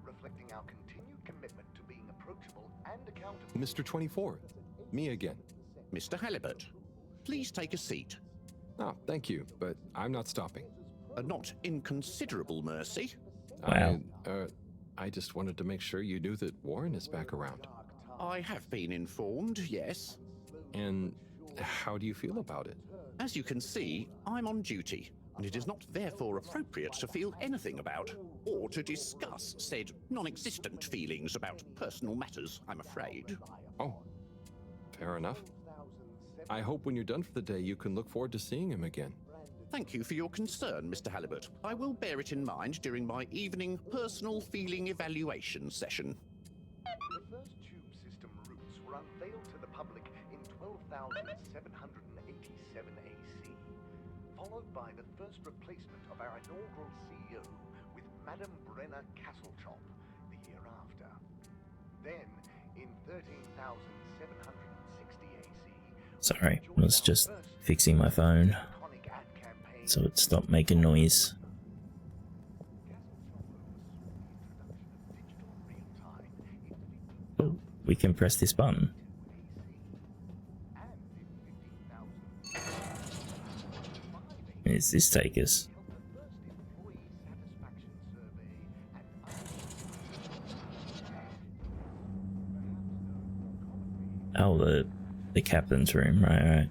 Reflecting our continued commitment to being approachable and accountable. Mr. 24, me again. Mr. Halibut, please take a seat. Oh, thank you, but I'm not stopping. A not inconsiderable mercy. Wow. I just wanted to make sure you knew that Warren is back around. I have been informed, yes. And how do you feel about it? As you can see, I'm on duty, and it is not therefore appropriate to feel anything about, or to discuss said non-existent feelings about personal matters, I'm afraid. Oh, fair enough. I hope when you're done for the day you can look forward to seeing him again. Thank you for your concern, Mr. Halibut. I will bear it in mind during my evening personal feeling evaluation session. The first tube system routes were unveiled to the public in 12,787 AC, followed by the first replacement of our inaugural CEO with Madame Brenna Castletop the year after. Then, in 13,760 AC... Sorry, I was just fixing my phone so it stopped making noise. Oh, we can press this button. Where does this take us? Oh, the captain's room, right.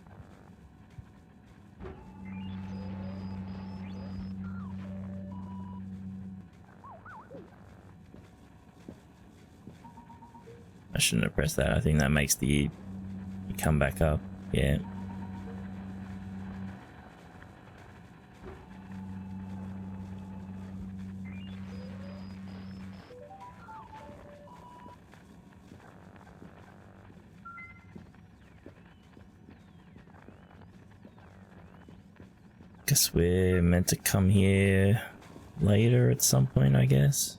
I shouldn't have pressed that. I think that makes the come back up. Yeah. Guess we're meant to come here later at some point, I guess.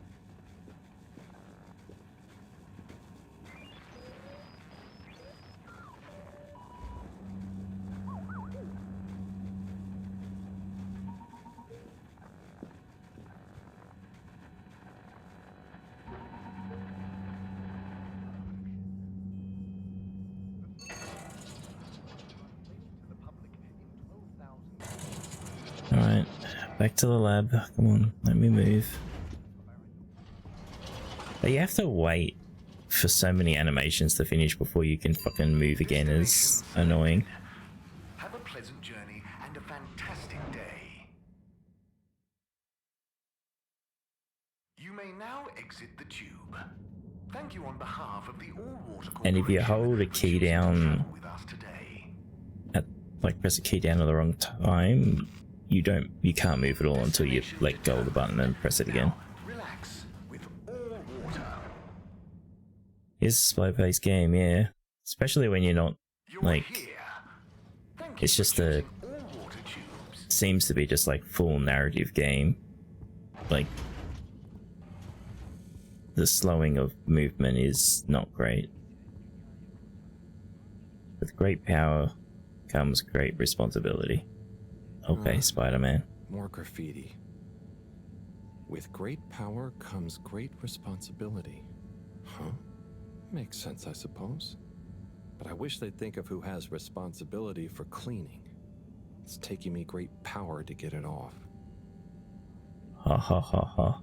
Alright, back to the lab. Come on, let me move. But you have to wait for so many animations to finish before you can fucking move again is annoying. Have a pleasant journey and a fantastic day. You may now exit the tube. Thank you on behalf of the All-Water Corporation. And if you hold a key down with us today. at like press a key down at the wrong time, you can't move at all until you let go of the button and press it again. Relax with all water. It's a slow-paced game, yeah. Especially when you're not like it's just a seems to be just like full narrative game. Like the slowing of movement is not great. With great power comes great responsibility. Okay, Spider-Man. More graffiti. With great power comes great responsibility. Huh? Makes sense, I suppose. but I wish they'd think of who has responsibility for cleaning. It's taking me great power to get it off. Ha ha ha ha.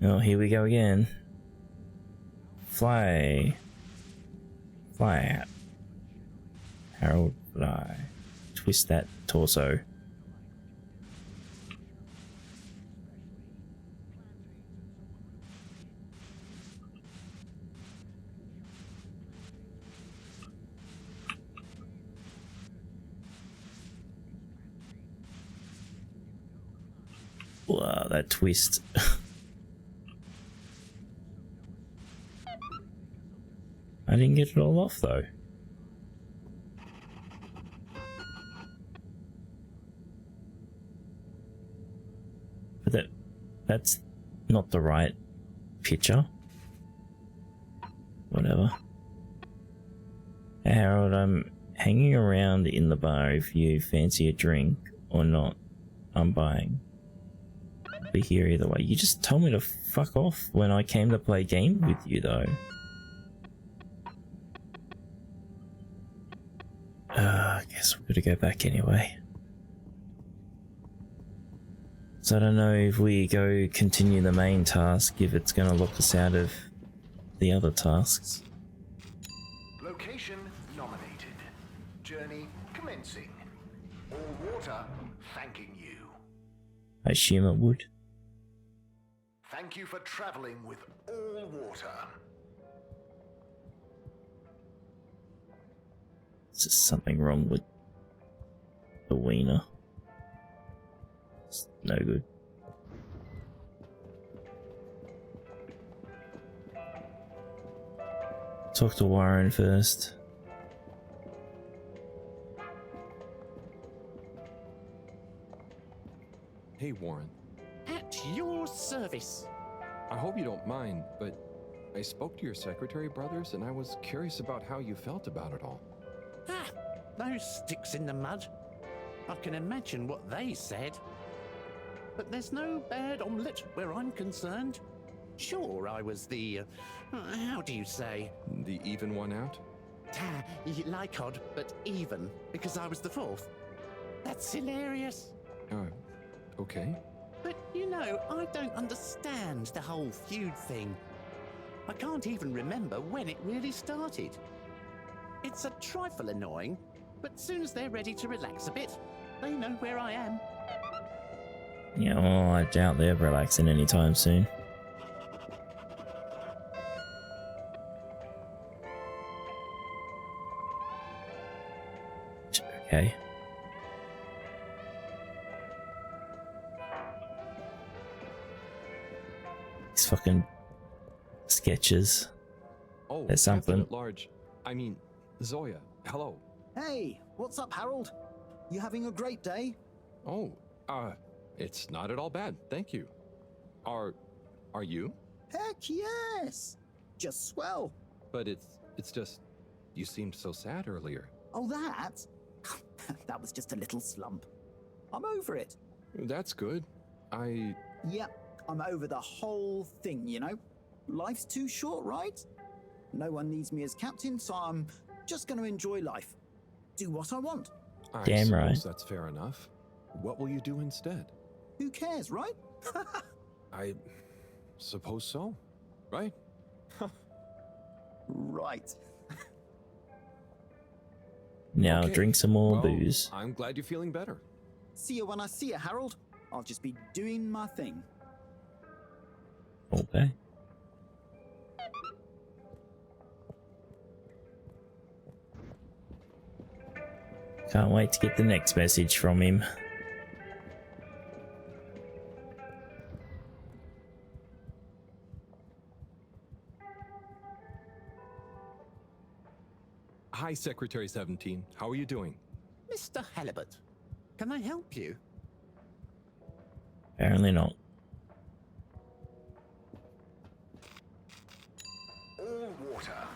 Oh, here we go again. Fly. Fly out. Harold, fly. Twist that torso. Wow, that twist. I didn't get it all off though. But that's not the right picture. Whatever. Hey Harold, I'm hanging around in the bar if you fancy a drink or not. I'm buying. I'll be here either way. You just told me to fuck off when I came to play games with you though. I guess we're gonna go back anyway. So I don't know if we go continue the main task, if it's gonna lock us out of the other tasks. Location nominated. Journey commencing. All water thanking you. I assume it would. Thank you for traveling with all water. Is there something wrong with the wiener? It's no good. Talk to Warren first. Hey, Warren. At your service. I hope you don't mind, but I spoke to your secretary brothers and I was curious about how you felt about it all. Ah, those sticks in the mud. I can imagine what they said. But there's no bad omelette where I'm concerned. Sure, I was the, how do you say? The even one out? Like odd, but even, because I was the fourth. That's hilarious. Okay. But, you know, I don't understand the whole feud thing. I can't even remember when it really started. It's a trifle annoying, but soon as they're ready to relax a bit, they know where I am. Yeah, well, I doubt they're relaxing anytime soon. Okay. These fucking sketches. Oh, there's something. Captain at large. I mean, Zoya, hello. Hey, what's up, Harold? You having a great day? Oh, it's not at all bad, thank you. Are you? Heck yes! Just swell. But it's just, you seemed so sad earlier. Oh, that? That was just a little slump. I'm over it. That's good. Yep, I'm over the whole thing, you know? Life's too short, right? No one needs me as captain, so I'm just going to enjoy life. Do what I want. Damn right. That's fair enough. What will you do instead? Who cares, right? I suppose so, right? Right. Now Okay. drink some more Well, booze. I'm glad you're feeling better. See you when I see you, Harold. I'll just be doing my thing. Okay. Can't wait to get the next message from him. Hi, Secretary 17. How are you doing? Mr. Halibut, can I help you? Apparently not. All water.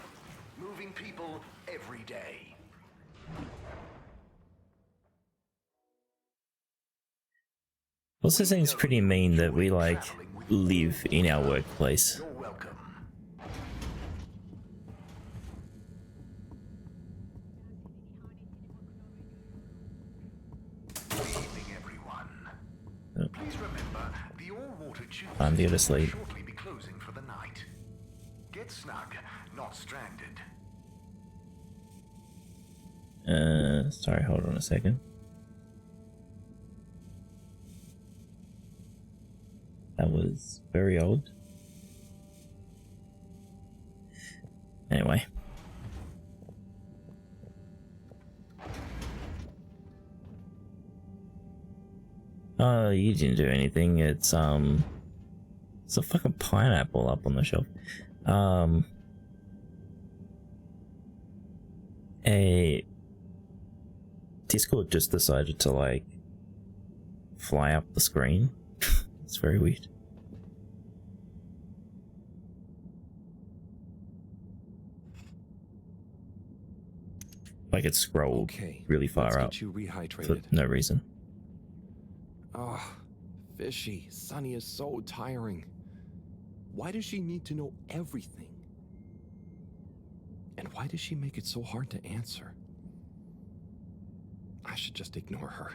Moving people every day. Also seems pretty mean that we like live in our workplace. You're welcome. Please remember, the all-water tube Time to go to will sleep. shortly be closing for the night. Get snug, not stranded. Sorry, hold on a second. That was very old. Anyway. Oh, you didn't do anything. It's a fucking pineapple up on the shelf. A Discord just decided to like fly up the screen. It's very weird. Like it scrolled really far up you rehydrated. for no reason. Ah, fishy. Sunny is so tiring. Why does she need to know everything? And why does she make it so hard to answer? I should just ignore her,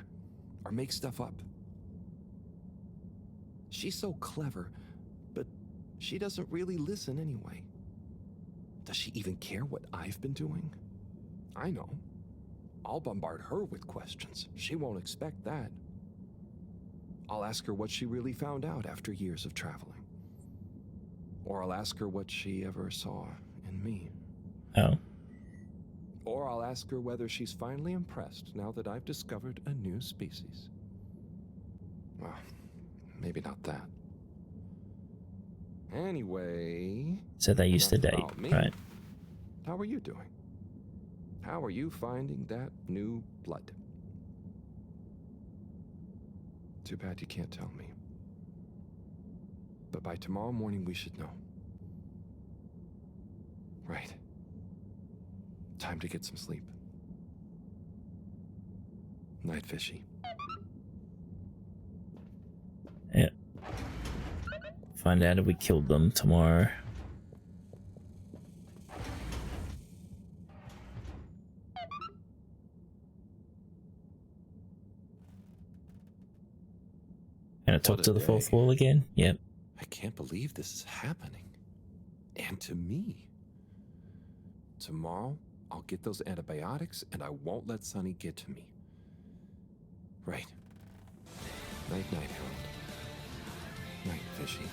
or make stuff up. She's so clever, but she doesn't really listen anyway. Does she even care what I've been doing? I know. I'll bombard her with questions. She won't expect that. I'll ask her what she really found out after years of traveling. Or I'll ask her what she ever saw in me. Oh. Or I'll ask her whether she's finally impressed now that I've discovered a new species. Well, maybe not that. Anyway... So they used to enough date, about me. right? How are you doing? How are you finding that new blood? Too bad you can't tell me. But by tomorrow morning we should know. Right. Time to get some sleep. Night, fishy. Yeah. Find out if we killed them tomorrow. Gonna talk to the fourth wall again? Yep. I can't believe this is happening. And to me. Tomorrow, I'll get those antibiotics and I won't let Sunny get to me. Right. Night-night, Harold. Night, fishy.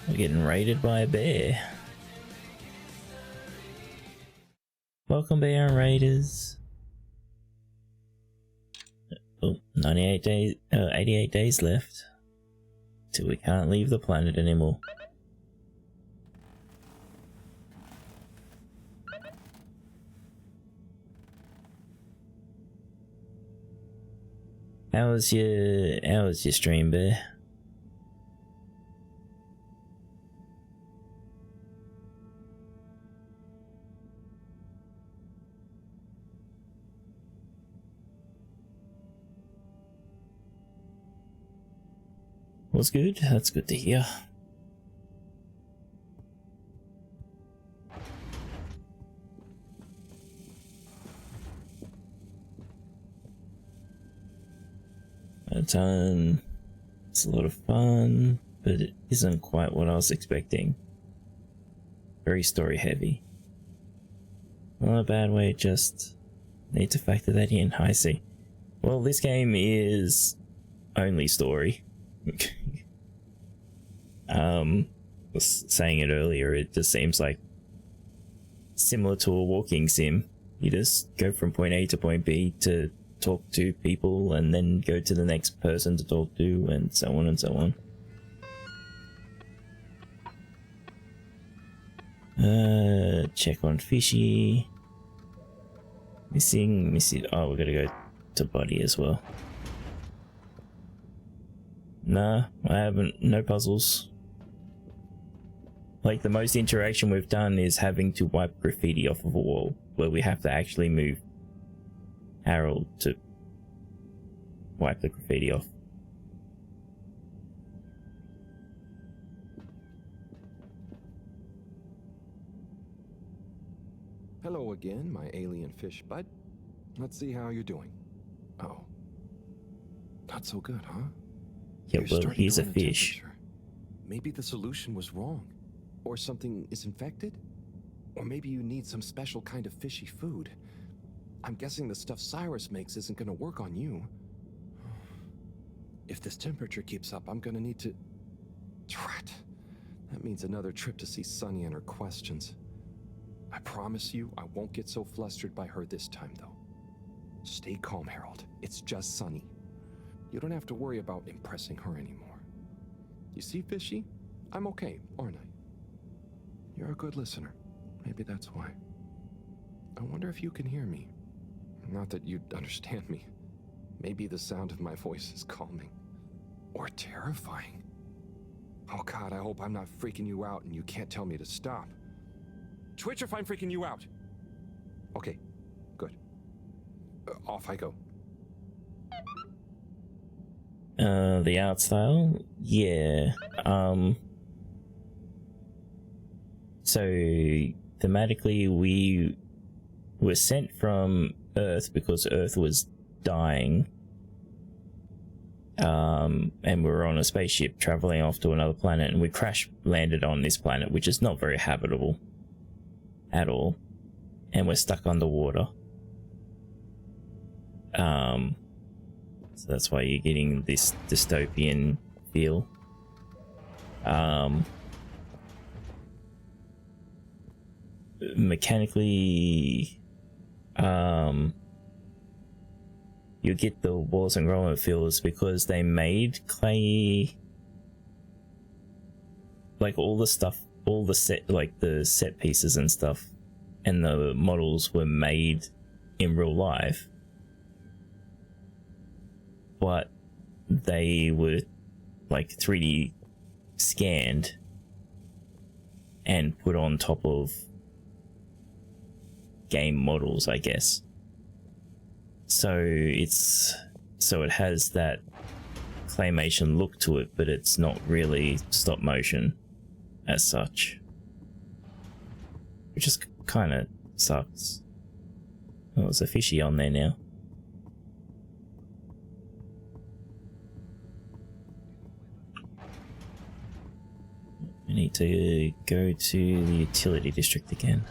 We're getting raided by a bear. Welcome, bear and raiders. Oh, 98 days, 88 days left till we can't leave the planet anymore. How was your stream, bear? Was good? That's good to hear. It's a lot of fun, but it isn't quite what I was expecting. Very story heavy. Not a bad way, just need to factor that in. I see. Well, this game is only story. Was saying it earlier, it just seems like similar to a walking sim. You just go from point A to point B to talk to people and then go to the next person to talk to, and so on and so on. Check on fishy. Missing. Oh, we gotta go to body as well. Nah, I haven't. No puzzles. Like, the most interaction we've done is having to wipe graffiti off of a wall, where we have to actually move Harold to wipe the graffiti off. Hello again, my alien fish bud. Let's see how you're doing. Oh. Not so good, huh? Yeah, You're well, starting he's to a run fish. temperature. Maybe the solution was wrong. Or something is infected? Or maybe you need some special kind of fishy food. I'm guessing the stuff Cyrus makes isn't gonna work on you. If this temperature keeps up, I'm gonna need to... Drat. That means another trip to see Sunny and her questions. I promise you, I won't get so flustered by her this time, though. Stay calm, Harold. It's just Sunny. You don't have to worry about impressing her anymore. You see, Fishy? I'm okay, aren't I? You're a good listener. Maybe that's why. I wonder if you can hear me. Not that you'd understand me. Maybe the sound of my voice is calming. Or terrifying. Oh God, I hope I'm not freaking you out and you can't tell me to stop. Twitch if I'm freaking you out. Okay, good. Off I go. The art style? Yeah. So, thematically, we were sent from Earth because Earth was dying. And we were on a spaceship traveling off to another planet, and we crash landed on this planet, which is not very habitable at all. And we're stuck underwater. So that's why you're getting this dystopian feel. Mechanically, you get the Wallace and Gromit feels because they made clay, like all the stuff, all the set, like the set pieces and stuff, and the models were made in real life, but they were like 3D scanned and put on top of game models, I guess. So it has that claymation look to it, but it's not really stop motion as such, which just kind of sucks. Oh, there's a fishy on there now. We need to go to the utility district again.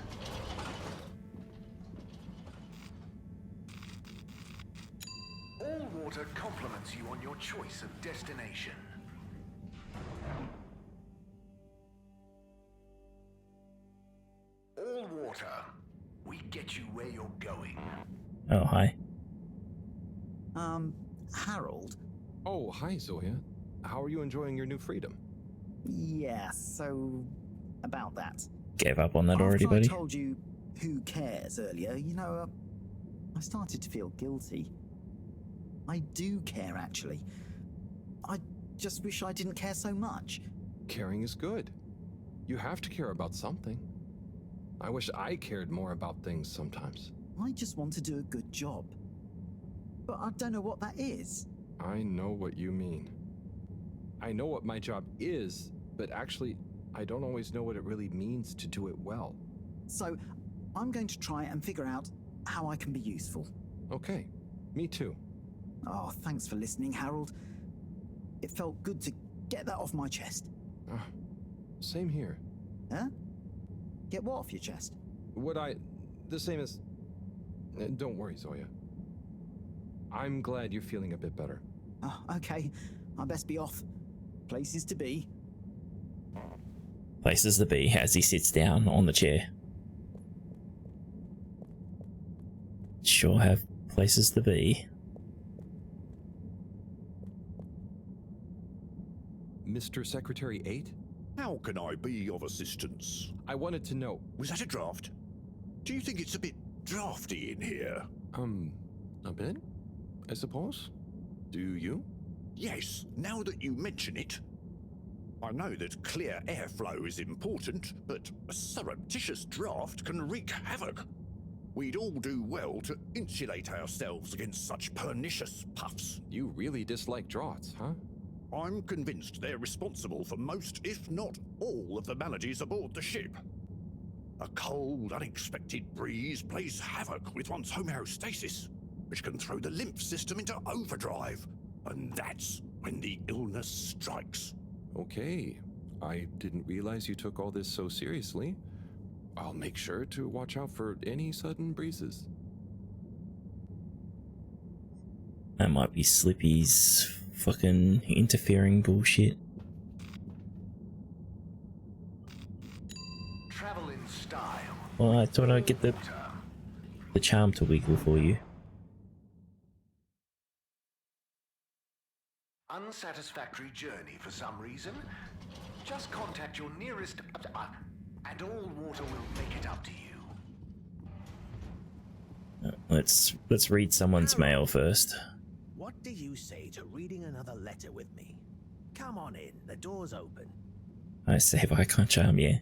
All water compliments you on your choice of destination. All water, we get you where you're going. Oh, hi. Harold? Oh, hi, Zoya. How are you enjoying your new freedom? Yeah, so about that. Gave up on that already, After buddy? I told you who cares earlier, you know, I started to feel guilty. I do care, actually. I just wish I didn't care so much. Caring is good. You have to care about something. I wish I cared more about things sometimes. I just want to do a good job. But I don't know what that is. I know what you mean. I know what my job is, but actually, I don't always know what it really means to do it well. So, I'm going to try and figure out how I can be useful. Okay, me too. Oh, thanks for listening, Harold. It felt good to get that off my chest. Same here. Huh? Get what off your chest? The same as... Don't worry, Zoya. I'm glad you're feeling a bit better. Oh, okay. I best be off. Places to be. Places to be as he sits down on the chair. Sure have places to be. Mr. Secretary 8? How can I be of assistance? I wanted to know... Was that a draft? Do you think it's a bit drafty in here? A bit? I suppose? Do you? Yes, now that you mention it. I know that clear airflow is important, but a surreptitious draft can wreak havoc. We'd all do well to insulate ourselves against such pernicious puffs. You really dislike draughts, huh? I'm convinced they're responsible for most, if not all, of the maladies aboard the ship. A cold, unexpected breeze plays havoc with one's homeostasis, which can throw the lymph system into overdrive. And that's when the illness strikes. Okay. I didn't realize you took all this so seriously. I'll make sure to watch out for any sudden breezes. That might be Slippy's fucking interfering bullshit. Travel in style. Well, I thought I'd get the charm to wiggle for you. Unsatisfactory journey for some reason? Just contact your nearest and all water will make it up to you. Let's read someone's mail first. What do you say to reading another letter with me? Come on in, the door's open. I say I can't charm you.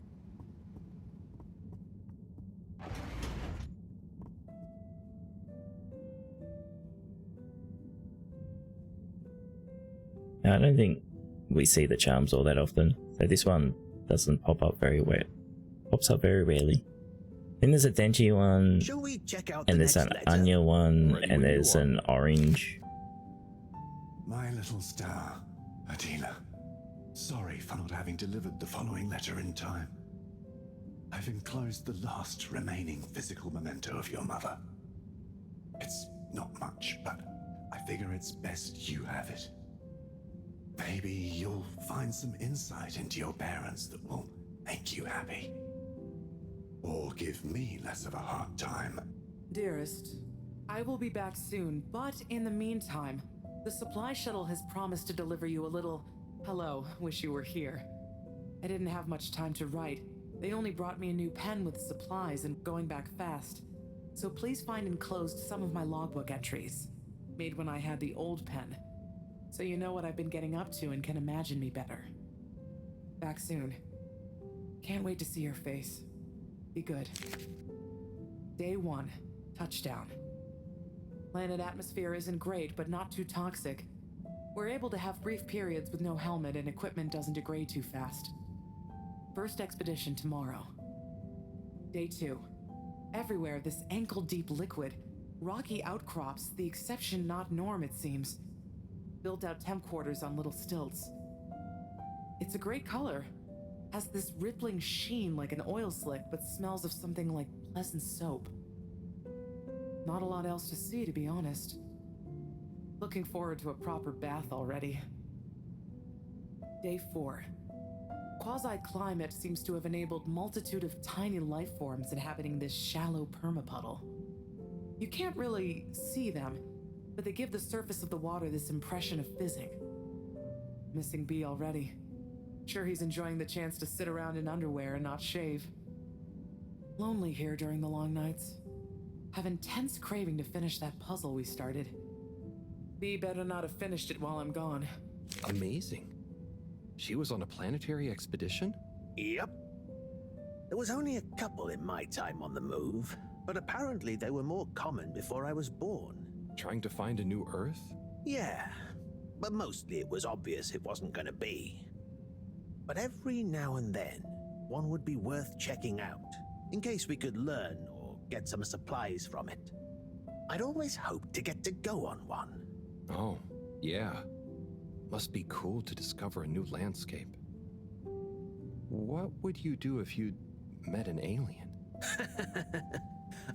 I don't think we see the charms all that often, so this one doesn't pop up very well. Pops up very rarely. Then there's a Denji one, Shall we check out and the there's an next letter? Anya one, Ready and when you there's are. an orange. My little star, Adila. Sorry for not having delivered the following letter in time. I've enclosed the last remaining physical memento of your mother. It's not much, but I figure it's best you have it. Maybe you'll find some insight into your parents that will make you happy. Or give me less of a hard time. Dearest, I will be back soon, but in the meantime, the supply shuttle has promised to deliver you a little hello, wish you were here. I didn't have much time to write. They only brought me a new pen with supplies and going back fast. So please find enclosed some of my logbook entries, made when I had the old pen, so you know what I've been getting up to and can imagine me better. Back soon. Can't wait to see your face. Be good. Day 1, touchdown. Planet atmosphere isn't great, but not too toxic. We're able to have brief periods with no helmet and equipment doesn't degrade too fast. First expedition tomorrow. Day 2. Everywhere this ankle-deep liquid. Rocky outcrops, the exception not norm it seems. Built out temp quarters on little stilts. It's a great color. Has this rippling sheen like an oil slick, but smells of something like pleasant soap. Not a lot else to see, to be honest. Looking forward to a proper bath already. Day 4. Quasi-climate seems to have enabled multitude of tiny life forms inhabiting this shallow permapuddle. You can't really see them, but they give the surface of the water this impression of fizzing. Missing B already. Sure he's enjoying the chance to sit around in underwear and not shave. Lonely here during the long nights. Have intense craving to finish that puzzle we started. B better not have finished it while I'm gone. Amazing. She was on a planetary expedition? Yep. There was only a couple in my time on the move, but apparently they were more common before I was born. Trying to find a new Earth? Yeah, but mostly it was obvious it wasn't gonna be. But every now and then, one would be worth checking out, in case we could learn or get some supplies from it. I'd always hoped to get to go on one. Oh, yeah. Must be cool to discover a new landscape. What would you do if you met an alien?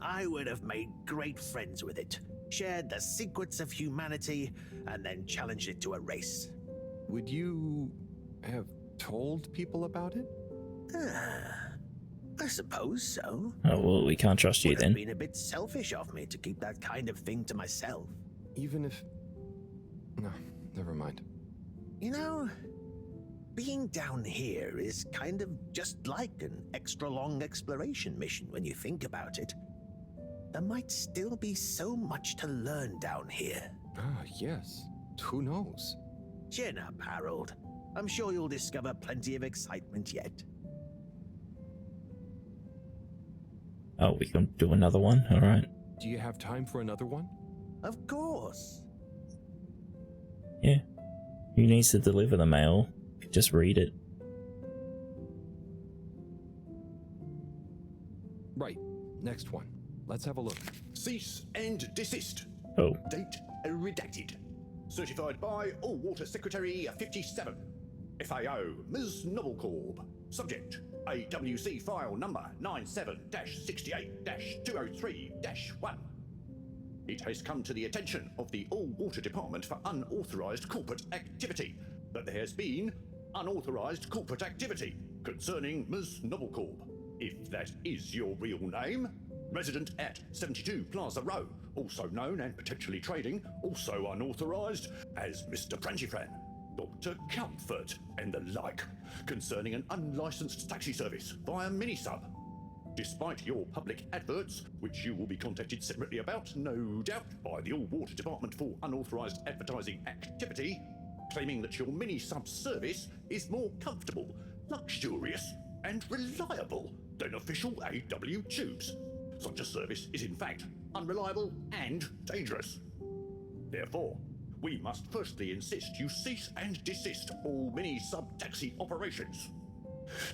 I would have made great friends with it, shared the secrets of humanity, and then challenged it to a race. Would you have told people about it? I suppose so. Oh, well, we can't trust you Would then. have been a bit selfish of me to keep that kind of thing to myself. Even if... No, never mind. You know, being down here is kind of just like an extra long exploration mission when you think about it. There might still be so much to learn down here. Ah, yes. Who knows? Chin up, Harold. I'm sure you'll discover plenty of excitement yet. Oh, we can do another one? Alright. Do you have time for another one? Of course. Yeah. Who needs to deliver the mail? Just read it. Right. Next one. Let's have a look. Cease and desist. Oh. Date redacted. Certified by All Water Secretary 57. FAO, Ms. Novelcorp. Subject, AWC file number 97-68-203-1. It has come to the attention of the All Water Department for unauthorised corporate activity that there has been unauthorised corporate activity concerning Ms. Novelcorp, if that is your real name, resident at 72 Plaza Row, also known and potentially trading, also unauthorised, as Mr. Prangifran, Dr. Comfort, and the like, concerning an unlicensed taxi service via Minisub. Despite your public adverts, which you will be contacted separately about, no doubt, by the All Water Department for unauthorised advertising activity, claiming that your Minisub service is more comfortable, luxurious, and reliable than official AW tubes. Such a service is in fact unreliable and dangerous. Therefore, we must firstly insist you cease and desist all Minisub taxi operations.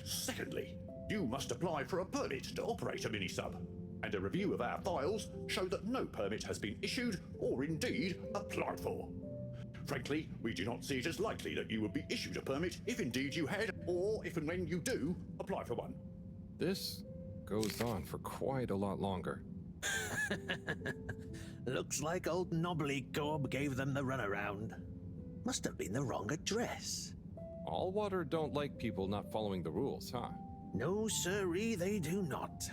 Secondly, you must apply for a permit to operate a Minisub, and a review of our files show that no permit has been issued or indeed applied for. Frankly, we do not see it as likely that you would be issued a permit if indeed you had, or if and when you do, apply for one. This goes on for quite a lot longer. Looks like old Knobbly Corb gave them the runaround. Must have been the wrong address. All water don't like people not following the rules, huh? No, sirree, they do not.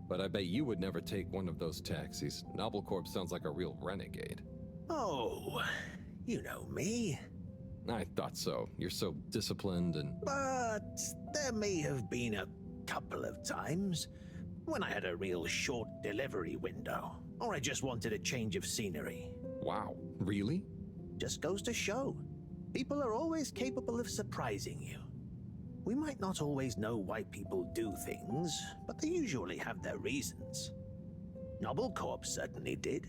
But I bet you would never take one of those taxis. Nobblecorp sounds like a real renegade. Oh, you know me. I thought so. You're so disciplined and... But there may have been a couple of times when I had a real short delivery window, or I just wanted a change of scenery. Wow, really? Just goes to show. People are always capable of surprising you. We might not always know why people do things, but they usually have their reasons. Nobblecorp certainly did.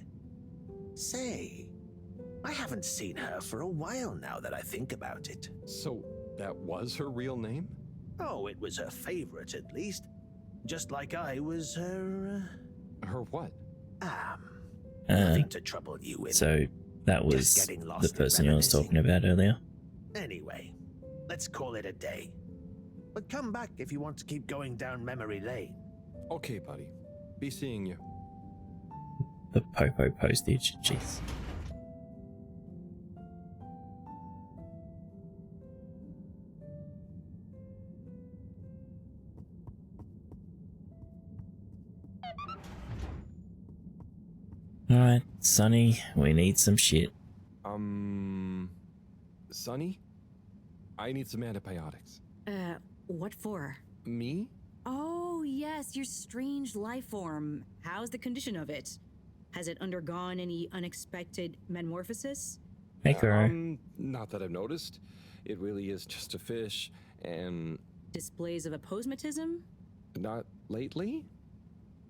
Say, I haven't seen her for a while now that I think about it. So, that was her real name? Oh, it was her favorite at least. Just like I was her... Her what? Nothing to trouble you with. So, that was the person you was talking about earlier? Anyway, let's call it a day. But come back if you want to keep going down memory lane. Okay, buddy. Be seeing you. The Popo postage, jeez. Alright, Sonny, we need some shit. Sonny? I need some antibiotics. What for? Me? Oh, yes, your strange life form. How's the condition of it? Has it undergone any unexpected metamorphosis? Not that I've noticed. It really is just a fish, and... Displays of aposematism? Not lately?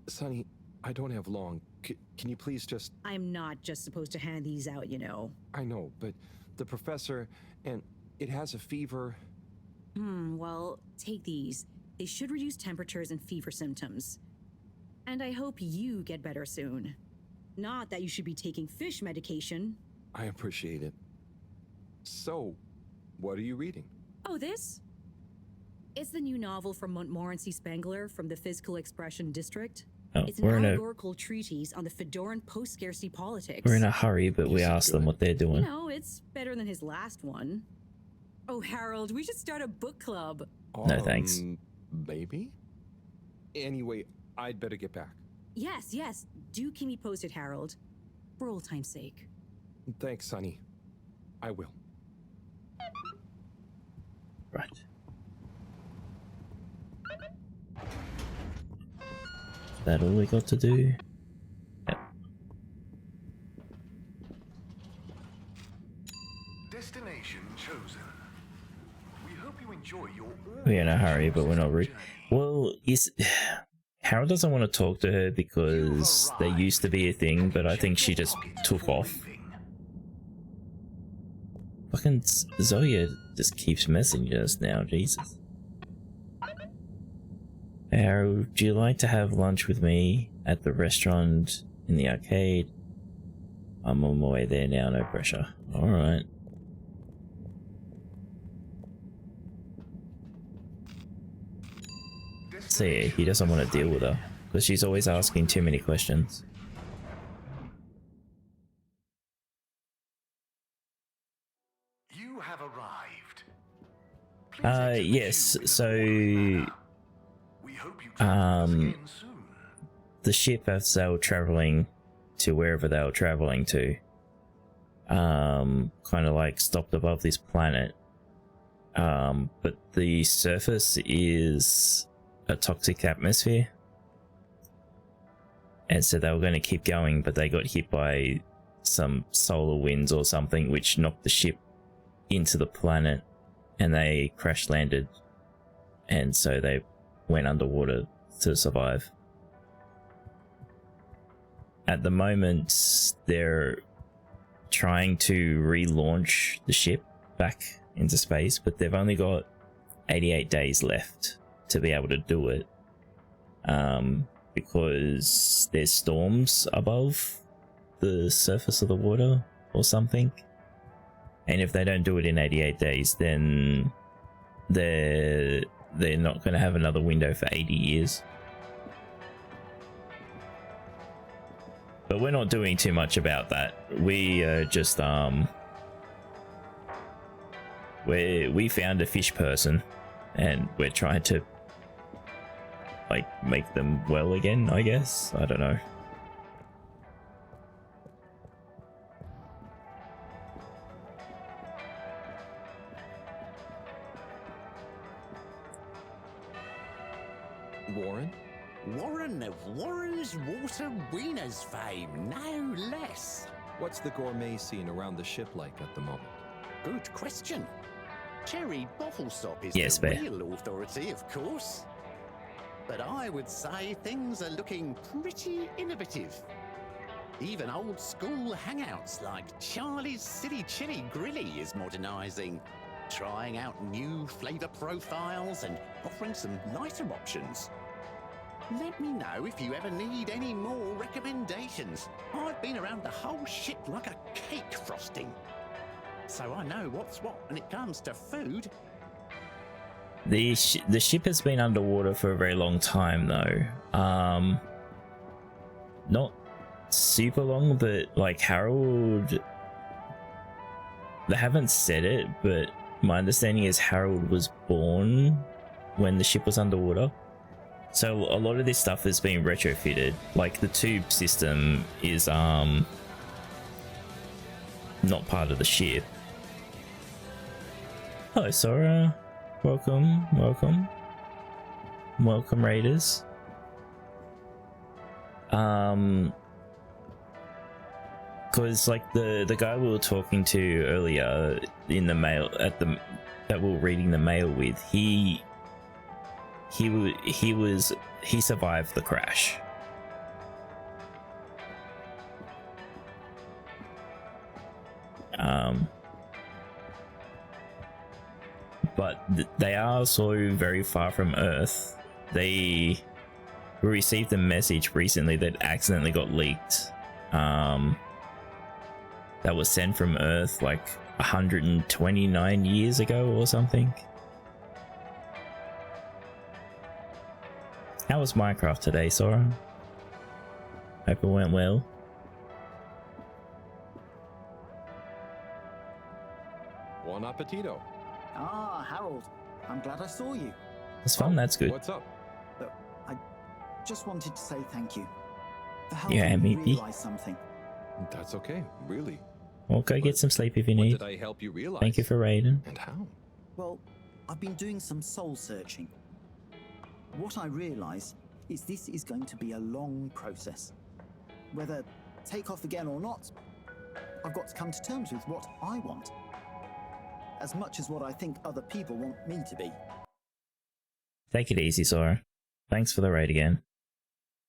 Sonny, I don't have long. Can you please just... I'm not just supposed to hand these out, you know. I know, but the professor, and it has a fever. Well, take these. They should reduce temperatures and fever symptoms. And I hope you get better soon. Not that you should be taking fish medication. I appreciate it. So, what are you reading? Oh, this? It's the new novel from Montmorency Spengler from the Physical Expression District. Oh, it's an allegorical treatise on the Fedoran post-scarcity politics. We're in a hurry, but we asked them what they're doing. You know, it's better than his last one. Oh, Harold, we should start a book club. No, thanks. Maybe? Anyway, I'd better get back. Yes, yes. Do keep me posted, Harold. For old time's sake. Thanks, Sonny. I will. Right. Is that all we got to do? Yep. Destination chosen. We hope you enjoy your... We're in a hurry, but we're not rude. Well, Harold doesn't want to talk to her because there used to be a thing, but I think she just took off. Fucking Zoya just keeps messaging us now, Jesus. Hey, Harold, would you like to have lunch with me at the restaurant in the arcade? I'm on my way there now, no pressure. Alright. So yeah, he doesn't want to deal with her, because she's always asking too many questions. You have arrived. Yes, so the ship, as they were traveling to wherever they were traveling to, kind of like stopped above this planet, but the surface is a toxic atmosphere, and so they were going to keep going, but they got hit by some solar winds or something which knocked the ship into the planet, and they crash landed, and so they went underwater to survive. At the moment, they're trying to relaunch the ship back into space, but they've only got 88 days left to be able to do it, because there's storms above the surface of the water or something, and if they don't do it in 88 days, then they're not going to have another window for 80 years. But we're not doing too much about that. We just we found a fish person, and we're trying to like make them well again, I guess. I don't know. Warren? Warren of Warren's Water Wieners fame, no less. What's the gourmet scene around the ship like at the moment? Good question. Cherry Bottlesopp is Yes, the Bear. real authority, of course. But I would say things are looking pretty innovative. Even old school hangouts like Charlie's Silly Chili Grilly is modernising, trying out new flavour profiles and offering some lighter options. Let me know if you ever need any more recommendations. I've been around the whole ship like a cake frosting, so I know what's what when it comes to food. The ship has been underwater for a very long time though. Not super long, but like Harold, they haven't said it, but my understanding is Harold was born when the ship was underwater. So a lot of this stuff has been retrofitted. Like the tube system is not part of the ship. Hello Sora. Welcome, welcome. Welcome raiders. Cause like the guy we were talking to earlier in the mail that we were reading the mail with, he survived the crash. But they are also very far from Earth. They received a message recently that accidentally got leaked. That was sent from Earth like 129 years ago or something. How was Minecraft today, Sora? Hope it went well. Buon appetito. Ah, Harold. I'm glad I saw you. It's fun, that's good. What's up? Look, I just wanted to say thank you for Yeah, helping me maybe. realize something. That's okay, really. Well, go get some sleep if you What need. did I help you realize? Thank you for raiding. And how? Well, I've been doing some soul searching. What I realize is this is going to be a long process. Whether take off again or not, I've got to come to terms with what I want. As much as what I think other people want me to be. Take it easy, Sora. Thanks for the raid again.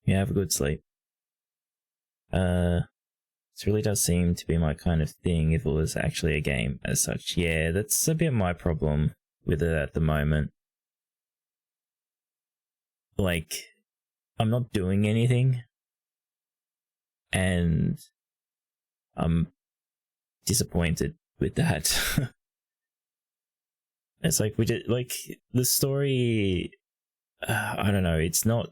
You have a good sleep. This really does seem to be my kind of thing if it was actually a game as such. Yeah, that's a bit my problem with it at the moment. Like, I'm not doing anything, and I'm disappointed with that. It's like, we did, like, the story, I don't know, it's not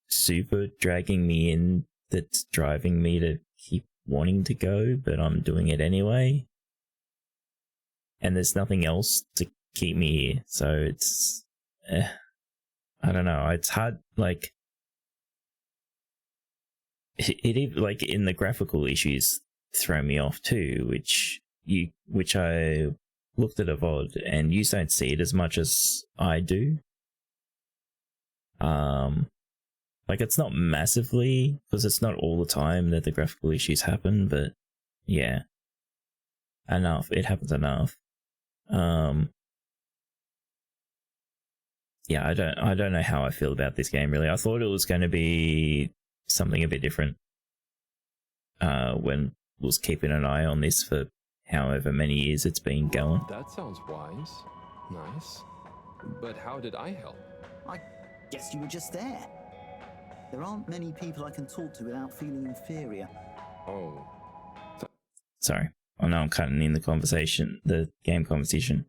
super dragging me in that's driving me to keep wanting to go, but I'm doing it anyway. And there's nothing else to keep me here, so it's, I don't know, it's hard, like, it like, in the graphical issues throw me off too, which I looked at a VOD, and you don't see it as much as I do. Like, it's not massively, because it's not all the time that the graphical issues happen, but yeah, enough. It happens enough. Yeah, I don't know how I feel about this game, really. I thought it was going to be something a bit different when I was keeping an eye on this for however many years it's been going. That sounds wise. Nice. But how did I help? I guess you were just there. There aren't many people I can talk to without feeling inferior. Oh. Sorry. I know I'm cutting in the conversation, the game conversation.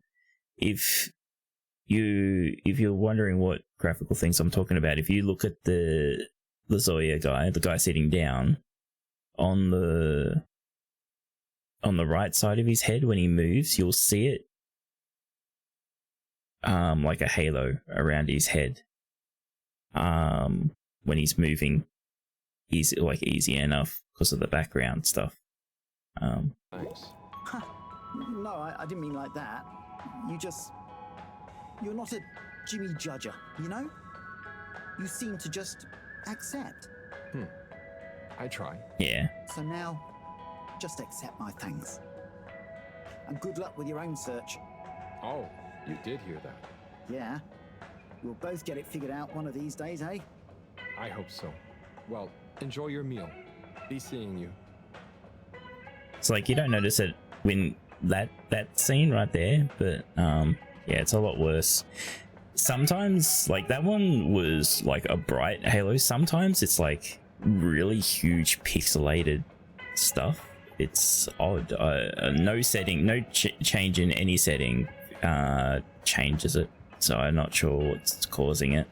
If you're wondering what graphical things I'm talking about, if you look at the Zoya guy, the guy sitting down, on the right side of his head when he moves, you'll see it like a halo around his head. When he's moving, easy enough because of the background stuff. Thanks. No, I didn't mean like that. You're not a Jimmy Judger, you know? You seem to just accept. I try. Yeah. So now, just accept my thanks. And good luck with your own search. Oh, you did hear that. Yeah. We'll both get it figured out one of these days, eh? I hope so. Well, enjoy your meal. Be seeing you. It's like, you don't notice it when that scene right there, but yeah, it's a lot worse. Sometimes, like, that one was like a bright halo. Sometimes it's like really huge pixelated stuff. It's odd. No setting, no change in any setting changes it, so I'm not sure what's causing it.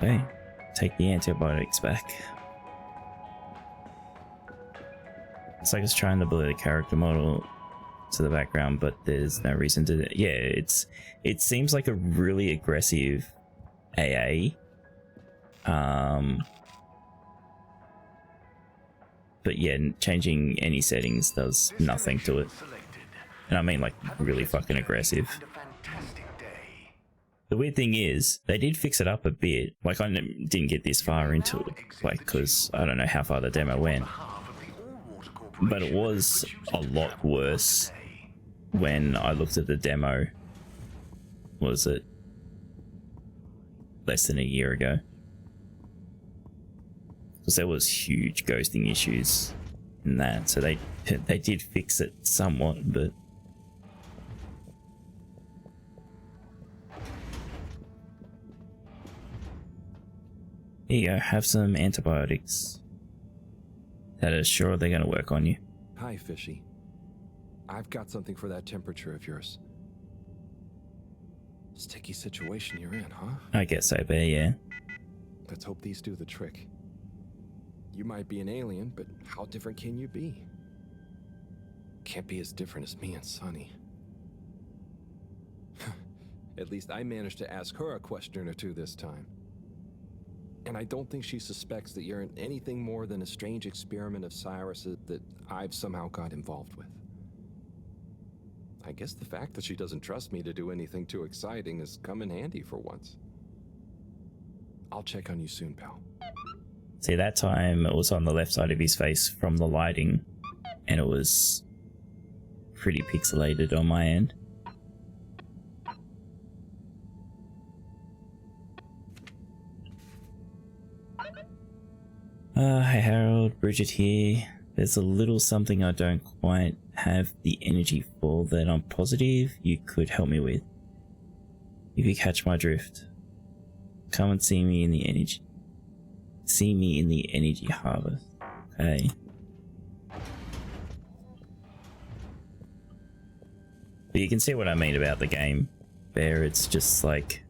Okay, take the antibiotics back. It's like it's trying to blur the character model to the background, but there's no reason to. Yeah, it seems like a really aggressive AA. But yeah, changing any settings does nothing to it. And I mean, like, really fucking aggressive. The weird thing is, they did fix it up a bit. Like, I didn't get this far into it, like, because I don't know how far the demo went. But it was a lot worse when I looked at the demo. Was it less than a year ago? Because there was huge ghosting issues in that, so they did fix it somewhat, but here you go, have some antibiotics that are sure they're going to work on you. Hi, Fishy. I've got something for that temperature of yours. Sticky situation you're in, huh? I guess so, but yeah. Let's hope these do the trick. You might be an alien, but how different can you be? Can't be as different as me and Sunny. At least I managed to ask her a question or two this time. And I don't think she suspects that you're anything more than a strange experiment of Cyrus's that I've somehow got involved with. I guess the fact that she doesn't trust me to do anything too exciting has come in handy for once. I'll check on you soon, pal. See, that time it was on the left side of his face from the lighting, and it was pretty pixelated on my end. Hey Harold, Bridget here. There's a little something I don't quite have the energy for that I'm positive you could help me with, if you catch my drift. Come and see me in the energy. See me in the energy harvest. Okay. But you can see what I mean about the game. There, it's just like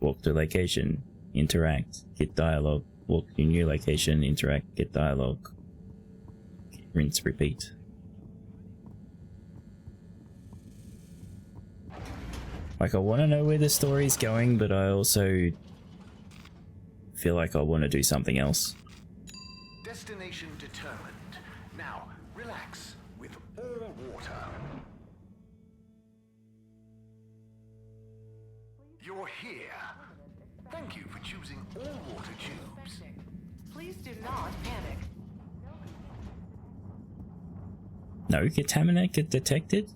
walk to location, interact, get dialogue. Walk to new location, interact, get dialogue. Rinse, repeat. Like, I want to know where the story's going, but I also feel like I want to do something else. Destination determined. Now, relax with all water. You're here. Thank you for choosing all water tubes. Please do not panic. No contaminant get detected?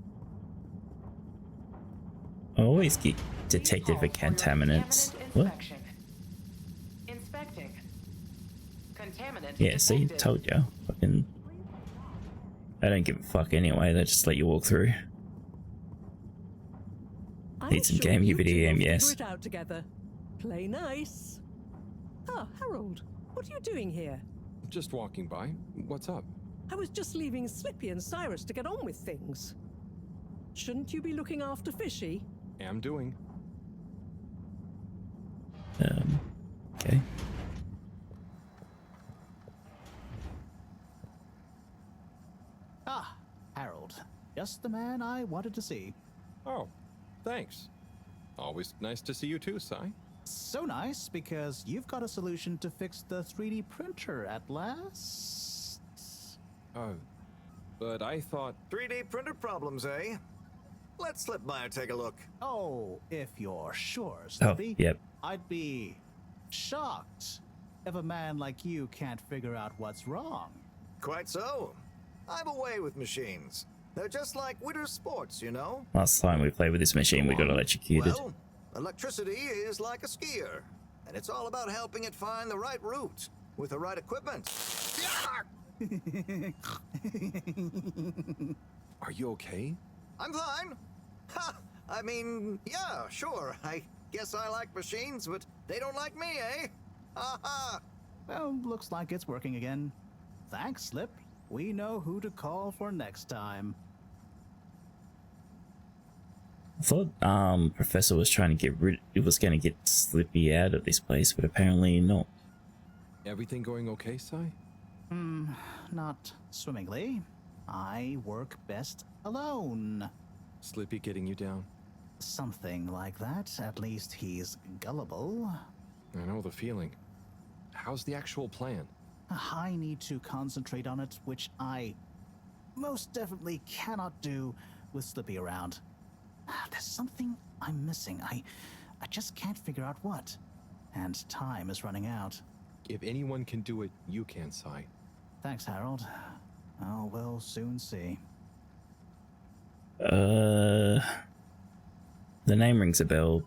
I always get detected for contaminants. What? Inspecting. Contaminant Yeah, see, detected. told ya. Fucking. I don't give a fuck anyway, they just let you walk through. Need some game, you two video will game, figure yes. it out together. Play nice. Ah, Harold, what are you doing here? Just walking by. What's up? I was just leaving Slippy and Cyrus to get on with things. Shouldn't you be looking after Fishy? Am doing. Okay. Ah, Harold. Just the man I wanted to see. Oh, thanks. Always nice to see you too, Sai. So nice, because you've got a solution to fix the 3D printer at last. Oh, but I thought... 3D printer problems, eh? Let Slipmeyer take a look. Oh, if you're sure, Slippy. Oh, yep. I'd be shocked if a man like you can't figure out what's wrong. Quite so. I'm away with machines. They're just like winter sports, you know? Last time we played with this machine, we got electrocuted. Well, electricity is like a skier, and it's all about helping it find the right route with the right equipment. Are you okay? I'm fine. Ha! I mean, yeah, sure. I guess I like machines, but they don't like me, eh? Ha! Well, looks like it's working again. Thanks, Slip. We know who to call for next time. I thought Professor was trying to going to get Slippy out of this place, but apparently not. Everything going okay, Sai? Not swimmingly. I work best alone. Slippy getting you down? Something like that. At least he's gullible. I know the feeling. How's the actual plan? I need to concentrate on it, which I most definitely cannot do with Slippy around. There's something I'm missing. I just can't figure out what. And time is running out. If anyone can do it, you can, Sai. Thanks, Harold. Oh, we'll soon see. The name rings a bell.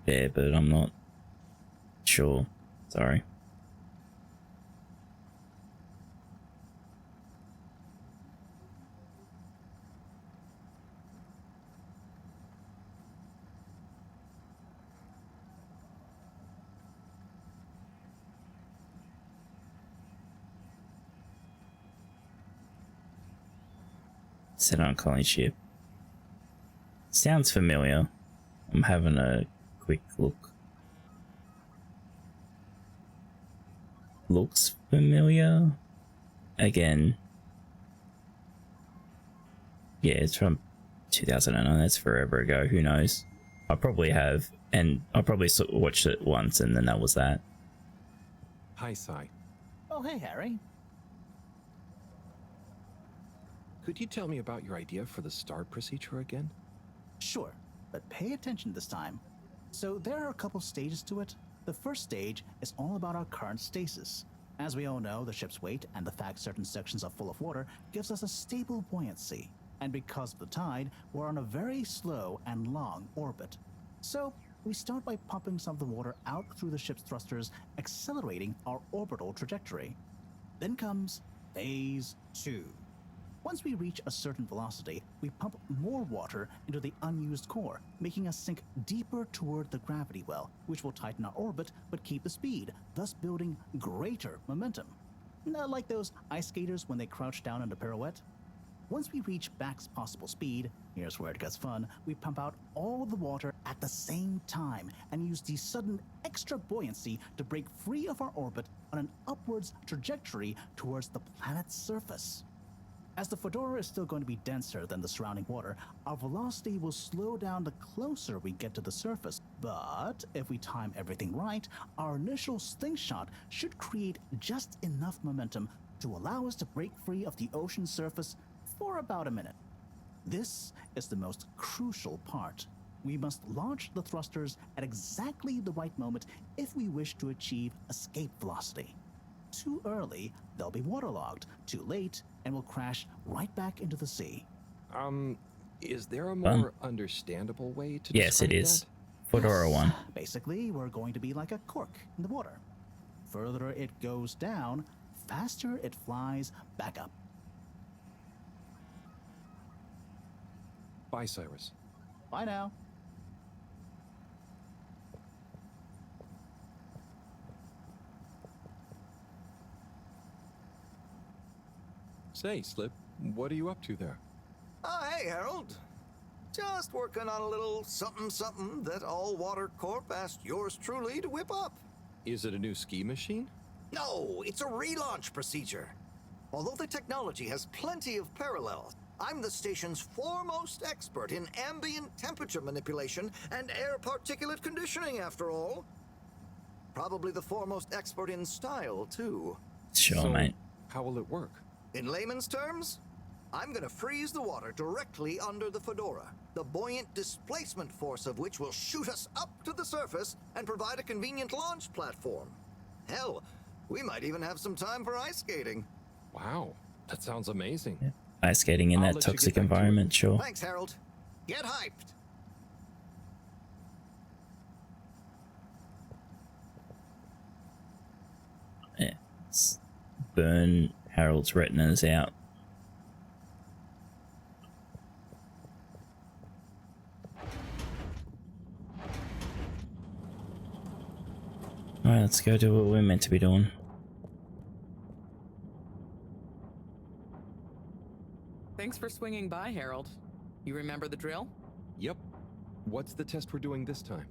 Yeah, but I'm not sure. Sorry. Set on calling ship. Sounds familiar. I'm having a quick look. Looks familiar. Again. Yeah, it's from 2009. That's forever ago. Who knows? I probably have, and I probably watched it once, and then that was that. Hi, Sai. Oh, hey, Harry. Could you tell me about your idea for the start procedure again? Sure, but pay attention this time. So there are a couple stages to it. The first stage is all about our current stasis. As we all know, the ship's weight and the fact certain sections are full of water gives us a stable buoyancy. And because of the tide, we're on a very slow and long orbit. So we start by pumping some of the water out through the ship's thrusters, accelerating our orbital trajectory. Then comes Phase 2. Once we reach a certain velocity, we pump more water into the unused core, making us sink deeper toward the gravity well, which will tighten our orbit but keep the speed, thus building greater momentum. Like those ice skaters when they crouch down in a pirouette. Once we reach max possible speed, here's where it gets fun, we pump out all the water at the same time and use the sudden extra buoyancy to break free of our orbit on an upwards trajectory towards the planet's surface. As the Fedora is still going to be denser than the surrounding water, our velocity will slow down the closer we get to the surface. But if we time everything right, our initial slingshot should create just enough momentum to allow us to break free of the ocean surface for about a minute. This is the most crucial part. We must launch the thrusters at exactly the right moment if we wish to achieve escape velocity. Too early, they'll be waterlogged. Too late, and will crash right back into the sea. Is there a more understandable way to Yes, it describe is. that? Fedora I. Basically, we're going to be like a cork in the water. Further it goes down, faster it flies back up. Bye, Cyrus. Bye now. Say, Slip, what are you up to there? Oh, hey, Harold. Just working on a little something that All Water Corp asked yours truly to whip up. Is it a new ski machine? No, it's a relaunch procedure. Although the technology has plenty of parallels, I'm the station's foremost expert in ambient temperature manipulation and air particulate conditioning, after all. Probably the foremost expert in style, too. Sure, mate. How will it work? In layman's terms, I'm gonna freeze the water directly under the Fedora, the buoyant displacement force of which will shoot us up to the surface and provide a convenient launch platform. Hell, we might even have some time for ice skating. Wow, that sounds amazing. Yeah. Ice skating in that toxic environment, sure. Thanks, Harold. Get hyped. Yeah. Burn Harold's retinas out. Alright, let's go do what we're meant to be doing. Thanks for swinging by, Harold. You remember the drill? Yep. What's the test we're doing this time?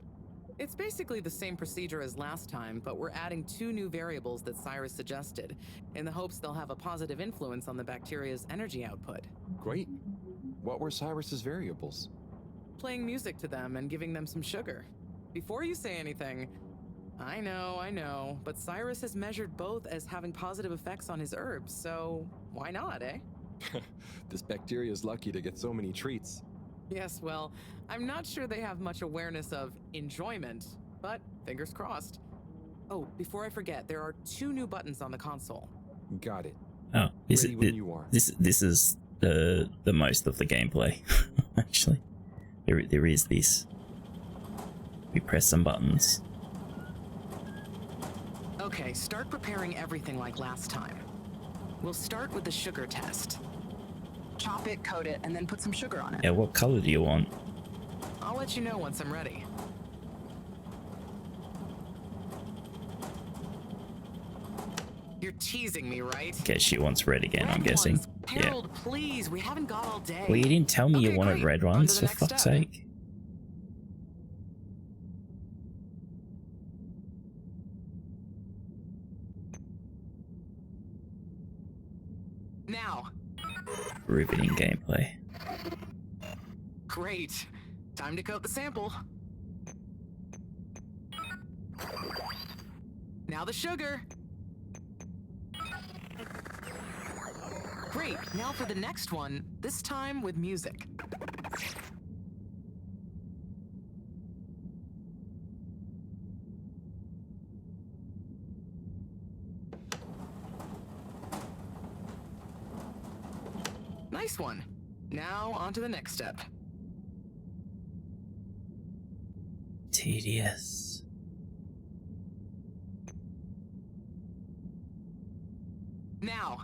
It's basically the same procedure as last time, but we're adding 2 new variables that Cyrus suggested, in the hopes they'll have a positive influence on the bacteria's energy output. Great. What were Cyrus's variables? Playing music to them and giving them some sugar. Before you say anything, I know, but Cyrus has measured both as having positive effects on his herbs, so why not, eh? This bacteria is lucky to get so many treats. Yes, well, I'm not sure they have much awareness of enjoyment, but fingers crossed. Oh, before I forget, there are 2 new buttons on the console. Got it. Oh, this Ready when you are. This is the most of the gameplay. Actually, there is this. We press some buttons. Okay, start preparing everything like last time. We'll start with the sugar test. Chop it, coat it, and then put some sugar on it. Yeah, what color do you want? I'll let you know once I'm ready. You're teasing me, right? Okay, she wants red again, I'm guessing. Harold, please, we haven't got all day. Well, you didn't tell me you wanted great. red On to ones, the for next fuck's step. sake. Now. Riveting gameplay. Great. Time to coat the sample. Now the sugar. Great. Now for the next one, this time with music. Nice one. Now on to the next step. Tedious. Now.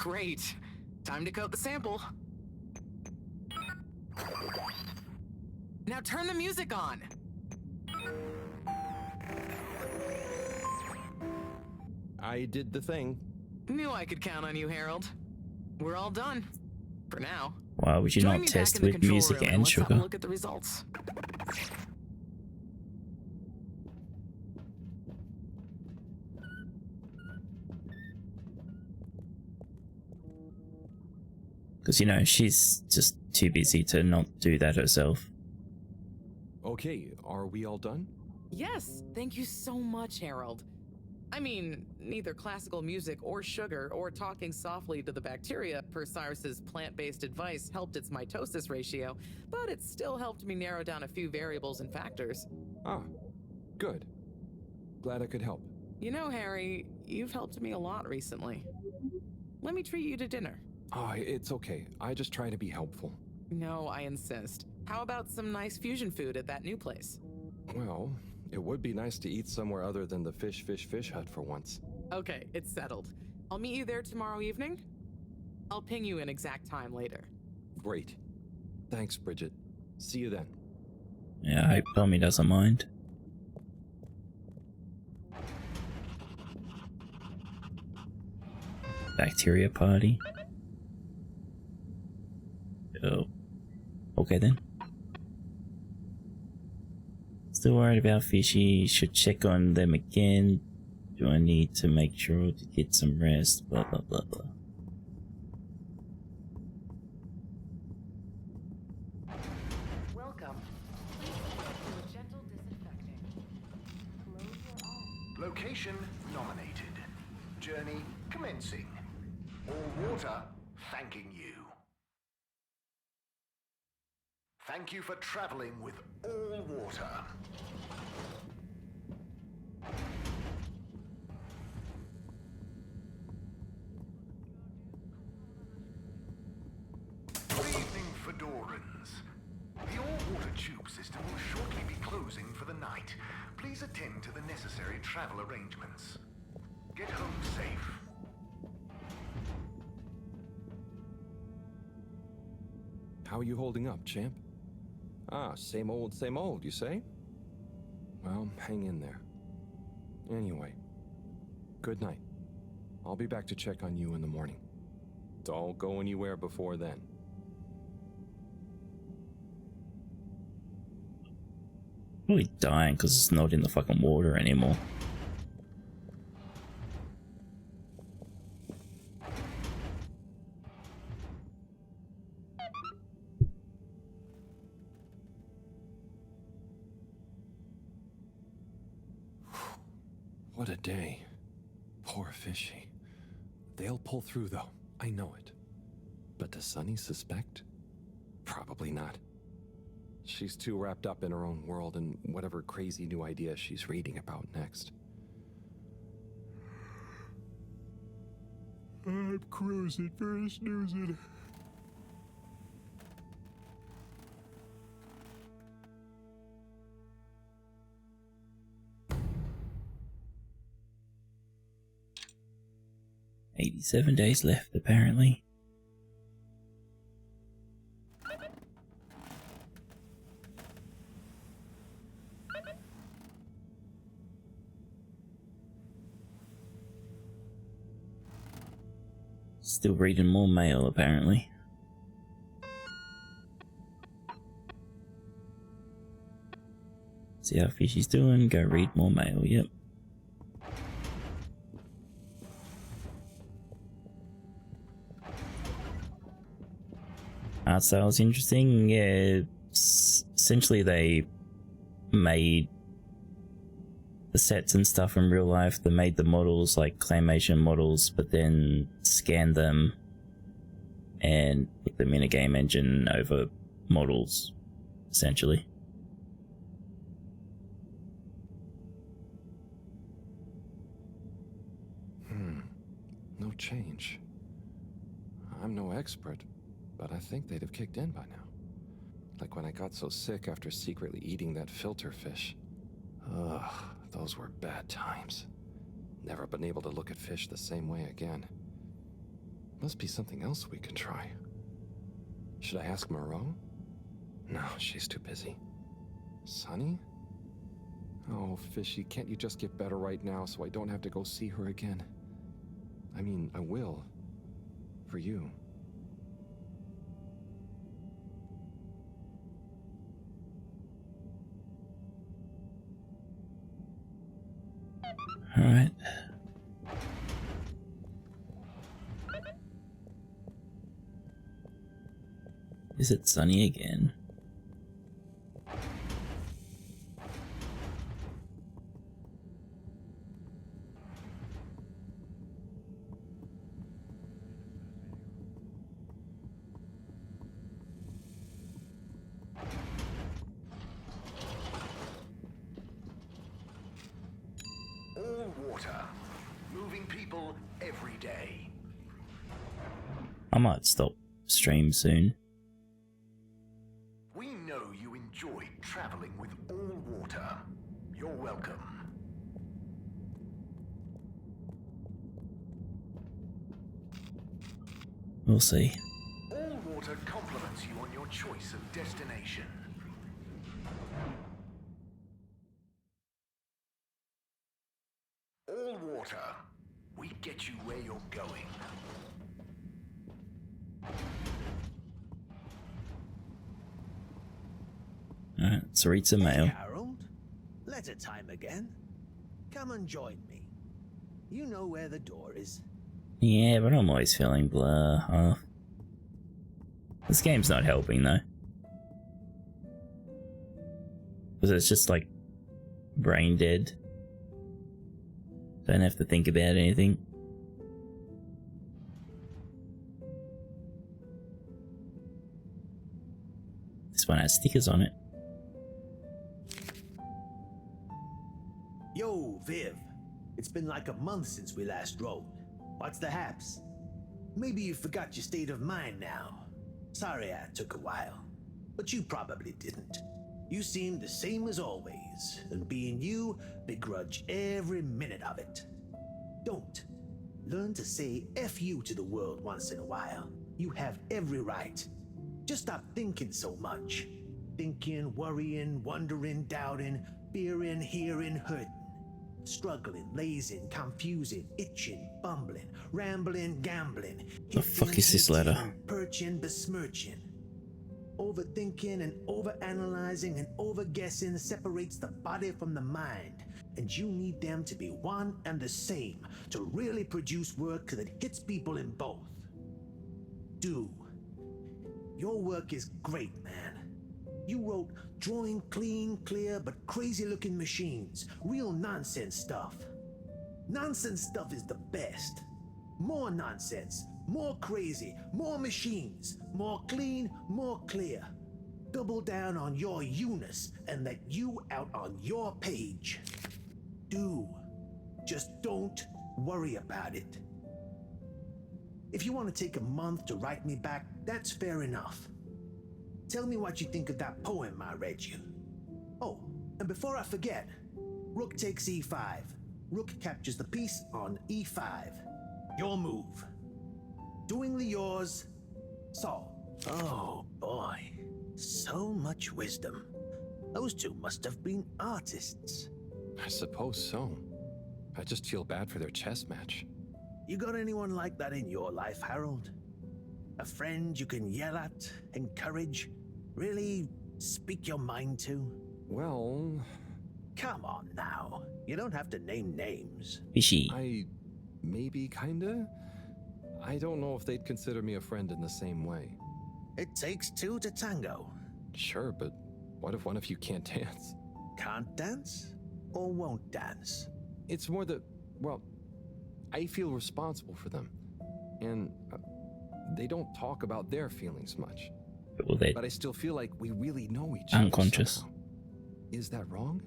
Great. Time to coat the sample. Now turn the music on. I did the thing. Knew I could count on you, Harold. We're all done. For now. Why would you Join not me test back in the with control music room and let's have a sugar? look at the results. Because, you know, she's just too busy to not do that herself. Okay, are we all done? Yes, thank you so much, Harold. I mean, neither classical music or sugar or talking softly to the bacteria per Cyrus's plant-based advice helped its mitosis ratio, but it still helped me narrow down a few variables and factors. Ah, good. Glad I could help. You know, Harry, you've helped me a lot recently. Let me treat you to dinner. Ah, it's okay. I just try to be helpful. No, I insist. How about some nice fusion food at that new place? Well, it would be nice to eat somewhere other than the fish hut for once. Okay, it's settled. I'll meet you there tomorrow evening. I'll ping you an exact time later. Great. Thanks, Bridget. See you then. Yeah, I hope Tommy doesn't mind. Bacteria party. Oh. Okay then. Still worried about fishy. Should check on them again. Do I need to make sure to get some rest? Blah blah blah blah. Welcome. A gentle disinfecting. Location nominated. Journey commencing. All water thanking you. Thank you for traveling with all water. Good evening, Fedorans. The all-water tube system will shortly be closing for the night. Please attend to the necessary travel arrangements. Get home safe. How are you holding up, champ? Ah, same old, you say? Well, hang in there. Anyway, good night. I'll be back to check on you in the morning. Don't go anywhere before then. Really dying because it's not in the fucking water anymore. What a day. Poor fishy. They'll pull through though, I know it. But does Sunny suspect? Probably not. She's too wrapped up in her own world and whatever crazy new idea she's reading about next. I'm cruising for a snoozing. $87 days left, apparently. Still reading more mail, apparently. See how Fishy's doing, go read more mail, yep. Art style is interesting. Yeah, essentially they made the sets and stuff in real life. They made the models like claymation models, but then scanned them and put them in a game engine over models, essentially. No change. I'm no expert, but I think they'd have kicked in by now. Like when I got so sick after secretly eating that filter fish. Ugh, those were bad times. Never been able to look at fish the same way again. Must be something else we can try. Should I ask Mareaux? No, she's too busy. Sunny? Oh, Fishy, can't you just get better right now so I don't have to go see her again? I mean, I will. For you. Alright. Is it sunny again? All water. Moving people every day. I might stop stream soon. We know you enjoy traveling with all water. You're welcome. We'll see. All water compliments you on your choice of destination. All water. We get you where you're going. Alright, so read some mail. Harold, letter time again. Come and join me. You know where the door is. Yeah, but I'm always feeling blah. This game's not helping though. Because it's just like brain dead. Don't have to think about anything. This one has stickers on it. Yo, Viv. It's been like a month since we last rolled. What's the haps? Maybe you forgot your state of mind now. Sorry I took a while. But you probably didn't. You seemed the same as always, and being you, begrudge every minute of it. Don't. Learn to say F you to the world once in a while. You have every right. Just stop thinking so much. Thinking, worrying, wondering, doubting, fearing, hearing, hurting. Struggling, lazing, confusing, itching, bumbling, rambling, gambling. The fuck is this letter? Perching, besmirching. Overthinking and overanalyzing and overguessing separates the body from the mind, and you need them to be one and the same to really produce work that hits people in both. Do. Your work is great, man. You wrote drawing clean, clear, but crazy-looking machines. Real nonsense stuff. Nonsense stuff is the best. More nonsense. More crazy, more machines, more clean, more clear. Double down on your you-ness and let you out on your page. Do. Just don't worry about it. If you want to take a month to write me back, that's fair enough. Tell me what you think of that poem I read you. Oh, and before I forget, Rook takes e5. Rook captures the piece on e5. Your move. Doingly yours, Saul. Oh boy, so much wisdom. Those two must have been artists. I suppose so. I just feel bad for their chess match. You got anyone like that in your life, Harold? A friend you can yell at, encourage, really speak your mind to? Well... Come on now. You don't have to name names. I... maybe kinda? I don't know if they'd consider me a friend in the same way. It takes two to tango. Sure, but what if one of you can't dance? Can't dance? Or won't dance? It's more that, well, I feel responsible for them. And they don't talk about their feelings much. But I still feel like we really know each other. Unconscious. Somehow. Is that wrong?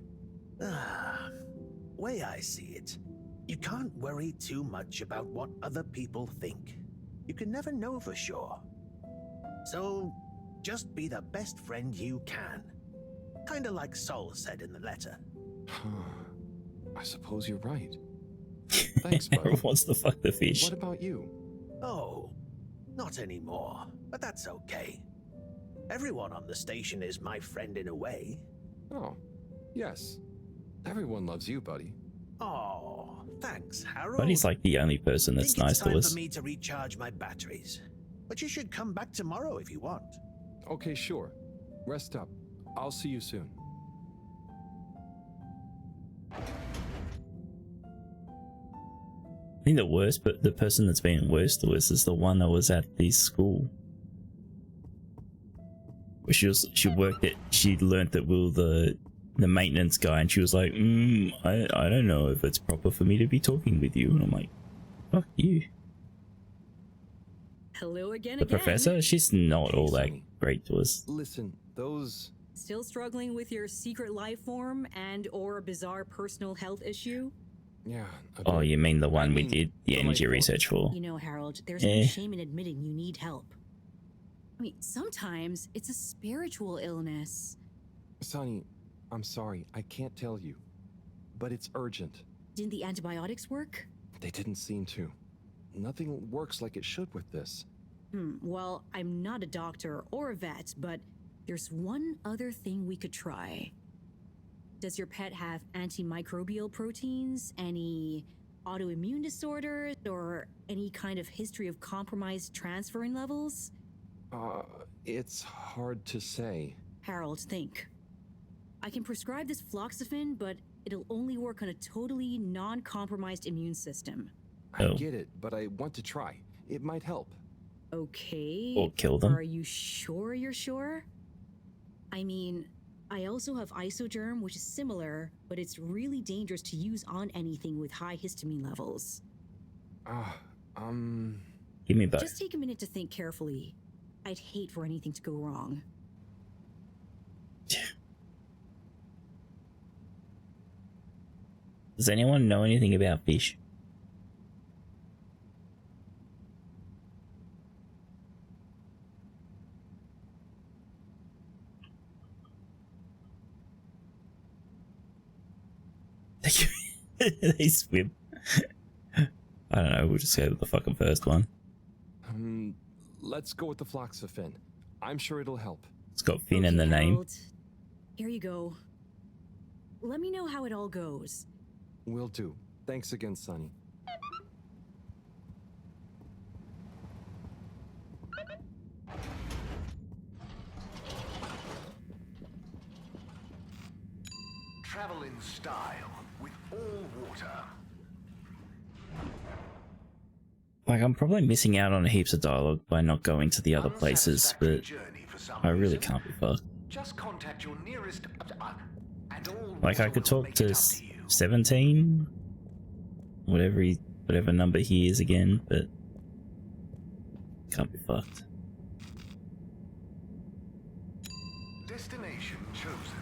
Way I see it, you can't worry too much about what other people think. You can never know for sure. So, just be the best friend you can. Kinda like Sol said in the letter. I suppose you're right. Thanks, buddy. What's the fuck the fish? What about you? Oh, Not anymore, but that's okay. Everyone on the station is my friend in a way. Oh, yes. Everyone loves you, buddy. Oh, thanks, Harold. Buddy's like the only person that's Think nice it's time to us. for me to recharge my batteries. But you should come back tomorrow if you want. Okay, sure. Rest up. I'll see you soon. I think the worst, but the person that's been worst to us is the one that was at the school. Where she worked at, she learnt that we were the maintenance guy, and she was like, I don't know if it's proper for me to be talking with you. And I'm like, fuck you. Hello again. The professor, she's not all that great to us. Listen, those... Still struggling with your secret life form and/or a bizarre personal health issue? Yeah. Oh, you mean the one we did the energy research for? You know, Harold, there's no shame in admitting you need help. I mean, sometimes it's a spiritual illness. Sonny, I'm sorry, I can't tell you. But it's urgent. Didn't the antibiotics work? They didn't seem to. Nothing works like it should with this. Well, I'm not a doctor or a vet, but there's one other thing we could try. Does your pet have antimicrobial proteins, any autoimmune disorders, or any kind of history of compromised transferrin levels? It's hard to say. Harold, think. I can prescribe this floxifene, but it'll only work on a totally non-compromised immune system. I get it, but I want to try. It might help. Okay. Or kill them. Are you sure you're sure? I mean, I also have isogerm, which is similar, but it's really dangerous to use on anything with high histamine levels. Give me both. Just take a minute to think carefully. I'd hate for anything to go wrong. Does anyone know anything about fish? They swim. I don't know, we'll just go with the fucking first one. Let's go with the floxifene. I'm sure it'll help. It's got Finn in the name. Harold. Here you go. Let me know how it all goes. Will do. Thanks again, Sonny. Travel in style with all water. Like, I'm probably missing out on heaps of dialogue by not going to the other places, but I really can't be fucked. Just contact your nearest and all Like, I could talk to 17, whatever number he is again, but can't be fucked. Destination chosen.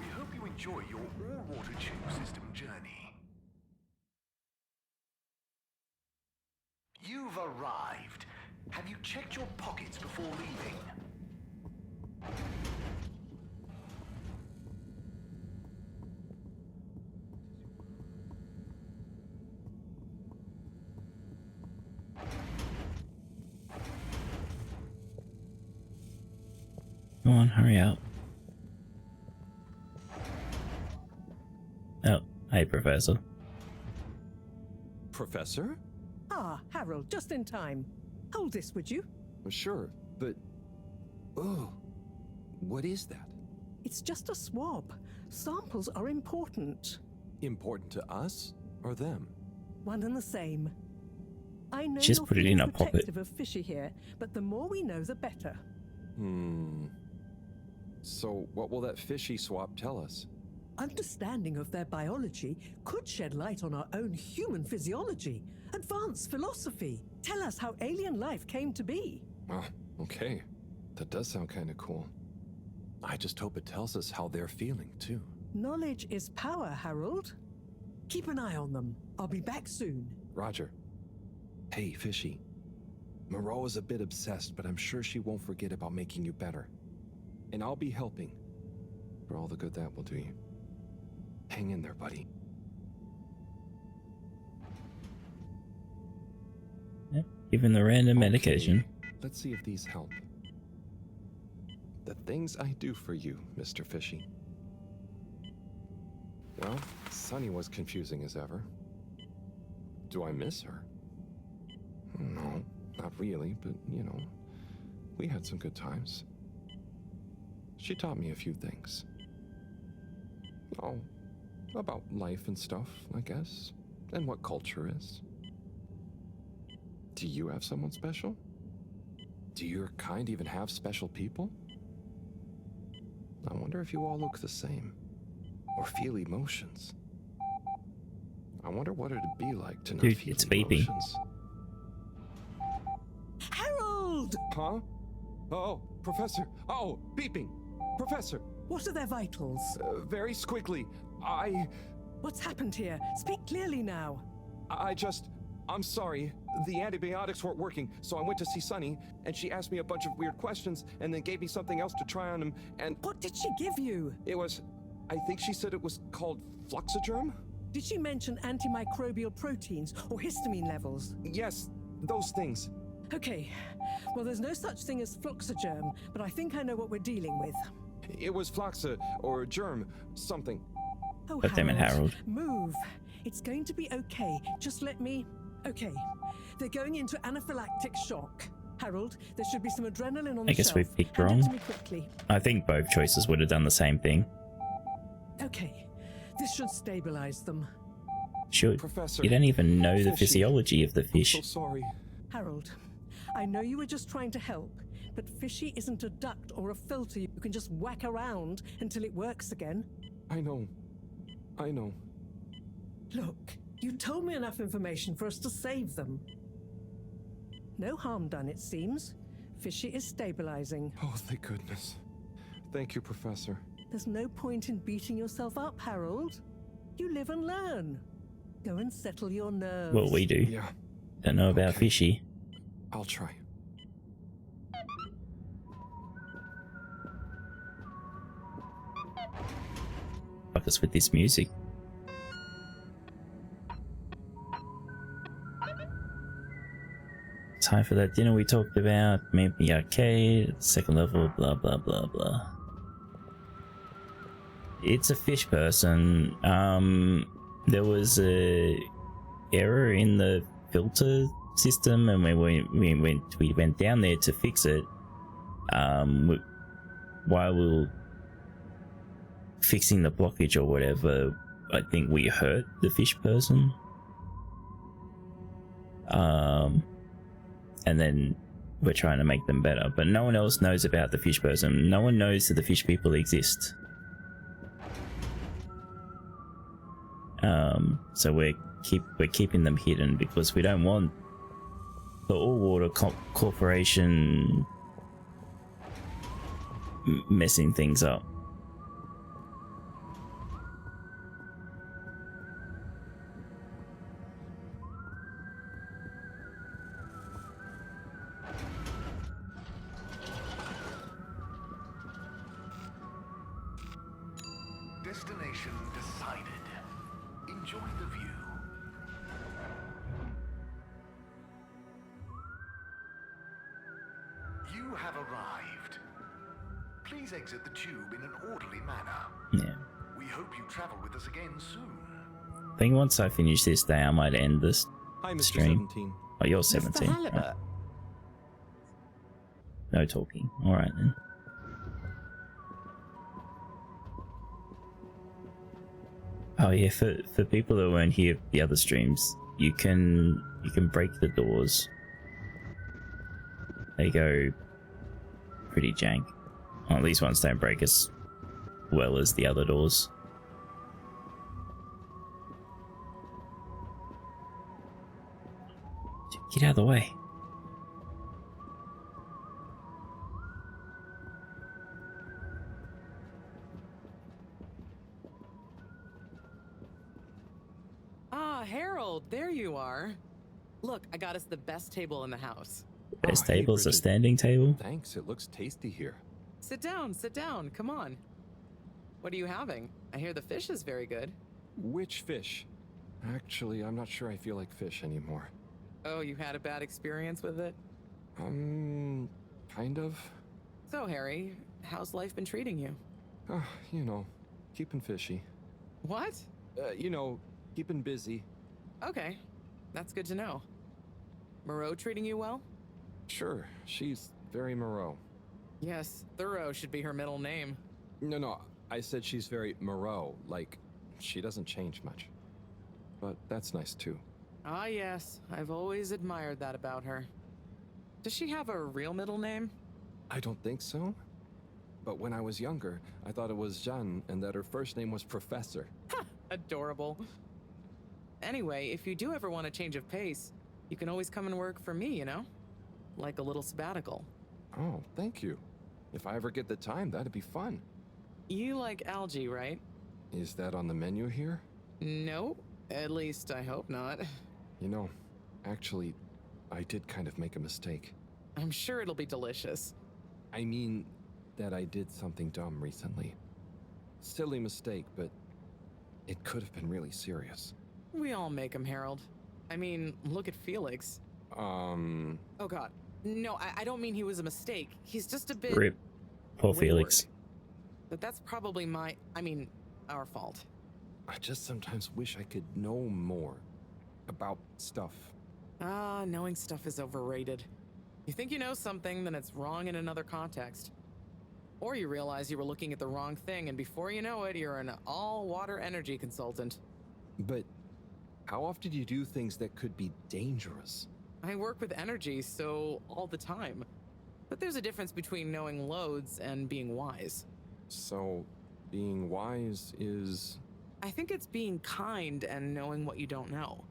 We hope you enjoy your all-water tube system journey. You've arrived. Have you checked your pockets before leaving? Come on, hurry up. Oh, hey, Professor. Professor? Ah, Harold, just in time. Hold this, would you? Sure, but... Oh, what is that? It's just a swab. Samples are important. Important to us or them? One and the same. I know Just you're put it in feeling a pocket. protective of Fishy here, but the more we know, the better. So what will that fishy swap tell us? Understanding of their biology could shed light on our own human physiology, advance philosophy, tell us how alien life came to be. Oh, okay. That does sound kind of cool. I just hope it tells us how they're feeling, too. Knowledge is power, Harold. Keep an eye on them. I'll be back soon. Roger. Hey, Fishy. Mareaux is a bit obsessed, but I'm sure she won't forget about making you better. And I'll be helping. For all the good that will do you. Hang in there, buddy. Given the random medication. Let's see if these help. The things I do for you, Mr. Fishy. Well, Sunny was confusing as ever. Do I miss her? No, not really, but, you know, we had some good times. She taught me a few things. Oh, about life and stuff, I guess, and what culture is. Do you have someone special? Do your kind even have special people? I wonder if you all look the same, or feel emotions. I wonder what it'd be like to not Dude, feel it's beeping. emotions. Harold! Huh? Oh, Professor. Oh, beeping. Professor. What are their vitals? Very squiggly. What's happened here? Speak clearly now. I'm sorry. The antibiotics weren't working, so I went to see Sunny, and she asked me a bunch of weird questions, and then gave me something else to try on him, and... What did she give you? It was... I think she said it was called Fluxogerm? Did she mention antimicrobial proteins or histamine levels? Yes, those things. Okay. Well, there's no such thing as Fluxogerm, but I think I know what we're dealing with. It was Fluxa, or germ, something. Oh, God damn it, Harold. Move. It's going to be okay. Just let me... Okay. They're going into anaphylactic shock. Harold, there should be some adrenaline on the I guess shelf. we picked Hand it wrong. to me quickly. I think both choices would have done the same thing. Okay. This should stabilize them. Should. Professor, You don't even know the Fishy. physiology of the fish. I'm so sorry. Harold, I know you were just trying to help, but Fishy isn't a duct or a filter you can just whack around until it works again. I know. Look, you told me enough information for us to save them. No harm done, it seems. Fishy is stabilizing. Oh, thank goodness. Thank you, Professor. There's no point in beating yourself up, Harold. You live and learn. Go and settle your nerves. Well, we do. Yeah. Don't know about Fishy. I'll try. Fuck us with this music. Time for that dinner we talked about. Maybe arcade, second level, blah blah blah blah. It's a fish person. There was a error in the filter system, and we went down there to fix it. While we were fixing the blockage or whatever, I think we hurt the fish person. And then we're trying to make them better, but no one else knows about the fish person. No one knows that the fish people exist. So we're keeping them hidden because we don't want the All-Water Corporation messing things up. Destination decided. Enjoy the view. You have arrived. Please exit the tube in an orderly manner. Yeah. We hope you travel with us again soon. I think once I finish this day, I might end this Hi, Mr. stream. 17. Oh, you're 17. Halibut. Right. No talking. Alright then. Oh yeah, for people that weren't here the other streams, you can break the doors. They go pretty jank. Well, these ones don't break as well as the other doors. Get out of the way. Ah, Harold, there you are. Look, I got us the best table in the house. Best hey, table's a Bridget. standing table. Thanks, it looks tasty here. Sit down, come on. What are you having? I hear the fish is very good. Which fish? Actually, I'm not sure I feel like fish anymore. Oh, you had a bad experience with it? Kind of. So, Harry, how's life been treating you? You know, keeping fishy. What? You know, keeping busy. Okay, that's good to know. Mareaux treating you well? Sure, she's very Mareaux. Yes, Thorough should be her middle name. No, I said she's very Mareaux, like, she doesn't change much. But that's nice too. Ah yes, I've always admired that about her. Does she have a real middle name? I don't think so. But when I was younger, I thought it was Jeanne and that her first name was Professor. Ha! Adorable. Anyway, if you do ever want a change of pace, you can always come and work for me, you know? Like a little sabbatical. Oh, thank you. If I ever get the time, that'd be fun. You like algae, right? Is that on the menu here? No, at least I hope not. You know, actually, I did kind of make a mistake. I'm sure it'll be delicious. I mean, that I did something dumb recently. Silly mistake, but it could have been really serious. We all make them, Harold. I mean, look at Felix. Oh god. No, I don't mean he was a mistake. He's just a bit... Rip. Poor Felix. But that's probably our fault. I just sometimes wish I could know more about stuff. Knowing stuff is overrated. You think you know something, then it's wrong in another context. Or you realize you were looking at the wrong thing, and before you know it, you're an all-water energy consultant. But how often do you do things that could be dangerous? I work with energy, so all the time. But there's a difference between knowing loads and being wise. So, being wise is... I think it's being kind and knowing what you don't know.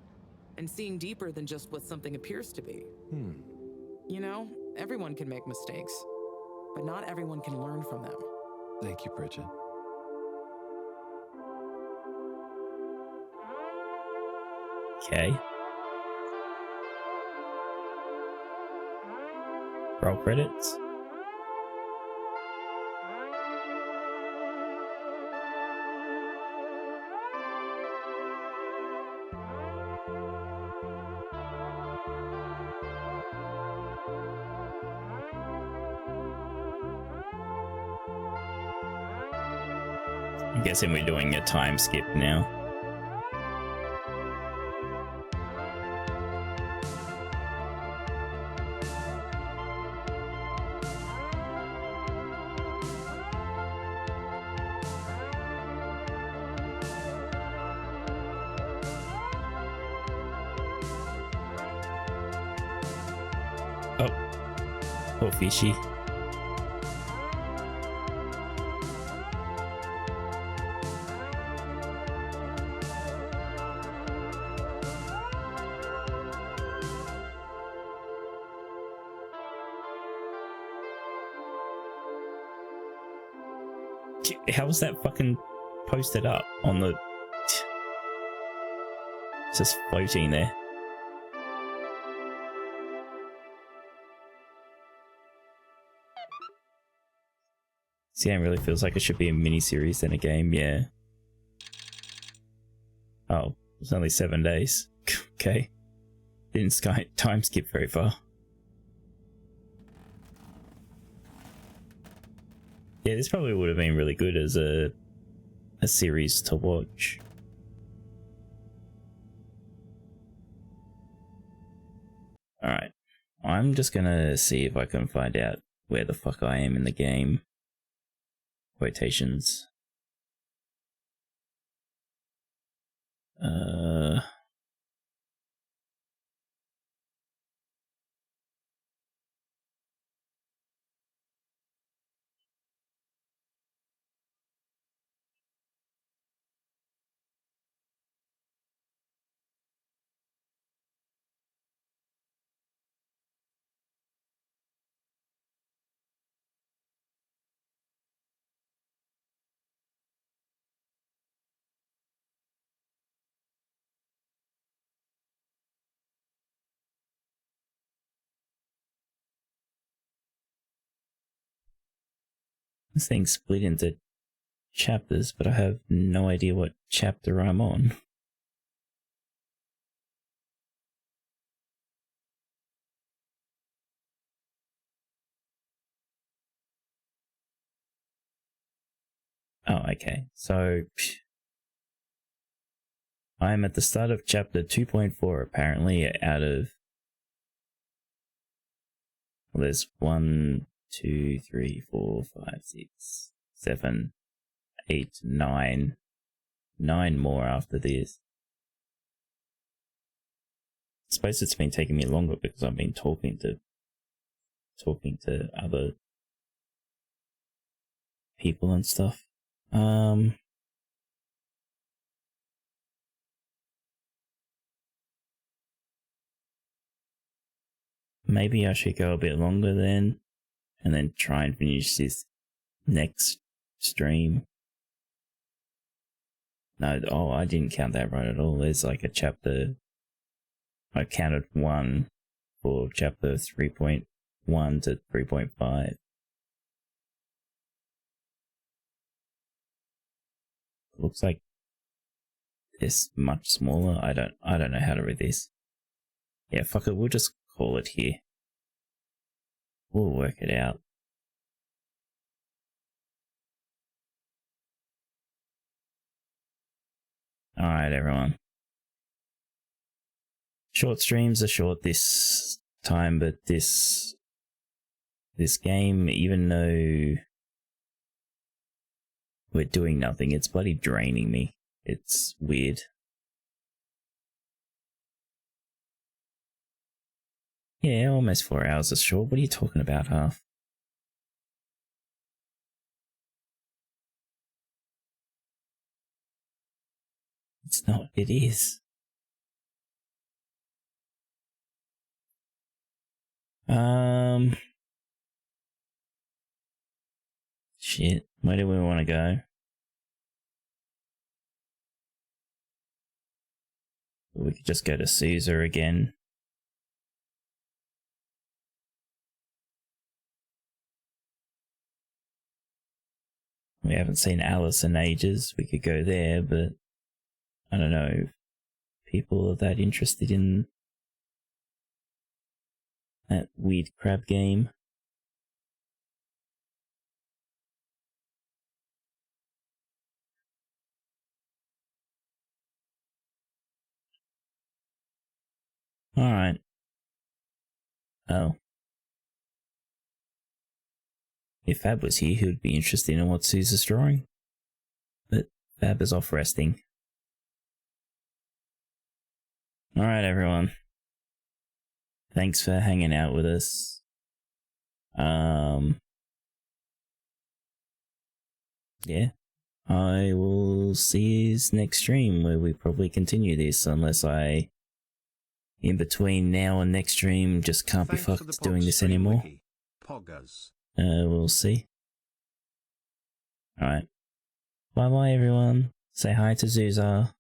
And seeing deeper than just what something appears to be. You know, everyone can make mistakes. But not everyone can learn from them. Thank you, Bridget. Okay. Roll credits. I'm guessing we're doing a time skip now. Oh, poor fishy. How was that fucking posted up on the... It's just floating there. This game really feels like it should be a mini-series than a game, yeah. Oh, it's only 7 days. Okay. Didn't time skip very far. Yeah, this probably would have been really good as a series to watch. Alright. I'm just gonna see if I can find out where the fuck I am in the game. Quotations. This thing's split into chapters, but I have no idea what chapter I'm on. Oh, okay. So I'm at the start of chapter 2.4 apparently out of, well, there's 1, 2, 3, 4, 5, 6, 7, 8, 9 more after this. I suppose it's been taking me longer because I've been talking to other people and stuff. Maybe I should go a bit longer then, and then try and finish this next stream. No, oh, I didn't count that right at all. There's like a chapter. I counted 1 for chapter 3.1 to 3.5. Looks like it's much smaller. I don't know how to read this. Yeah, fuck it, we'll just call it here. We'll work it out. Alright, everyone. Short streams are short this time, but this game, even though we're doing nothing, it's bloody draining me. It's weird. Yeah, almost 4 hours is short. What are you talking about, Half? It's not. It is. Shit. Where do we want to go? We could just go to Caesar again. We haven't seen Alice in ages. We could go there, but I don't know if people are that interested in that weird crab game. Alright. Oh. If Fab was here, he would be interested in what Sue's drawing. But Fab is off resting. Alright, everyone. Thanks for hanging out with us. Yeah. I will see you next stream where we probably continue this unless I, in between now and next stream, just can't be fucked doing this anymore. We'll see. Alright. Bye bye everyone. Say hi to Zuzar.